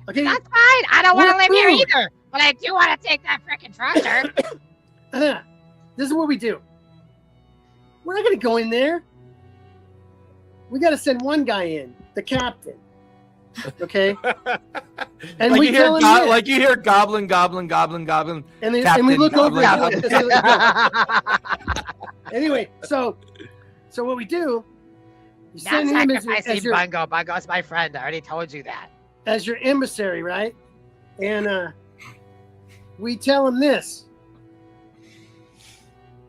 Okay, That's fine. I don't want to We're live here food. either. But I do want to take that freaking treasure. This is what we do. We're not gonna go in there. We got to send one guy in, the captain. Okay, and like we you hear tell him this. like you hear goblin, and we Captain look over. Goblin. Anyway, so what we do, you Not send him sacrificing Bungo. Bungo's my friend. I already told you that. as your emissary, right? And we tell him this.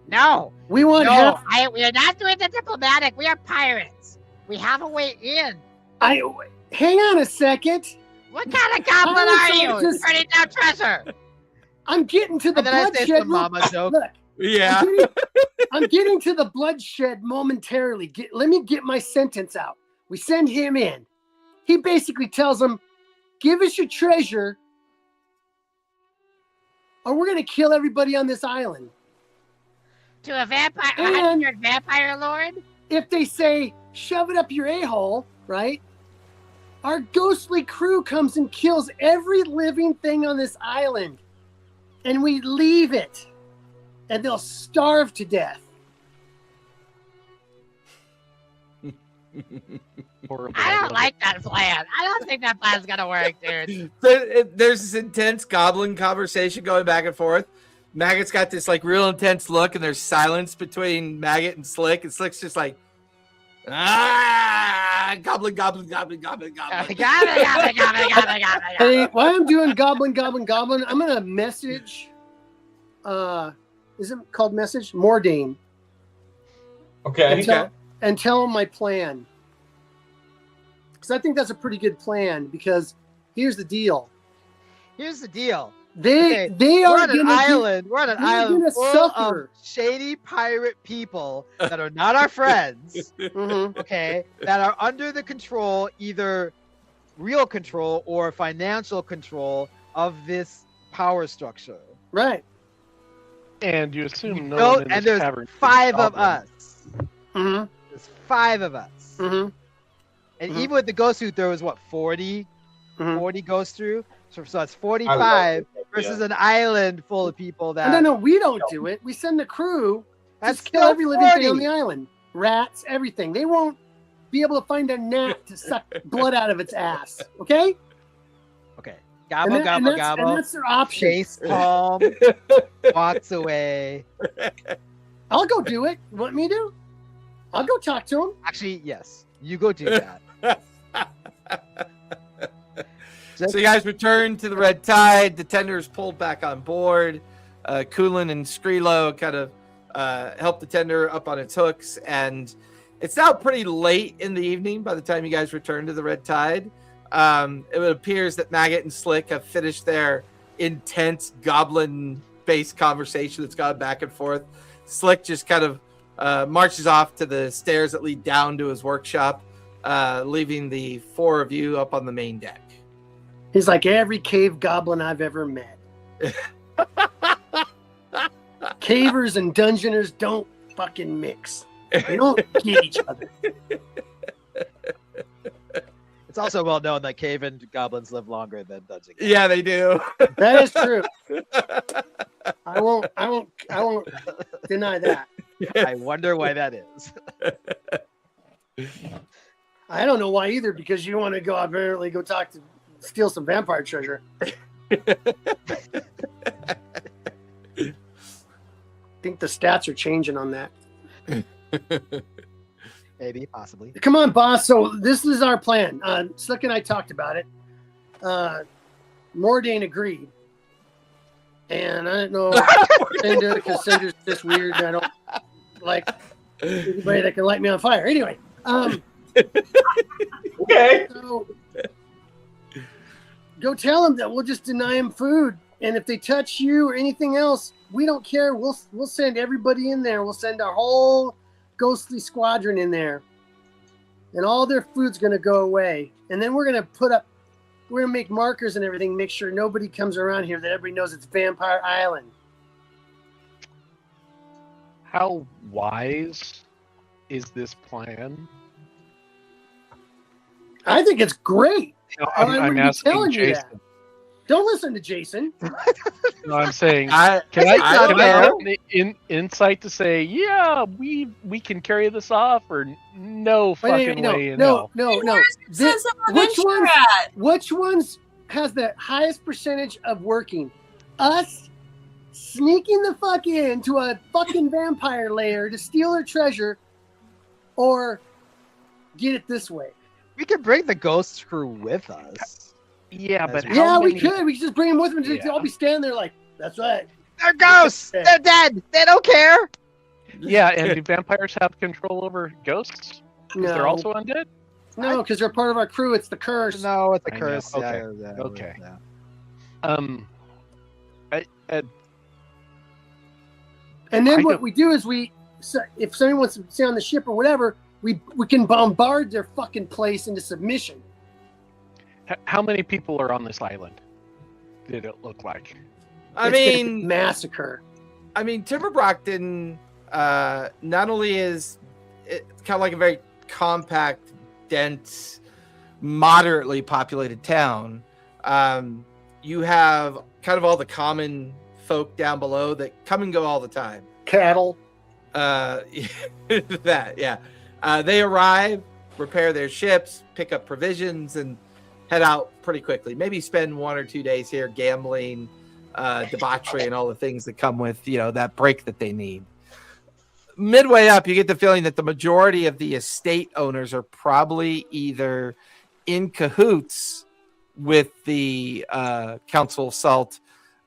No. We want No, half. we are not doing the diplomatic. We are pirates. We have a way in. Hang on a second. What kind of goblin are you? Just- Turning down treasure. I'm getting to the And then I say bloodshed. some mama joke. Look, Yeah. I'm getting to the bloodshed momentarily. Let me get my sentence out. We send him in. He basically tells them, give us your treasure or we're going to kill everybody on this island. To a vampire, a And- 100 vampire lord? If they say, shove it up your a-hole, right? Our ghostly crew comes and kills every living thing on this island. And we leave it. And they'll starve to death. Horrible. I don't like that plan. I don't think that plan's gonna work, dude. There's this intense goblin conversation going back and forth. Maggot's got this like real intense look, and there's silence between Maggot and Slick. And Slick's just like, goblin. Hey, while I'm doing goblin, I'm gonna message. Is it called message? Mordain. Okay. And tell him my plan. Because I think that's a pretty good plan. Because here's the deal. Here's the deal. They We're are on an gonna island. We're on an they're island gonna full suffer. of shady pirate people that are not our friends. Mhm. Okay, that are under the control, either real control or financial control of this power structure. Right. And you assume no No, one in and this there's tavern is 5 of goblin. us. Mm-hmm. There's 5 of us. Mm-hmm. And Mhm. even with the ghost suit, there was what 40 Mhm. 40 goes through. So that's I love 45 it. versus Yeah. an island full of people that. No, we don't do it. We send the crew That's to kill still every living thing on 40. the island. Rats, everything. They won't be able to find a gnat to suck blood out of its ass. Okay? Okay. Gobble, And gobble, that's gobble. their option. Chase palm. Walks away. I'll go do it. You want me to? I'll go talk to him. Actually, yes. You go do that. So you guys return to the Red Tide. The tender is pulled back on board. Kulin and Skrilo kind of help the tender up on its hooks. And it's now pretty late in the evening by the time you guys return to the Red Tide. It appears that Maggot and Slick have finished their intense goblin-based conversation that's gone back and forth. Slick just kind of marches off to the stairs that lead down to his workshop, leaving the 4 of you up on the main deck. He's like every cave goblin I've ever met. Cavers and dungeoners don't fucking mix. They don't get each other. It's also well known that cave and goblins live longer than dungeon. Yeah, they do. That is true. I won't deny that. I wonder why that is. I don't know why either, because you want to go apparently go steal some vampire treasure. I think the stats are changing on that. Maybe, possibly. Come on, boss. So this is our plan. Slick and I talked about it. Mordain agreed. And I don't know Cinder, because Cinder's just weird. And I don't like anybody that can light me on fire. Anyway. Okay. So go tell them that we'll just deny them food. And if they touch you or anything else, we don't care. We'll send everybody in there. We'll send our whole ghostly squadron in there. And all their food's going to go away. And then we're going to put up we're gonna make markers and everything, make sure nobody comes around here, that everybody knows it's Vampire Island. How wise is this plan? I think it's great. No, I I'm wouldn't be asking telling you Jason. that. Don't listen to Jason. No, I'm saying, I can I don't know. get an insight to say, yeah, we can carry this off, or no fucking way in hell? No. Says of Which ones? Adventure. Which ones has the highest percentage of working? Us sneaking the fuck into a fucking vampire lair to steal her treasure, or get it this way? We could bring the ghost crew with us. Yeah, but Yeah, how We many- could. We could just bring them with them. They'll Yeah. all be standing there like, that's right. They're ghosts. They're dead. They don't care. Yeah, and do vampires have control over ghosts? No, Because they're also undead? no, because they're part of our crew. It's the curse. No, it's a I know. curse. Okay. Yeah, Okay. yeah. And then I what don't- we do is if somebody wants to stay on the ship or whatever, we can bombard their fucking place into submission. How many people are on this island? Did it look like? I It's gonna be mean, massacre. Timber Brockton not only is it kind of like a very compact, dense, moderately populated town. You have kind of all the common folk down below that come and go all the time. Cattle. That, yeah. They arrive, repair their ships, pick up provisions, and head out pretty quickly. Maybe spend 1 or 2 days here gambling, debauchery, and all the things that come with, that break that they need. Midway up, you get the feeling that the majority of the estate owners are probably either in cahoots with the Council of Salt,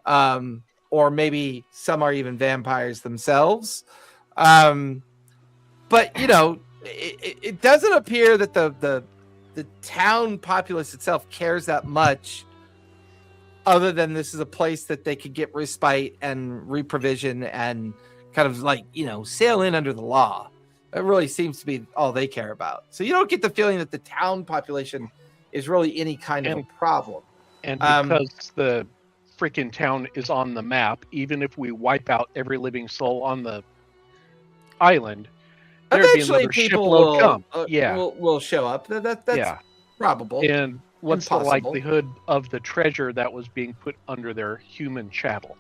or maybe some are even vampires themselves. But it doesn't appear that the town populace itself cares that much, other than this is a place that they could get respite and reprovision and kind of sail in under the law. That really seems to be all they care about. So you don't get the feeling that the town population is really any kind of a problem. And because the freaking town is on the map, even if we wipe out every living soul on the island, there'd be Eventually, another people shipload come. Yeah. will show up. That's Yeah. probable. And what's the Impossible. likelihood of the treasure that was being put under their human chattel?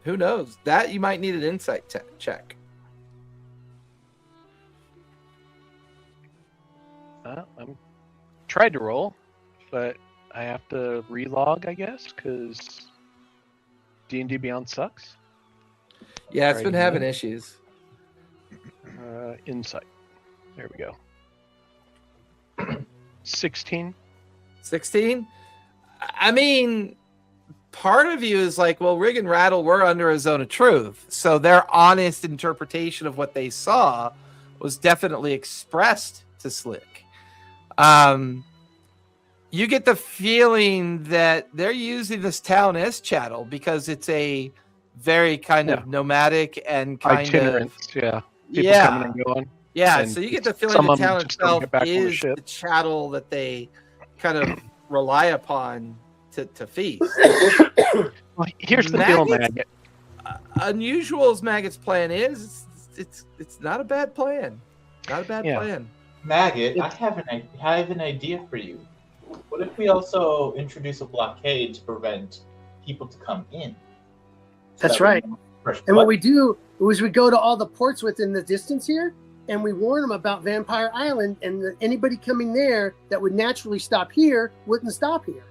Who knows? That you might need an insight check. I'm tried to roll, but I have to relog, I guess, because D&D Beyond sucks. Yeah, it's Right been here. having issues. Insight. There we go. 16. 16? I mean, part of you is like, well, Rig and Rattle were under a zone of truth. So their honest interpretation of what they saw was definitely expressed to Slick. You get the feeling that they're using this town as chattel because it's a very kind of nomadic and kind Itinerant, of... yeah. People Yeah. coming and going. Yeah, And so you get the feeling some the of them town just don't itself get back on the is ship. the chattel that they kind of rely upon to feast. Well, here's the deal, Maggots? Maggot. Unusual as Maggot's plan is, it's not a bad plan. Not a bad Yeah. plan. Maggot, I have an idea for you. What if we also introduce a blockade to prevent people to come in? That's that we right. have fresh And what blood? we do is we go to all the ports within the distance here, and we warn them about Vampire Island, and that anybody coming there that would naturally stop here wouldn't stop here.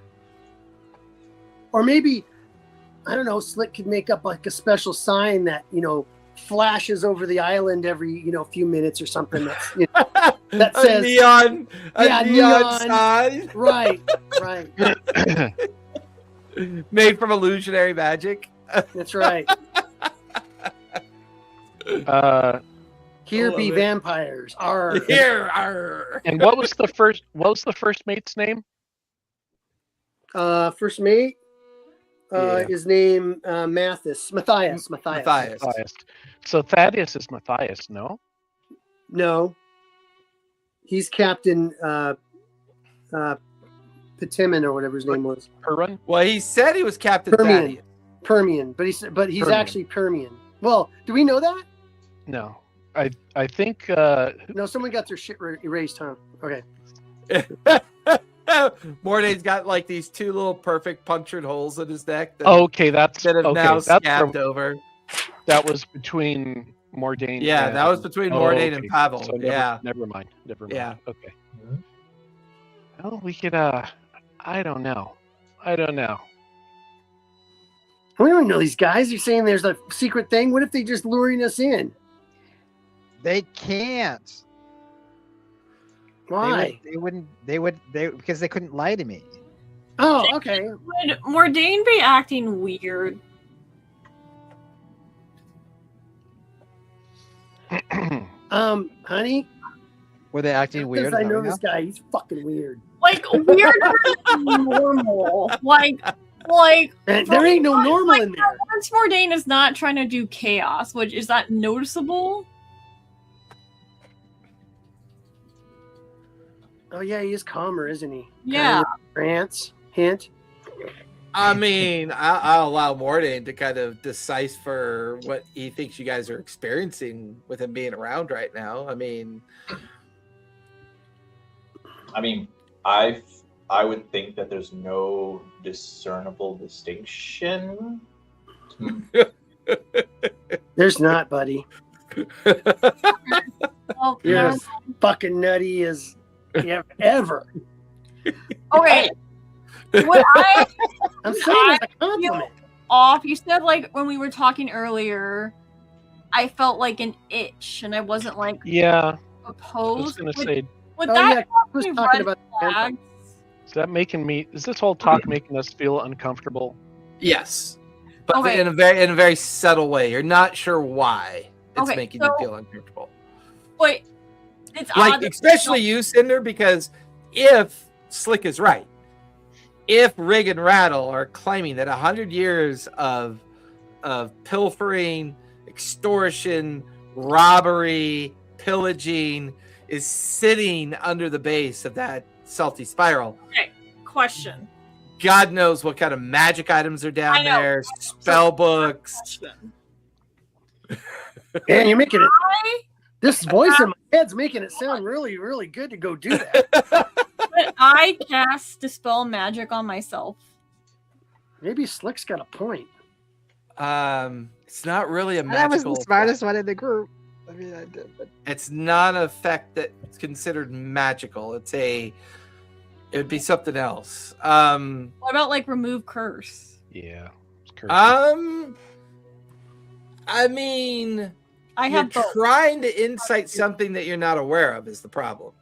Or maybe, I don't know, Slick could make up like a special sign that, flashes over the island every, few minutes or something that That says- neon neon. sign right. made from illusionary magic. That's right. Here love be it. vampires. Arr. Here, arr. And what was the first mate's name? First mate, Yeah. his name Matthias. Matthias. Matthias. So Thaddeus is Matthias, no? No. He's Captain Petimin or whatever his name was. Perun? Well, he said he was Captain Thaddeus. Permian, but he's Permian. actually Permian. Well, do we know that? No. I think No, someone got their shit erased, huh? Okay. Mordane's got like these two little perfect punctured holes in his neck okay, that's that have okay. now That's scabbed over. that was between Mordain. Yeah, that was between Mordain and Pavel. So never mind. Yeah. Okay. Well, we could. I don't know. We don't know these guys. You're saying there's a secret thing. What if they just luring us in? They can't. Why? They wouldn't. They because they couldn't lie to me. Oh, okay. Would Mordain be acting weird? Honey, Were they acting weird? because I know this guy. He's fucking weird. Like weirder than normal. Like There ain't no normal in there. once Mordain is not trying to do chaos, which is that noticeable? Oh yeah, he is calmer, isn't he? Yeah. Trance. Hint. I mean, I'll allow Mordain to kind of decipher what he thinks you guys are experiencing with him being around right now. I mean, I would think that there's no discernible distinction. There's not, buddy. Well, You're no. as fucking nutty as ever. Okay. What I'm saying it's a compliment. off, you said like when we were talking earlier, I felt like an itch, and I wasn't like Yeah. I was opposed. gonna say, Would Oh that yeah, I was be talking red about flags? is this whole talk making us feel uncomfortable? yes, but Okay. in a very subtle way. You're not sure why it's Okay, making you so- feel uncomfortable. But it's Like odd that- especially you, Cinder, because if Slick is right, if Rig and Rattle are claiming that 100 years of pilfering, extortion, robbery, pillaging is sitting under the base of that salty spiral, question. God knows what kind of magic items are down I know. there, spell books. Question. Man, you're making it. I This voice in my head's making it sound really, really good to go do that. But I cast Dispel Magic on myself. Maybe Slick's got a point. It's not really a That was magical. the smartest one in the group. I mean, I did, but It's not an effect that's considered magical. It would be something else. What about like remove curse? Yeah. It's cursed. I mean, I you're have both. trying to insight something that you're not aware of is the problem.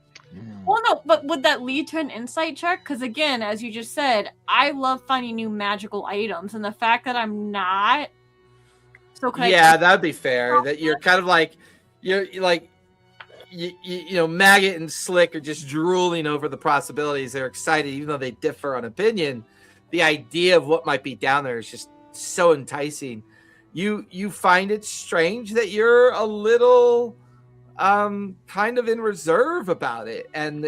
Well, no, but would that lead to an insight check? Because again, as you just said, I love finding new magical items, and the fact that I'm not. So can Yeah, I? that'd be fair. That you're kind of like you're like you know, Maggot and Slick are just drooling over the possibilities. They're excited, even though they differ on opinion. The idea of what might be down there is just so enticing. You find it strange that you're a little kind of in reserve about it, and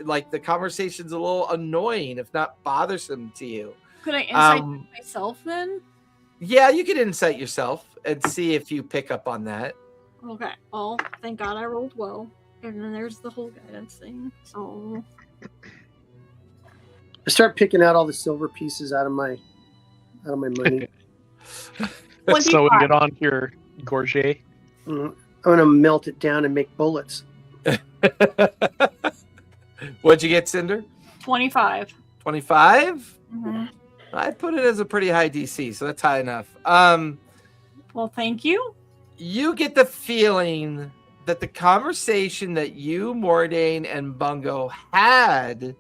like the conversation's a little annoying, if not bothersome to you. Could I insight myself then? Yeah, you could insight yourself and see if you pick up on that. Okay. Well, thank God I rolled well. And then there's the whole guidance thing. So I start picking out all the silver pieces out of my money. So we get on your gorget. I'm gonna melt it down and make bullets. What'd you get, Cinder? 25. 25? Mm-hmm. I'd put it as a pretty high DC, so that's high enough. Well, thank you. You get the feeling that the conversation that you, Mordain, and Bungo had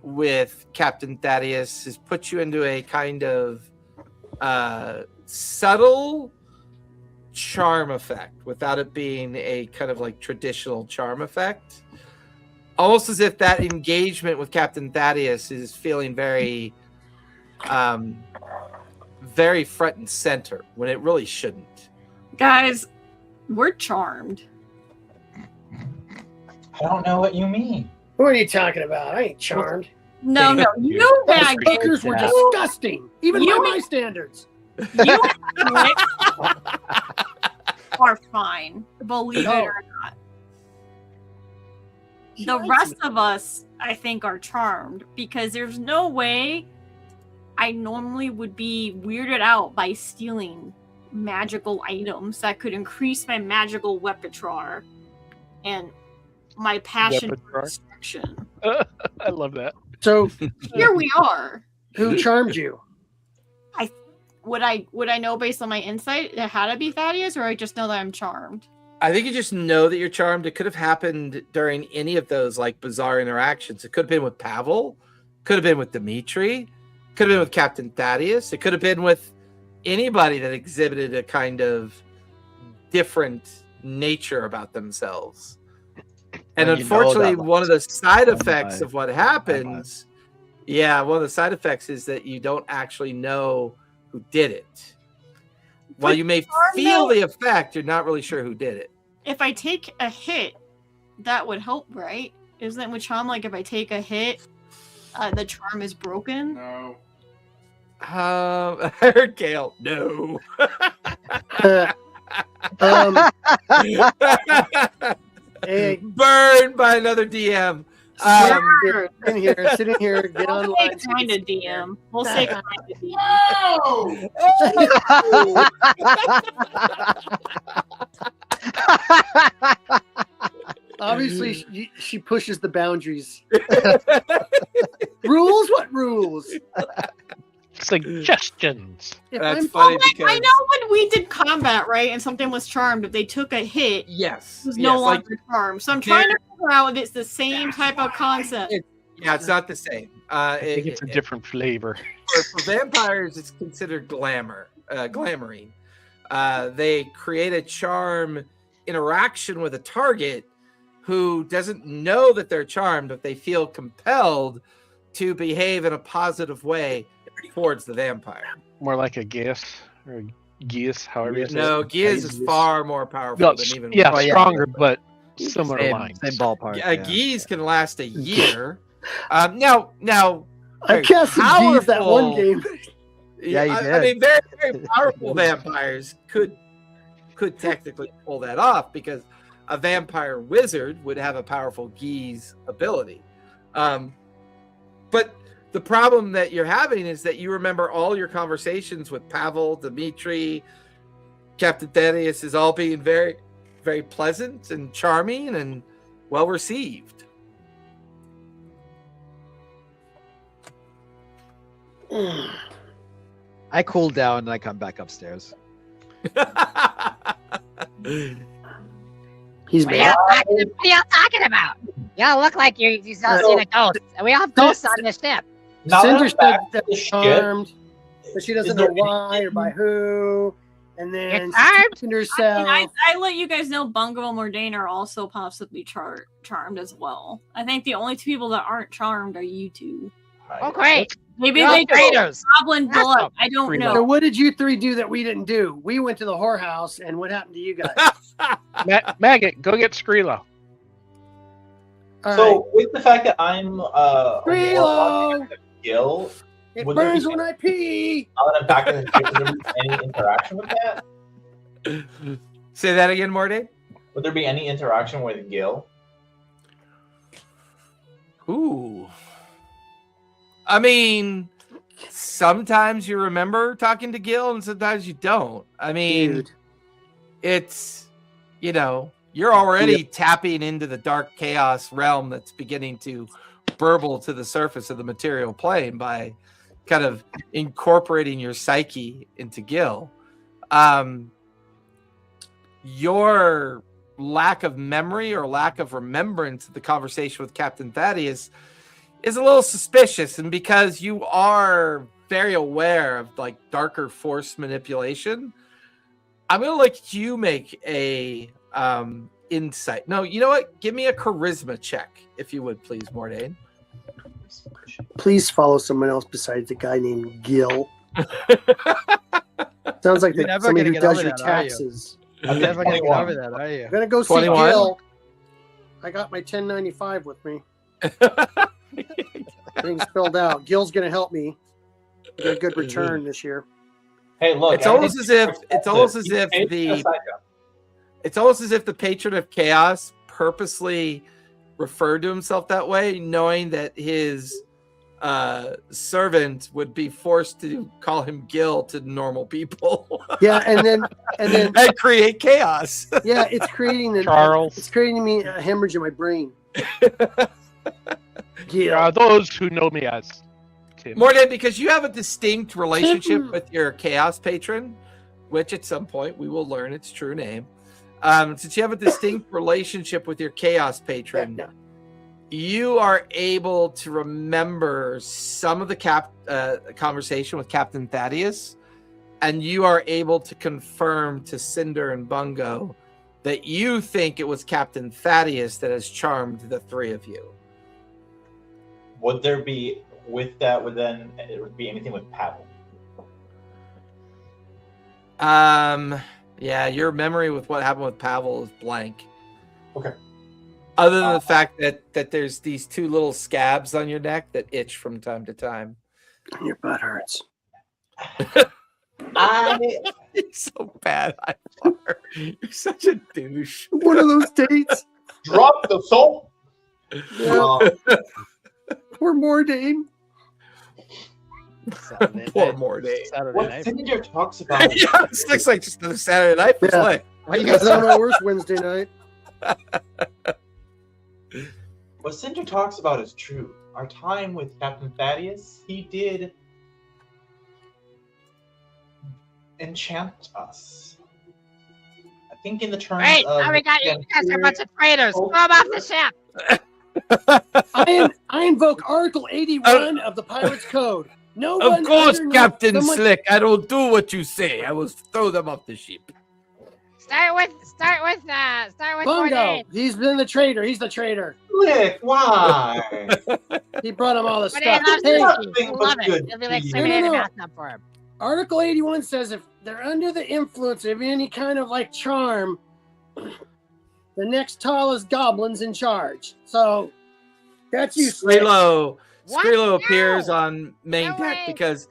with Captain Thaddeus has put you into a kind of subtle charm effect without it being a kind of like traditional charm effect. Almost as if that engagement with Captain Thaddeus is feeling very very front and center when it really shouldn't. Guys, we're charmed. I don't know what you mean. What are you talking about? I ain't charmed. No, you Those bag hookers were disgusting, even by my standards. You are fine, believe it or not. The rest of us, I think, are charmed because there's no way I normally would be weirded out by stealing magical items that could increase my magical repertoire and my passion for destruction. I love that. So here we are. Who charmed you? Would I know based on my insight it had to be Thaddeus, or I just know that I'm charmed? I think you just know that you're charmed. It could have happened during any of those like bizarre interactions. It could have been with Pavel, could have been with Dimitri, could have been with Captain Thaddeus. It could have been with anybody that exhibited a kind of different nature about themselves. And unfortunately, one of the side effects of what happens, one of the side effects is that you don't actually know who did it. While you may feel the effect, you're not really sure who did it. If I take a hit, that would help, right? Isn't it with charm like if I take a hit, the charm is broken? No. I heard Gale. No. Hey, burned by another DM. Sitting here, get online. We'll say kind of DM. We'll say kind of DM. Obviously, she pushes the boundaries. Rules? What rules? Suggestions. That's funny because I know when we did combat, right, and something was charmed, if they took a hit, it was no longer charmed. So I'm trying to figure out if it's the same type of concept. It's not the same. I think it's a different flavor. For vampires, it's considered glamoring. They create a charm interaction with a target who doesn't know that they're charmed, but they feel compelled to behave in a positive way towards the vampire. More like a Geas or Geas, however you say it. No, Geas is far more powerful than even. Stronger, but similar lines. Same ballpark. Geas can last a year. Now, I cast some Geas that one game. Yeah, you did. I mean, very, very powerful vampires could technically pull that off because a vampire wizard would have a powerful Geas ability. But the problem that you're having is that you remember all your conversations with Pavel, Dimitri, Captain Thaddeus is all being very, very pleasant and charming and well received. I cool down and I come back upstairs. He's what are y'all talking about? Y'all look like you saw seen a ghost. And we all have ghosts on this ship. Cinder said that she's charmed, but she doesn't know why or by who. And then herself. I let you guys know Bungo and Mordain are also possibly charmed as well. I think the only two people that aren't charmed are you two. Oh, great. Maybe they traitors. Goblin blood. I don't know. So what did you three do that we didn't do? We went to the whorehouse, and what happened to you guys? Maggot, go get Skrilo. So with the fact that I'm Skrilo! Gil, it burns when I pee. Now that I'm back in the ship, would there be any interaction with that? Say that again, Mordain. Would there be any interaction with Gil? Ooh. I mean, sometimes you remember talking to Gil and sometimes you don't. I mean, it's, you're already tapping into the dark chaos realm that's beginning to burble to the surface of the material plane by kind of incorporating your psyche into Gil. Your lack of memory or lack of remembrance of the conversation with Captain Thaddeus is a little suspicious, and because you are very aware of like darker force manipulation, I'm gonna let you make a insight. No, you know what? Give me a charisma check, if you would, please, Mordain. Please follow someone else besides the guy named Gil. Sounds like somebody who does your taxes. I'm never gonna get over that, are you? I'm gonna go see 21. Gil. I got my 1095 with me. Things filled out. Gil's gonna help me get a good return this year. Hey, look. It's almost as if the patron of chaos purposely referred to himself that way, knowing that his servant would be forced to call him Gil to normal people. Yeah, and then and create chaos. Yeah, it's creating Charles. It's creating me a hemorrhage in my brain. There are those who know me as Tim. Morden, because you have a distinct relationship with your chaos patron, which at some point we will learn its true name. Since you have a distinct relationship with your chaos patron, you are able to remember some of the conversation with Captain Thaddeus, and you are able to confirm to Cinder and Bungo that you think it was Captain Thaddeus that has charmed the three of you. Would there be, with that, it would be anything with Pavel? Yeah, your memory with what happened with Pavel is blank. Okay. Other than the fact that there's these two little scabs on your neck that itch from time to time. Your butt hurts. You're so bad, Ivar. You're such a douche. One of those dates. Drop the soul. Yeah. Poor Mordain. Poor Mordain. What Cinder talks about? Yeah, this looks like just another Saturday night for play. That's not my worst Wednesday night. What Cinder talks about is true. Our time with Captain Thaddeus, he did enchant us. I think in the terms Wait, of... oh, we got you guys are a bunch of traitors. Throw them off the ship. I invoke Article 81 of the Pirates Code. No one Of course, under Captain someone- Slick. I don't do what you say. I will throw them off the ship. Start with Bungo. Mordain. He's been the traitor. He's the traitor. Slick, why? He brought him all the But stuff. he loves Hey, whiskey. He'll love it. It'll be like swimming in a bathtub for him. Article 81 says if they're under the influence of any kind of like charm, the next tallest goblin's in charge. So that's you, Slick. Skrilo appears No. on main No deck way. because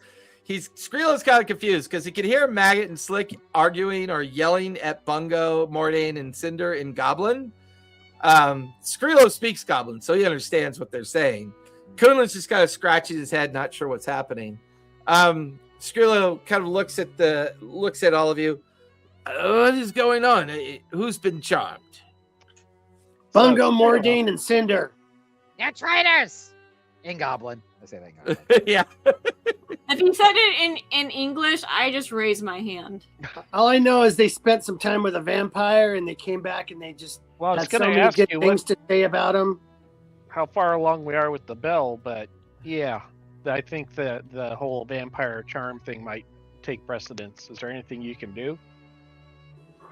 Skrilo's kind of confused because he can hear Maggot and Slick arguing or yelling at Bungo, Mordain, and Cinder in Goblin. Skrilo speaks Goblin, so he understands what they're saying. Kunlin's just kind of scratching his head, not sure what's happening. Skrilo kind of looks at all of you. What is going on? Who's been charmed? Bungo, Mordain, and Cinder. They're traitors. In Goblin. I say that in Goblin. Yeah. If you said it in English, I just raised my hand. All I know is they spent some time with a vampire and they came back and they just Well, I was had so going to many ask good you things to say about him. how far along we are with the bell, but yeah, I think that the whole vampire charm thing might take precedence. Is there anything you can do?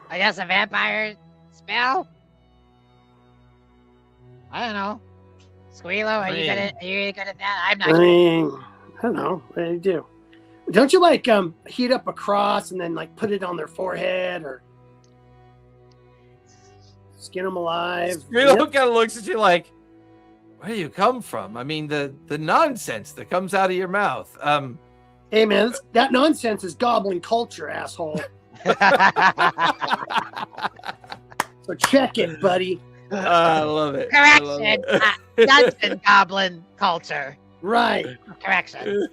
I guess a vampire spell? I don't know. Squealo, are you good at that? I'm not I good. mean, I don't know. What do you do? Don't you like heat up a cross and then like put it on their forehead or skin them alive? Skrilo Yep. kind of looks at you like, where do you come from? I mean, the nonsense that comes out of your mouth. Hey man, that nonsense is goblin culture, asshole. So check it, buddy. I love it. I love Correction. it. Dungeon goblin culture. Right. Correction.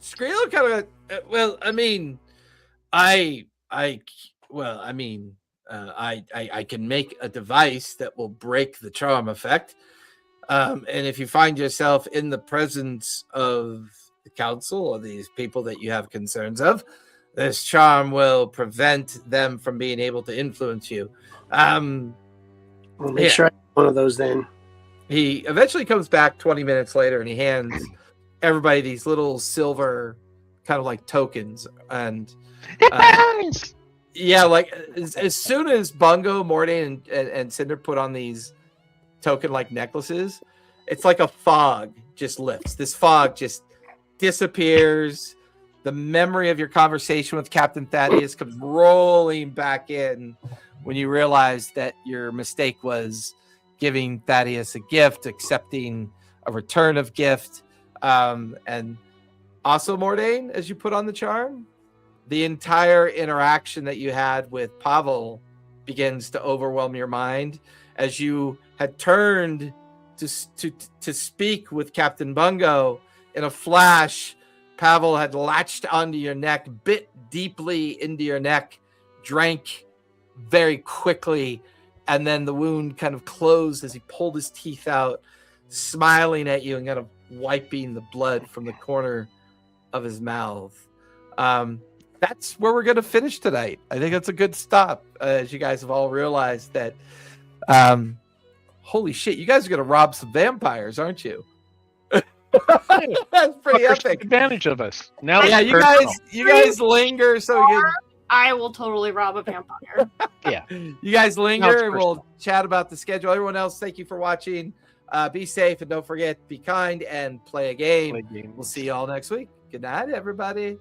Skrilo kind of, well, I mean, I can make a device that will break the charm effect. And if you find yourself in the presence of the council or these people that you have concerns of, this charm will prevent them from being able to influence you. We'll make sure I get one of those then. He eventually comes back 20 minutes later and he hands everybody these little silver kind of like tokens. And yeah, like as soon as Bungo, Mordain, and Cinder put on these token like necklaces, it's like a fog just lifts. This fog just disappears. The memory of your conversation with Captain Thaddeus comes rolling back in when you realize that your mistake was giving Thaddeus a gift, accepting a return of gift. And also, Mordain, as you put on the charm, the entire interaction that you had with Pavel begins to overwhelm your mind as you had turned to speak with Captain Bungo. In a flash, Pavel had latched onto your neck, bit deeply into your neck, drank very quickly, and then the wound kind of closed as he pulled his teeth out, smiling at you and kind of wiping the blood from the corner of his mouth. That's where we're going to finish tonight. I think that's a good stop, as you guys have all realized that, holy shit, you guys are going to rob some vampires, aren't you? That's pretty Fuckers took epic. advantage of us. Now, Yeah, it's you personal. guys linger so you I will totally rob a vampire. you guys Now linger it's and we'll chat about the schedule. Everyone else, thank you for watching. Be safe and don't forget, be kind and play a game. Play games. We'll see you all next week. Good night, everybody.